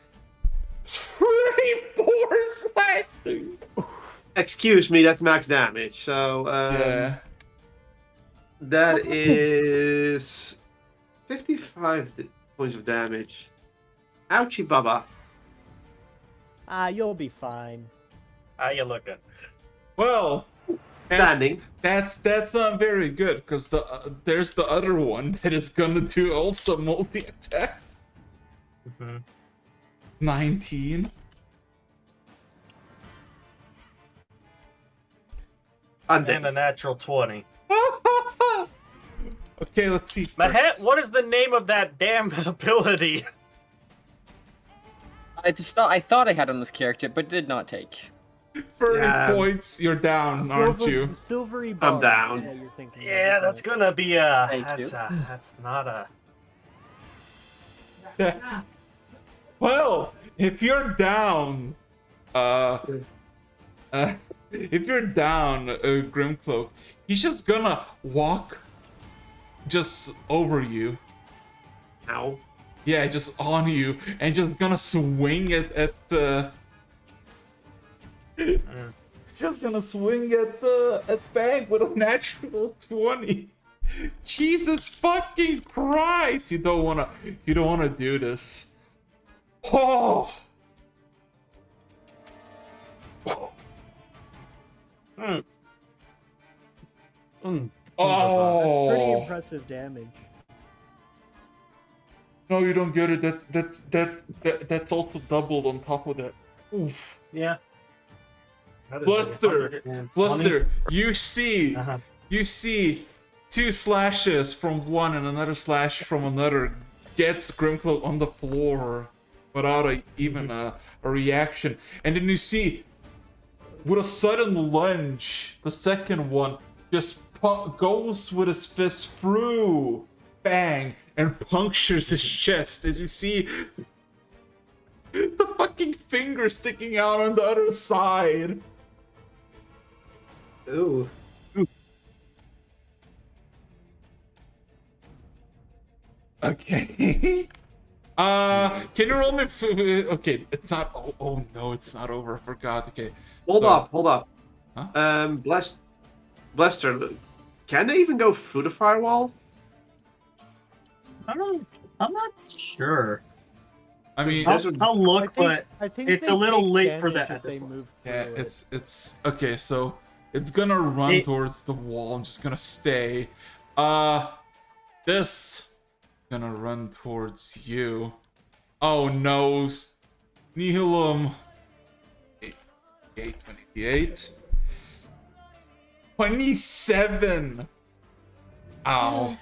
34 slashing. Excuse me, that's max damage. So Yeah. that is 55 points of damage. Ouchie baba. You'll be fine. How you looking? Well, Standing. that's not very good because there's the other one that is gonna do also multi attack. 19. I'm And a dead. natural 20. Okay, let's see. Mahet, First. what is the name of that damn ability? I thought I had on this character, but did not take. 30 Yeah. points. You're down, aren't you? Silvery bars down. is what you're thinking of, Yeah, isn't that's it? gonna be Thank you. that's not a. Well, if you're down, if you're down, Grimcloak, he's just gonna walk just over you. Ow. Yeah, just on you, and just gonna swing at It's just gonna swing at Fang with a natural 20. Jesus fucking Christ! You don't wanna do this. Oh! Oh! That's pretty impressive damage. No, you don't get it. That's also doubled on top of that. Oof. Yeah. Bluster, you see, Uh-huh. you see 2 slashes from one and another slash from another gets Grimcloak on the floor without even a reaction. And then you see, with a sudden lunge, the second one just goes with his fist through Bang and punctures his chest as you see the fucking finger sticking out on the other side. Ooh. Okay. Can you roll me? Okay, it's not. Oh no, it's not over. I forgot. Okay. Hold So- up, hold up. Huh? Blaster, can they even go through the firewall? I'm not sure. I mean, I'll look, but I think it's they a little take late for damage that if as they well. move through yeah, it. it's okay. So it's gonna run towards the wall. I'm just gonna stay. This gonna run towards you. Oh no, Nihilum. 28. 27. Ow.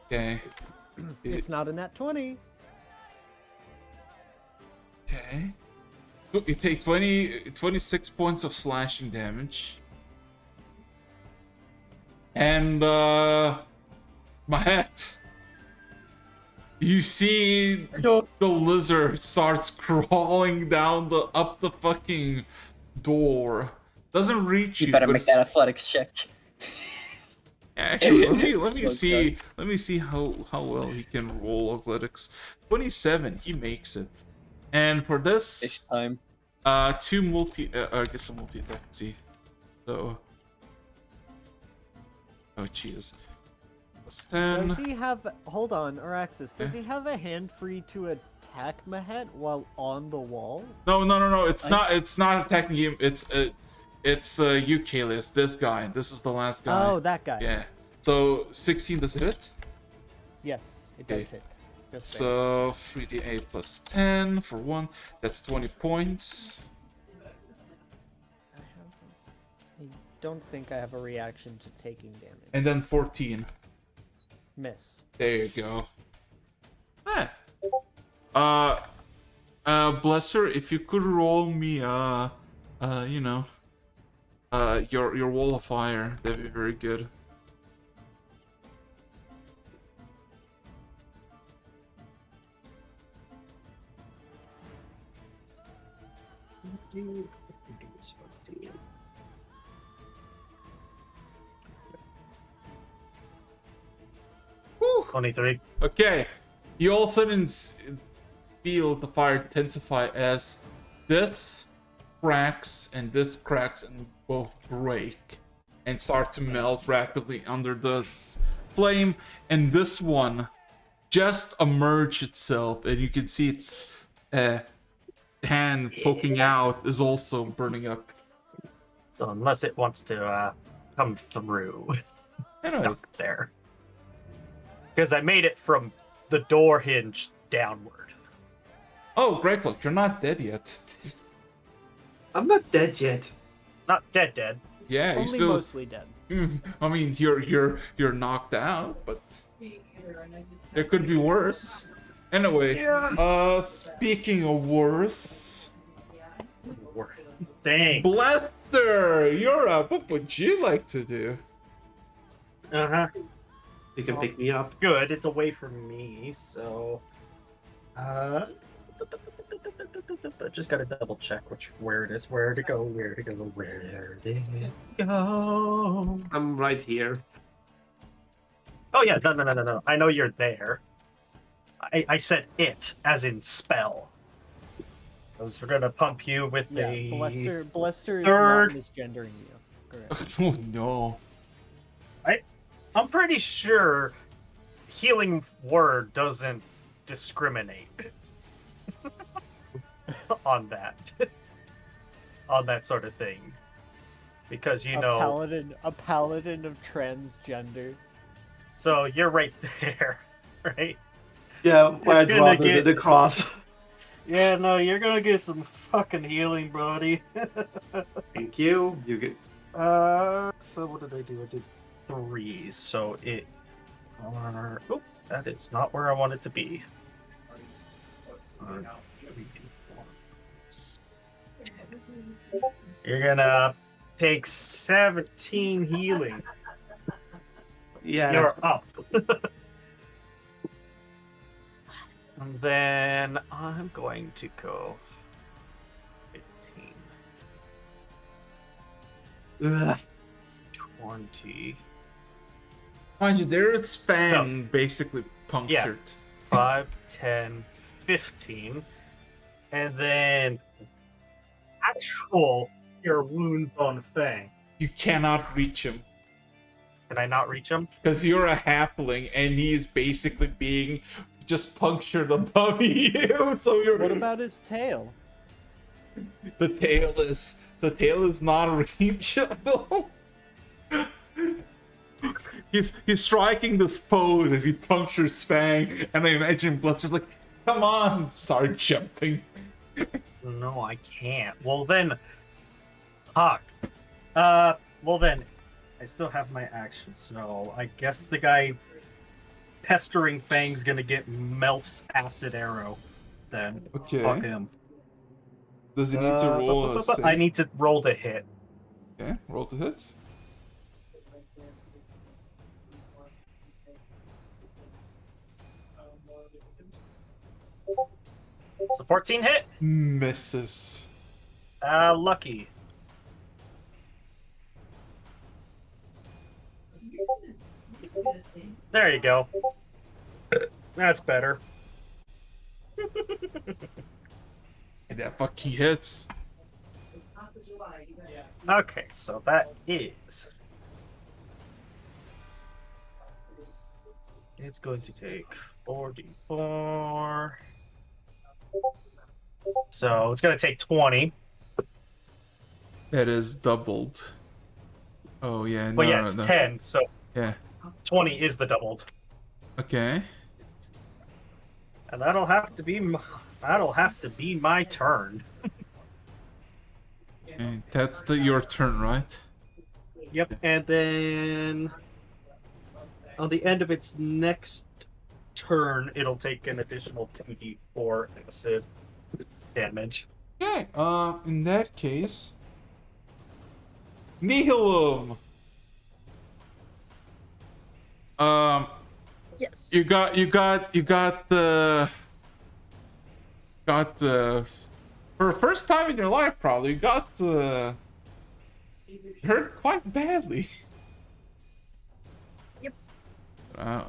Okay. It's not a nat 20. Okay. You take 26 points of slashing damage. And, Mahet, you see the lizard starts crawling down up the fucking door. Doesn't reach you. You better but make that athletics check. Actually, let me Okay. see how well he can roll athletics. 27, he makes it. And for This this, time. two multi, I guess a multi attack. Let's see, so, oh Jesus, plus 10. Does he have... Hold on, Araxis. Does he have a hand free to attack Mahet while on the wall? No. It's not attacking him. It's you, Kalis. This guy. This is the last guy. Oh, that guy. Yeah. So 16 does it hit? Yes, it does Okay. hit. Just So 3d8 plus 10 for 1. That's 20 points. I don't think I have a reaction to taking damage. And then 14. Miss. There you go. I Blesser, if you could roll me, you know, your wall of fire, that'd be very good. Woo! 23. Okay, you all of a sudden feel the fire intensify as this cracks and both break and start to melt rapidly under this flame, and this one just emerge itself, and you can see its hand poking out is also burning up. So unless it wants to come through, Anyway, stuck there. Because I made it from the door hinge downward. oh, Greycloak, you're not dead yet. I'm not dead yet. Not dead. Yeah, you Only still. mostly dead. I mean, you're knocked out, but it could be worse. Anyway, Yeah. speaking of worse, Thanks. Blaster, you're up. What would you like to do? Uh-huh. You can pick me up. Good, it's away from me, so just gotta double check where it is, where to go. I'm right here. Oh yeah, no. I know you're there. I said it as in spell. Because we're gonna pump you with Yeah, a Blester is third- not misgendering you. Correct. Oh no. I'm pretty sure healing word doesn't discriminate on that. On that sort of thing. Because a paladin of transgender. So you're right there, right? Yeah, where I draw gonna get- the cross. Yeah, no, you're gonna get some fucking healing, buddy. Thank you. You get. So what did I do? I did 3, so it... Oh, that is not where I want it to be. 3, 4. You're gonna take 17 healing. Yeah. You're up. And then I'm going to go 15, Ugh. 20, Mind you, there's Fang basically punctured. 5, 10, 15, and then actual your wounds on Fang. You cannot reach him Can I not reach him? because you're a halfling and he's basically being just punctured above you. So you're. What about his tail? the tail is not reachable. He's striking this pose as he punctures Fang, and I imagine Blister's like, "Come on, start jumping." No, I can't. Well then, fuck. Well then, I still have my action, so I guess the guy pestering Fang's gonna get Melf's acid arrow. Then Okay. fuck him. Does he need to roll a save? I need to roll to hit. Okay, roll to hit. So 14 hit. Misses. Lucky. There you go. That's better. And that fucking hits. Okay, so that is. It's going to take 44. So it's going to take 20. That is doubled. Oh yeah, no, Well, yeah, no, it's no. 10, so Yeah. 20 is the doubled. Okay. And that'll have to be my turn. And that's your turn, right? Yep, and then on the end of its next turn, it'll take an additional 2d4 acid. damage. Okay, in that case, Nihilum. Yes. You got for the first time in your life, probably, you got hurt quite badly. Yep. Uh,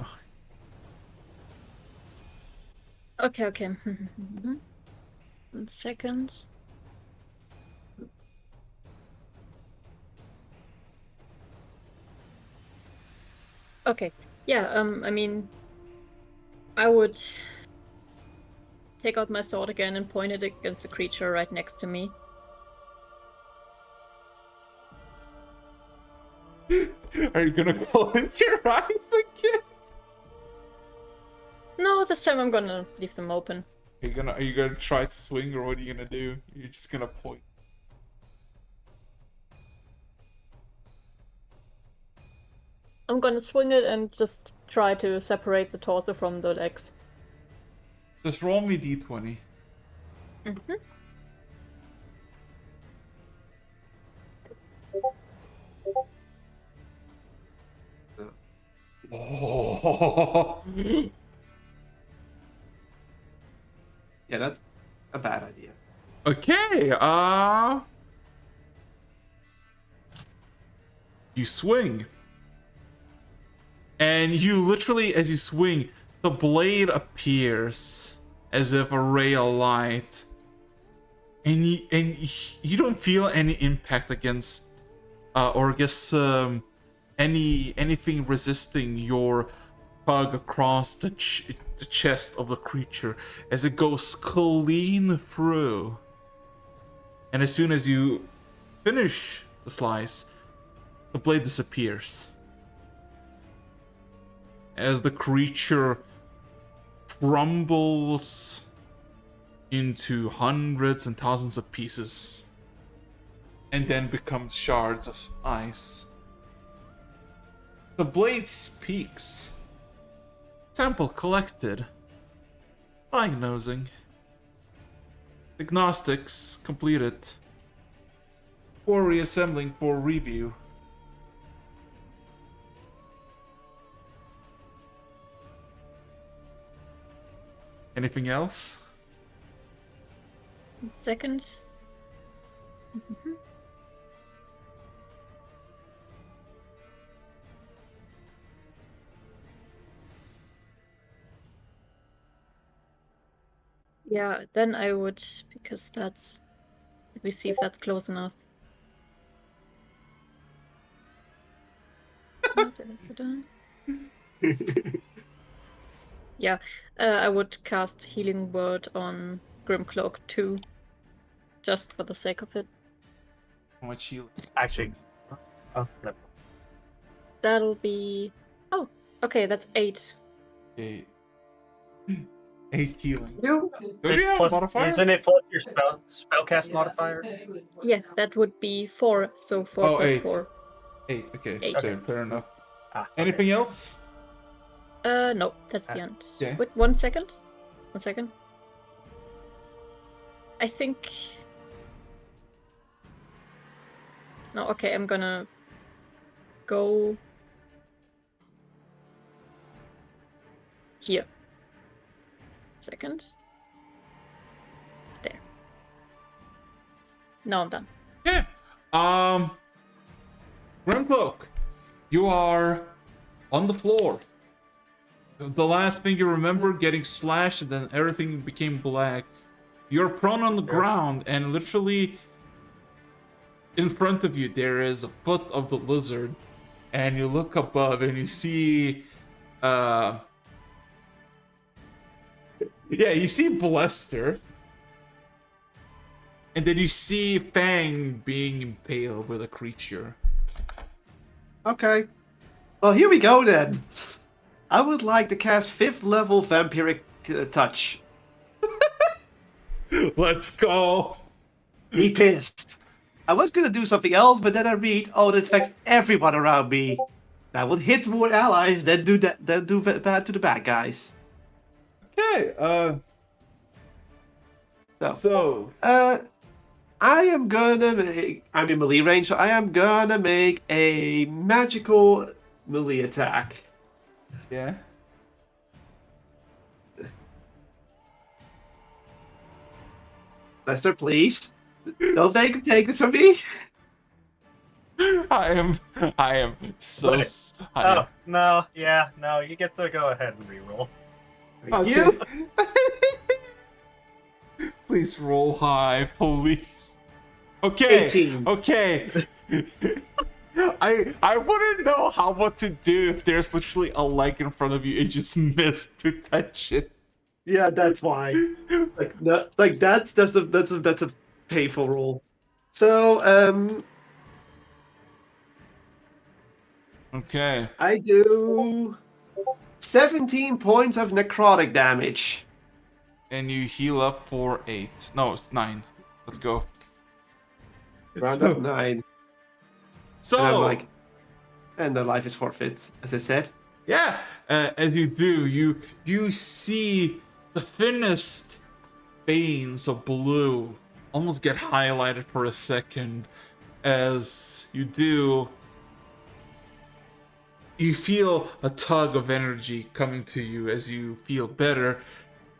Okay, okay. 1 second. Okay. Yeah, I mean, I would take out my sword again and point it against the creature right next to me. are you gonna close your eyes again? No, this time I'm gonna leave them open. Are you gonna try to swing, or what are you gonna do? You're just gonna point. I'm gonna swing it and just try to separate the torso from the legs. Just roll me d20. Mm-hmm. Oh. Yeah, that's a bad idea. Okay, you swing. And you literally, as you swing, the blade appears as if a ray of light. And you don't feel any impact against, or I guess, anything resisting your hug across the chest of the creature as it goes clean through. And as soon as you finish the slice, the blade disappears as the creature crumbles into hundreds and thousands of pieces and then becomes shards of ice. The blade speaks. Sample collected. Diagnosing. Diagnostics completed. For reassembling for review. Anything else? 1 second. Mhm. Yeah, then I would, because that's. Let me see if that's close enough. Yeah, I would cast Healing Word on Grimcloak 2, just for the sake of it. How much heal? Actually, oh, no. That'll be. Oh, okay, that's 8. 8. 8 healing. You? Do you have a Plus, modifier? isn't it plus your spellcast modifier? Yeah, that would be 4, so 4 Oh, plus 8. 4. 8, okay. 8. Fair enough. Okay. Anything else? No, that's the end. Okay. Wait, 1 second. 1 second. I think. No, okay, I'm gonna go here. Second. There. Now I'm done. Yeah. Grimcloak, you are on the floor. The last thing you remember, getting slashed, and then everything became black. You're prone on the ground, and literally in front of you there is a foot of the lizard, and you look above and you see you see Blester. And then you see Fang being impaled with a creature. Okay. Well, here we go then. I would like to cast 5th level Vampiric Touch. Let's go. Be pissed. I was gonna do something else, but then I read, oh, that affects everyone around me. That would hit more allies than do bad to the bad guys. Okay, So, I am gonna make. I'm in melee range, so I am gonna make a magical melee attack. yeah. Lester, please. Don't take this from me. I am so. Wait. I am. Oh, no, yeah, no, you get to go ahead and reroll. Thank Okay. you. Please roll high, please. Okay. 18. Okay. I wouldn't know how what to do if there's literally a leg in front of you and just missed to touch it. Yeah, that's why. That's a painful roll. So Okay. I do 17 points of necrotic damage. And you heal up for 8. No, it's 9. Let's go. Round of 9. So And I'm like, and the life is forfeit, as I said. yeah, as you do, you see the thinnest veins of blue almost get highlighted for a second. As you do, you feel a tug of energy coming to you as you feel better.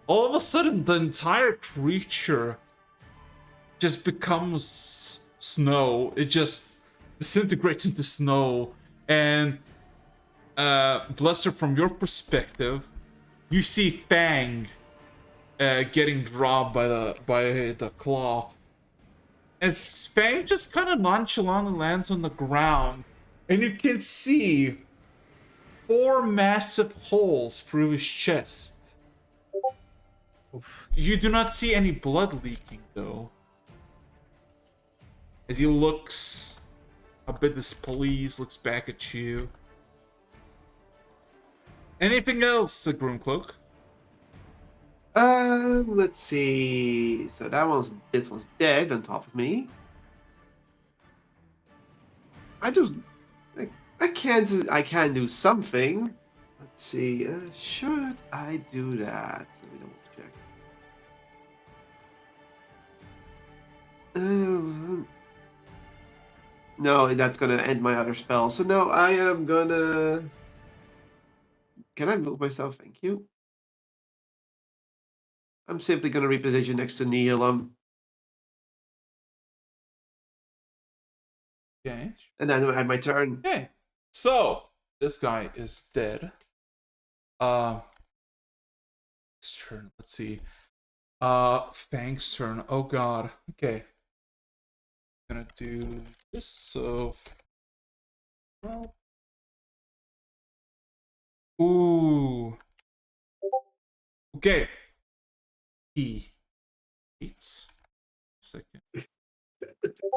All of a sudden, the entire creature just becomes snow. It just disintegrates into snow. And Bluster, from your perspective, you see Fang getting dropped by the claw. As Fang just kind of nonchalantly lands on the ground, and you can see 4 massive holes through his chest. You do not see any blood leaking, though. As he looks a bit displeased, looks back at you. Anything else, Groomcloak? Let's see. So this one's dead on top of me. I can do something. Let's see. Should I do that? Let me double check. No, that's gonna end my other spell. So no, I am gonna. Can I move myself? Thank you. I'm simply gonna reposition next to Neil. Okay. And then I have my turn. Okay. So, this guy is dead. His turn. Let's see. Fang's turn. Oh god. Okay. Gonna do this, so... Well... Ooh. Okay. He eats. Second.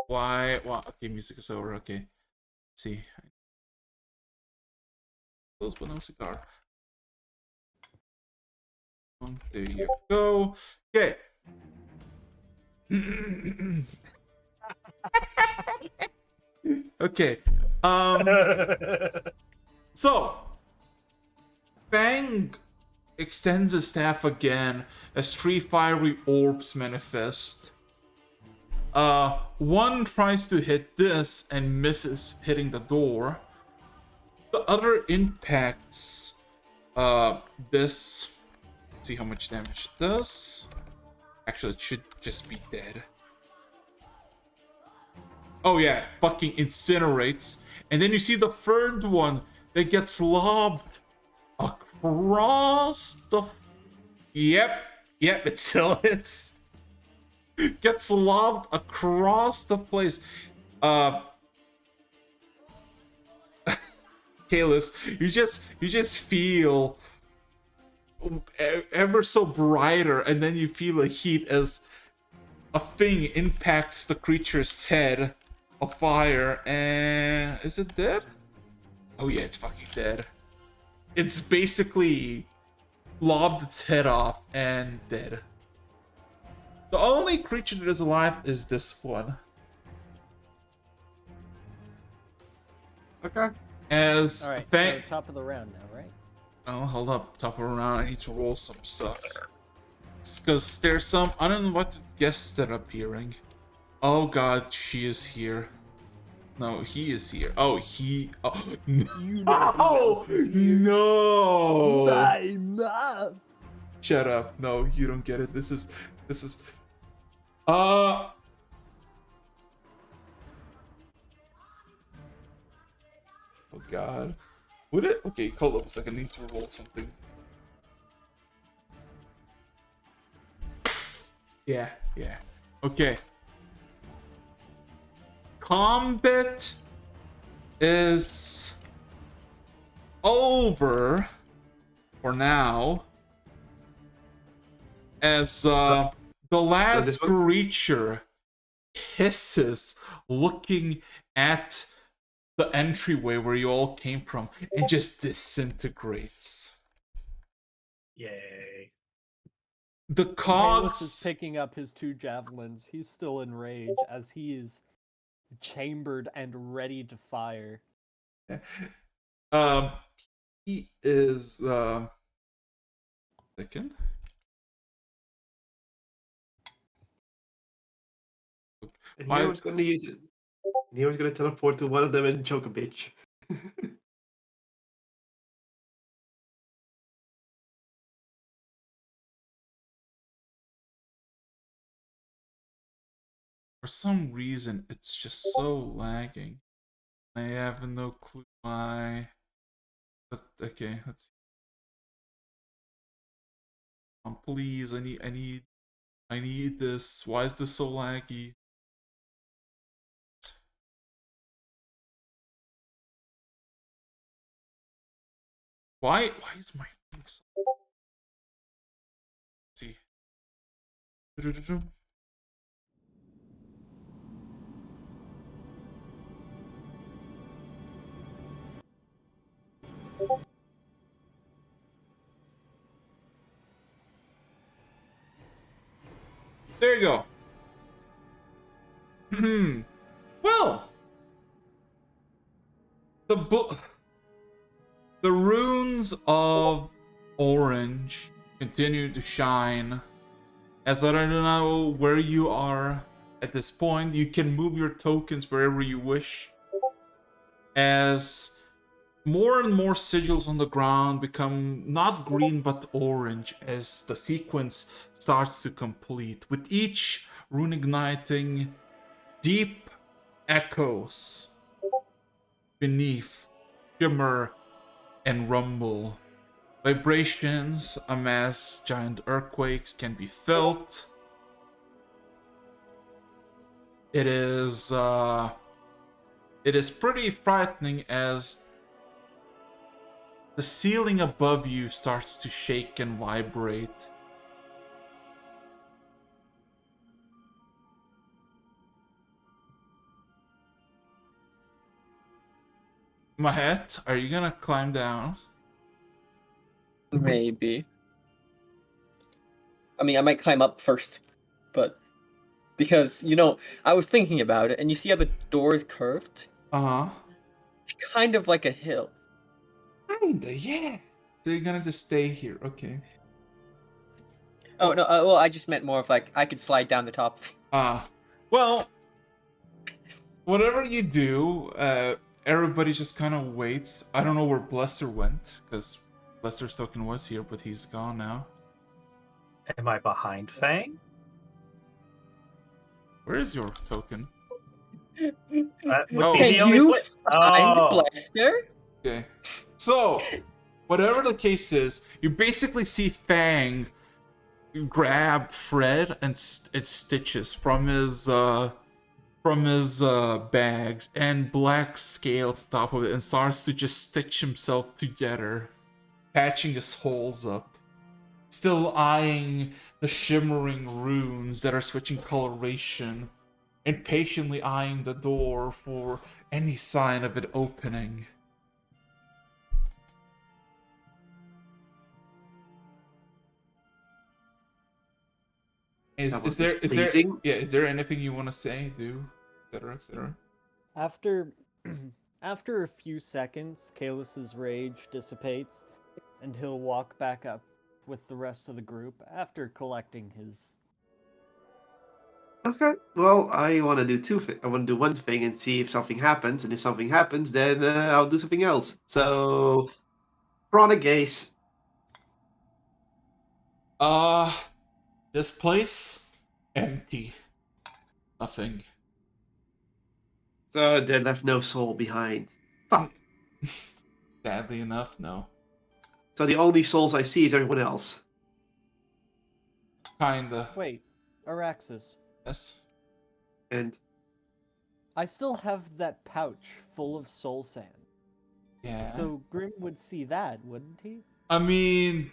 Why? Wow. Okay, music is over. Okay. Let's see. Close but no cigar. There you go. Okay. Okay. So Fang extends his staff again as 3 fiery orbs manifest. One tries to hit this and misses, hitting the door. The other impacts this. Let's see how much damage it does. Actually, it should just be dead. Oh yeah, fucking incinerates. And then you see the third one that gets lobbed across the... Yep, it still hits. Gets lobbed across the place. Kalis, you just feel ever so brighter, and then you feel a heat as a thing impacts the creature's head. A fire, and is it dead? Oh yeah, it's fucking dead. It's basically lobbed its head off and dead. The only creature that is alive is this one. Okay. All right, so top of the round now, right? Oh, hold up. Top of the round, I need to roll some stuff. because there's some uninvited guests that are appearing. Oh god, she is here. No, he is here. Oh, he. Oh, no. You know who else is here? No! My mom. Shut up. No, you don't get it. This is. Uh. Oh god. Would it? Okay, hold up a second. I need to roll something. Yeah. Okay. Combat is over for now. As the last this one? creature hisses, looking at the entryway where you all came from, and just disintegrates. Yay. The Kalis is cogs. picking up his 2 javelins. He's still in rage as he is chambered and ready to fire. He is second. And he was going to use it. And he was going to teleport to one of them and choke a bitch. For some reason, it's just so lagging. I have no clue why. But okay, let's see. Please, I need this. Why is this so laggy? Why is my thing so... Let's see. There you go. Well, the runes of orange continue to shine. As I don't know where you are at this point, you can move your tokens wherever you wish. As more and more sigils on the ground become not green but orange as the sequence starts to complete, with each rune igniting deep echoes beneath shimmer and rumble. Vibrations amass, giant earthquakes can be felt. It is pretty frightening as the ceiling above you starts to shake and vibrate. Mahet, are you gonna climb down? Maybe. I mean, I might climb up first, but because I was thinking about it, and you see how the door is curved? Uh-huh. It's kind of like a hill. Kinda, yeah. So you're gonna just stay here, okay. Oh no, well, I just meant more of like I could slide down the top. Well, whatever you do, everybody just kind of waits. I don't know where Blesser went, because Blesser's token was here, but he's gone now. Am I behind Fang? Where is your token? That would Oh. be Can the only you place. find Oh. Blaster? Okay. So, whatever the case is, you basically see Fang grab Fred and Stitches from his bags, and black scales top of it, and starts to just stitch himself together, patching his holes up, still eyeing the shimmering runes that are switching coloration, and patiently eyeing the door for any sign of it opening. Is there anything you want to say, do, etc., etc.? After a few seconds, Kalis's rage dissipates, and he'll walk back up with the rest of the group after collecting his. Okay. Well, I want to do I want to do one thing and see if something happens, and if something happens, then I'll do something else. So, Chronic Gaze. This place empty. Nothing. So there left no soul behind. Fuck. Sadly enough, no. So the only souls I see is everyone else. Kinda. Wait, Araxis. Yes. And I still have that pouch full of soul sand. Yeah. So Grim would see that, wouldn't he? I mean,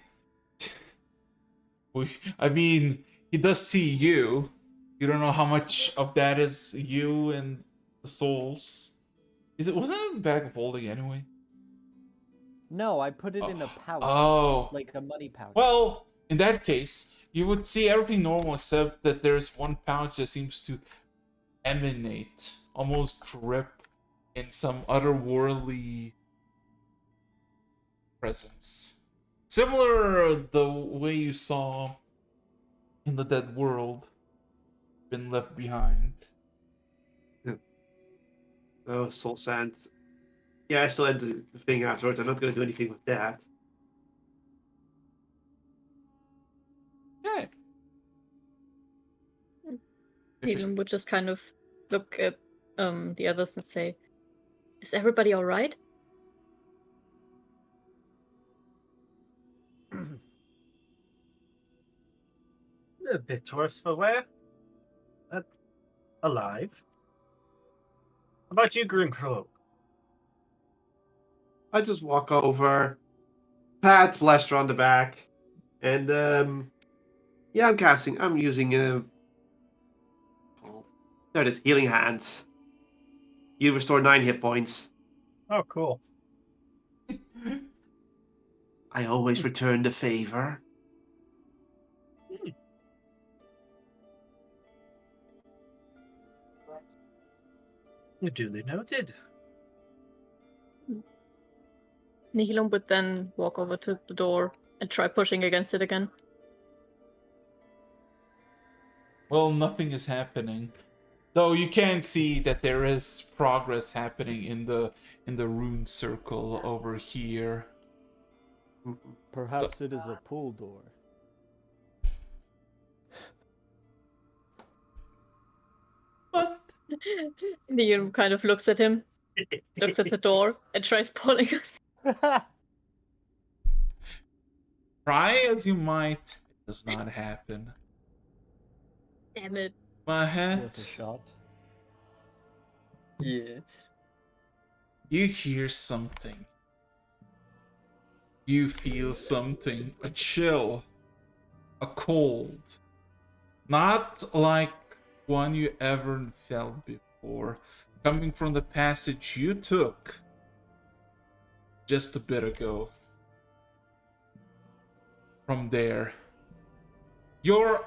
he does see you. You don't know how much of that is you and the souls. Wasn't it in the bag of holding anyway? No, I put it in a pouch. Oh. Like a money pouch. Well, in that case, you would see everything normal except that there's one pouch that seems to emanate, almost drip in some otherworldly presence. Similar the way you saw in the dead world been left behind. oh, soul sand. Yeah, I still end the thing afterwards. I'm not going to do anything with that. Yeah. Needham would just kind of look at the others and say, "Is everybody all right?" A bit worse for wear. Alive. How about you, Grimcrow? I just walk over, pat Blaster on the back, and yeah, I'm using there it is, Healing Hands. You restore 9 hit points. Oh, cool. I always return the favor. Duly noted. Nihilum would then walk over to the door and try pushing against it again. Well, nothing is happening. Though you can see that there is progress happening in the rune circle over here. Perhaps it is a pool door. But Nihilum kind of looks at him, looks at the door, and tries pulling it. try as you might, it does not happen. Damn it. My Worth a head. shot. Yes. You hear something. You feel something. A chill. A cold. Not like one you ever felt before. Coming from the passage you took just a bit ago. From there. Your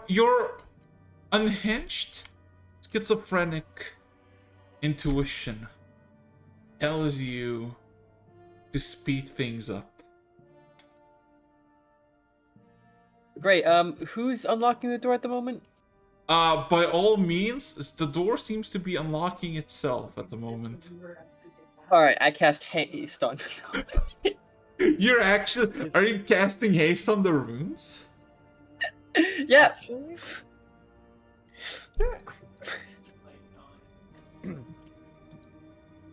unhinged, schizophrenic intuition tells you to speed things up. Great. Who's unlocking the door at the moment? By all means, the door seems to be unlocking itself at the moment. All right, I cast haste on. You're actually... Are you casting haste on the runes? Yeah. Actually?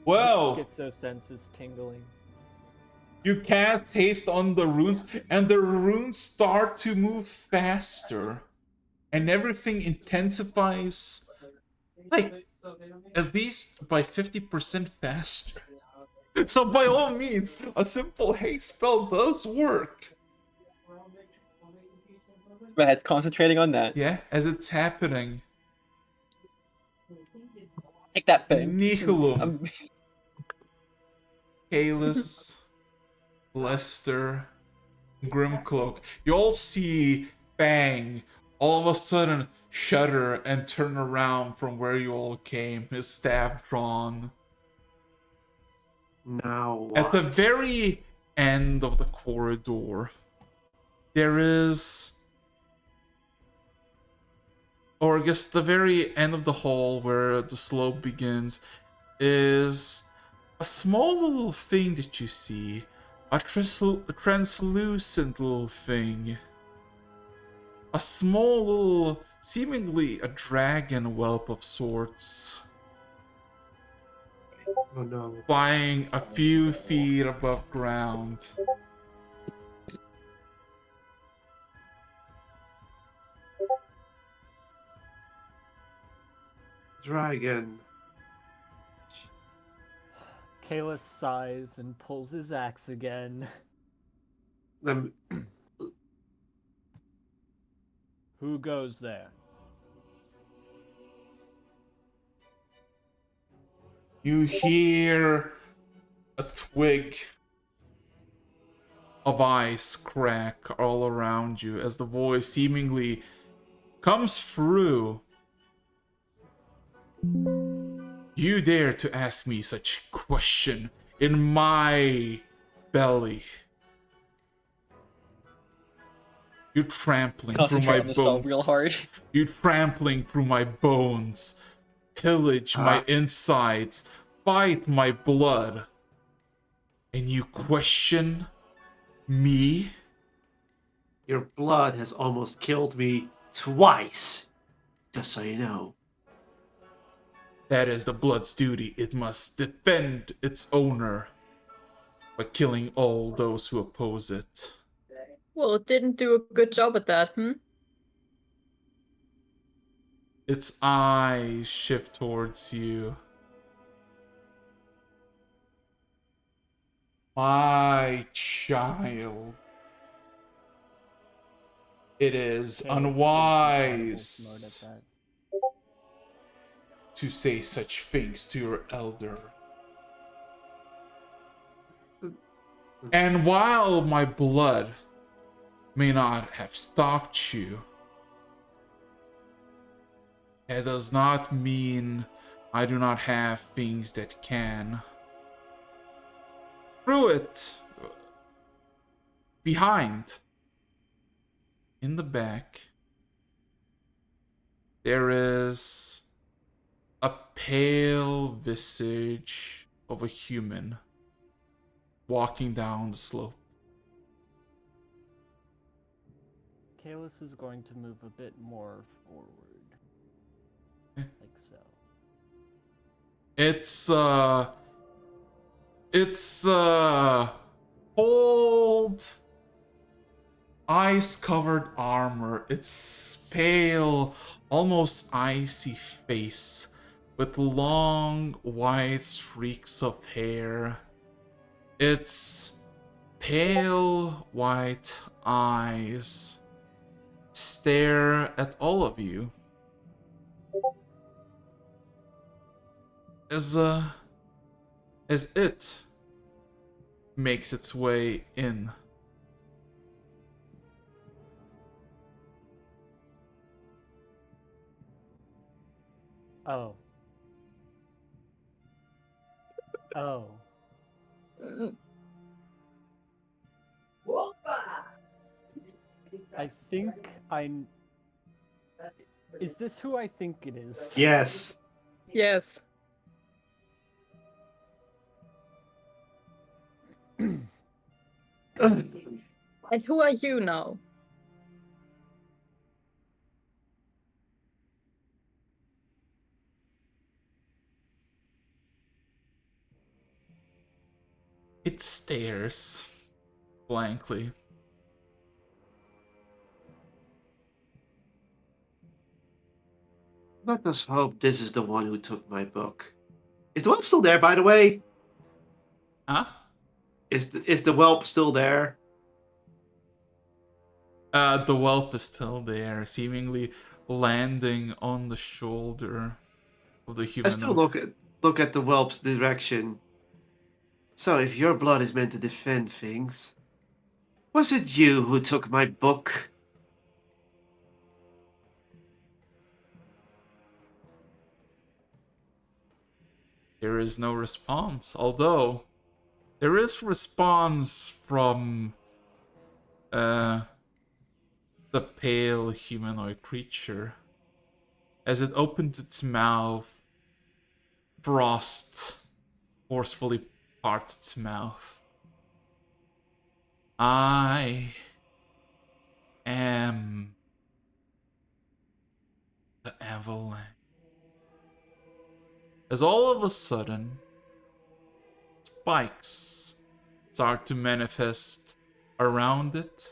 Well, Schizo sense is tingling. you cast haste on the runes, and the runes start to move faster. And everything intensifies, like, at least by 50% faster. So by all means, a simple haste spell does work. My head's concentrating on that. Yeah, as it's happening. Take that thing. Nihilum, Kalis, Lester, Grimcloak. You all see Fang all of a sudden shudder and turn around from where you all came, his staff drawn. Now what? At the very end of the corridor, there is, or I guess the very end of the hall where the slope begins, is a small little thing that you see. A translucent little thing. A small little, seemingly a dragon whelp of sorts. Oh no. Flying a few feet above ground. Dragon. Kalis sighs and pulls his axe again. Um, Who goes there? You hear a twig of ice crack all around you as the voice seemingly comes through. You dare to ask me such question in my belly. You're trampling through Concentrate my on the spell bones. real hard. You're trampling through my bones. Pillage my insides. Fight my blood. And you question me? your blood has almost killed me twice. Just so you know. That is the blood's duty. It must defend its owner by killing all those who oppose it. Well, it didn't do a good job at that, Its eyes shift towards you. My child. It is Kalis gives incredible unwise snort at to say such things to your elder. And while my blood may not have stopped you, it does not mean I do not have things that can. Through it, behind, in the back, there is a pale visage of a human walking down the slope. Kalis is going to move a bit more forward. Eh. Like so. It's old ice-covered armor. Its pale, almost icy face with long white streaks of hair. Its pale white eyes stare at all of you as it makes its way in. Oh. Oh. I think I. Is this who I think it is? Yes. Yes. And who are you now? It stares blankly. Let us hope this is the one who took my book. Is the whelp still there, by the way? Huh? Is the whelp still there? The whelp is still there, seemingly landing on the shoulder of the I human. still look at the whelp's direction. So if your blood is meant to defend things, was it you who took my book? There is no response, although there is response from the pale humanoid creature. As it opens its mouth, frost forcefully parts its mouth. I am the avalanche. As all of a sudden, spikes start to manifest around it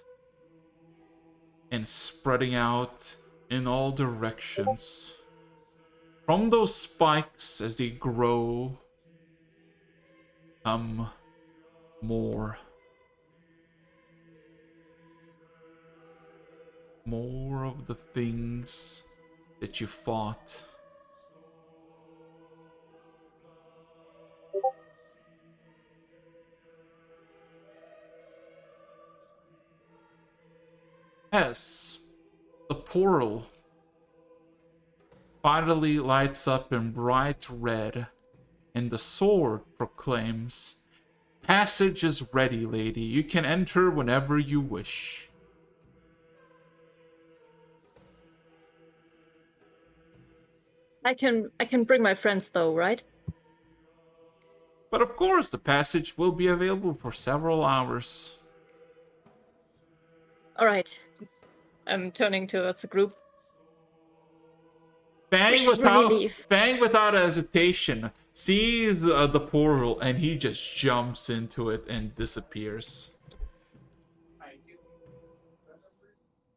and spreading out in all directions. From those spikes, as they grow, come more. More of the things that you fought. As the portal finally lights up in bright red, and the sword proclaims, "Passage is ready, lady. You can enter whenever you wish." I can bring my friends though, right? But of course, the passage will be available for several hours. All right. I'm turning towards the group. We should really leave. Fang without hesitation sees the portal and he just jumps into it and disappears.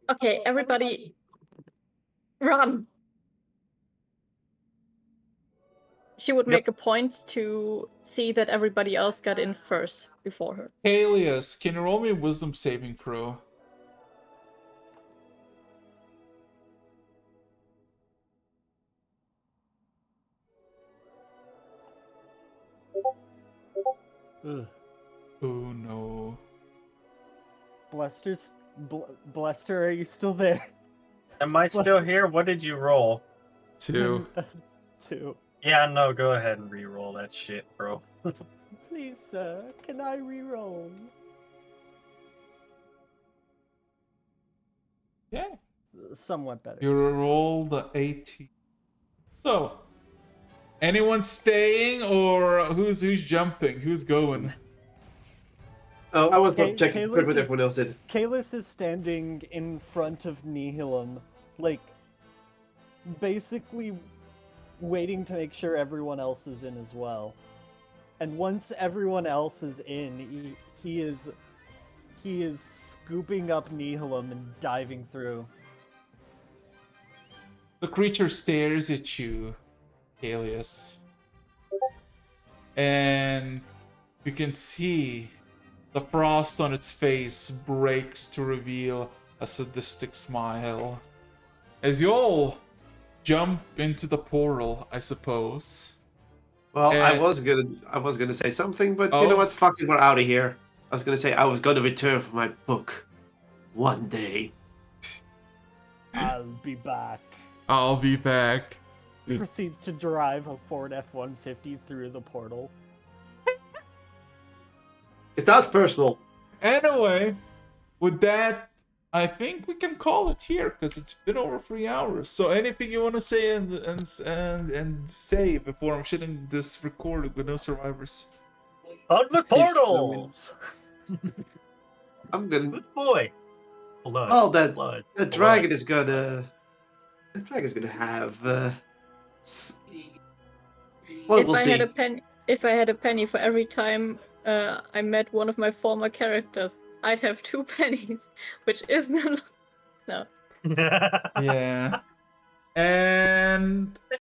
Okay, everybody, run. She would make a point to see that everybody else got in first before her. Alias, can you roll me a wisdom saving throw? Ugh. Oh no. Bluster, are you still there? Am I still here? What did you roll? 2. 2. Yeah, no, go ahead and re-roll that shit, bro. Please, sir, can I re-roll? Yeah. Somewhat better. You rolled the 18. So, anyone staying or who's jumping? Who's going? Oh, I was not checking Kalis what everyone else did. Kalis is standing in front of Nihilum, like, basically waiting to make sure everyone else is in as well. And once everyone else is in, he is scooping up Nihilum and diving through. The creature stares at you, Alias. And you can see the frost on its face breaks to reveal a sadistic smile. As you all jump into the portal, I suppose. Well, I was gonna say something, but you know Oh. what? Fuck it, we're out of here. I was gonna say I was gonna return for my book one day. I'll be back. I'll be back. He proceeds to drive a Ford F-150 through the portal. It's not personal. Anyway, with that, I think we can call it here because it's been over 3 hours. So anything you want to say and say before I'm shutting this recording with no survivors? On the portals! I'm gonna. Good boy. Blood. Oh, that blood. the blood. dragon is gonna. The dragon's gonna have. Well, If we'll I see. had a penny for every time I met one of my former characters, I'd have 2 pennies, which is no. Yeah. And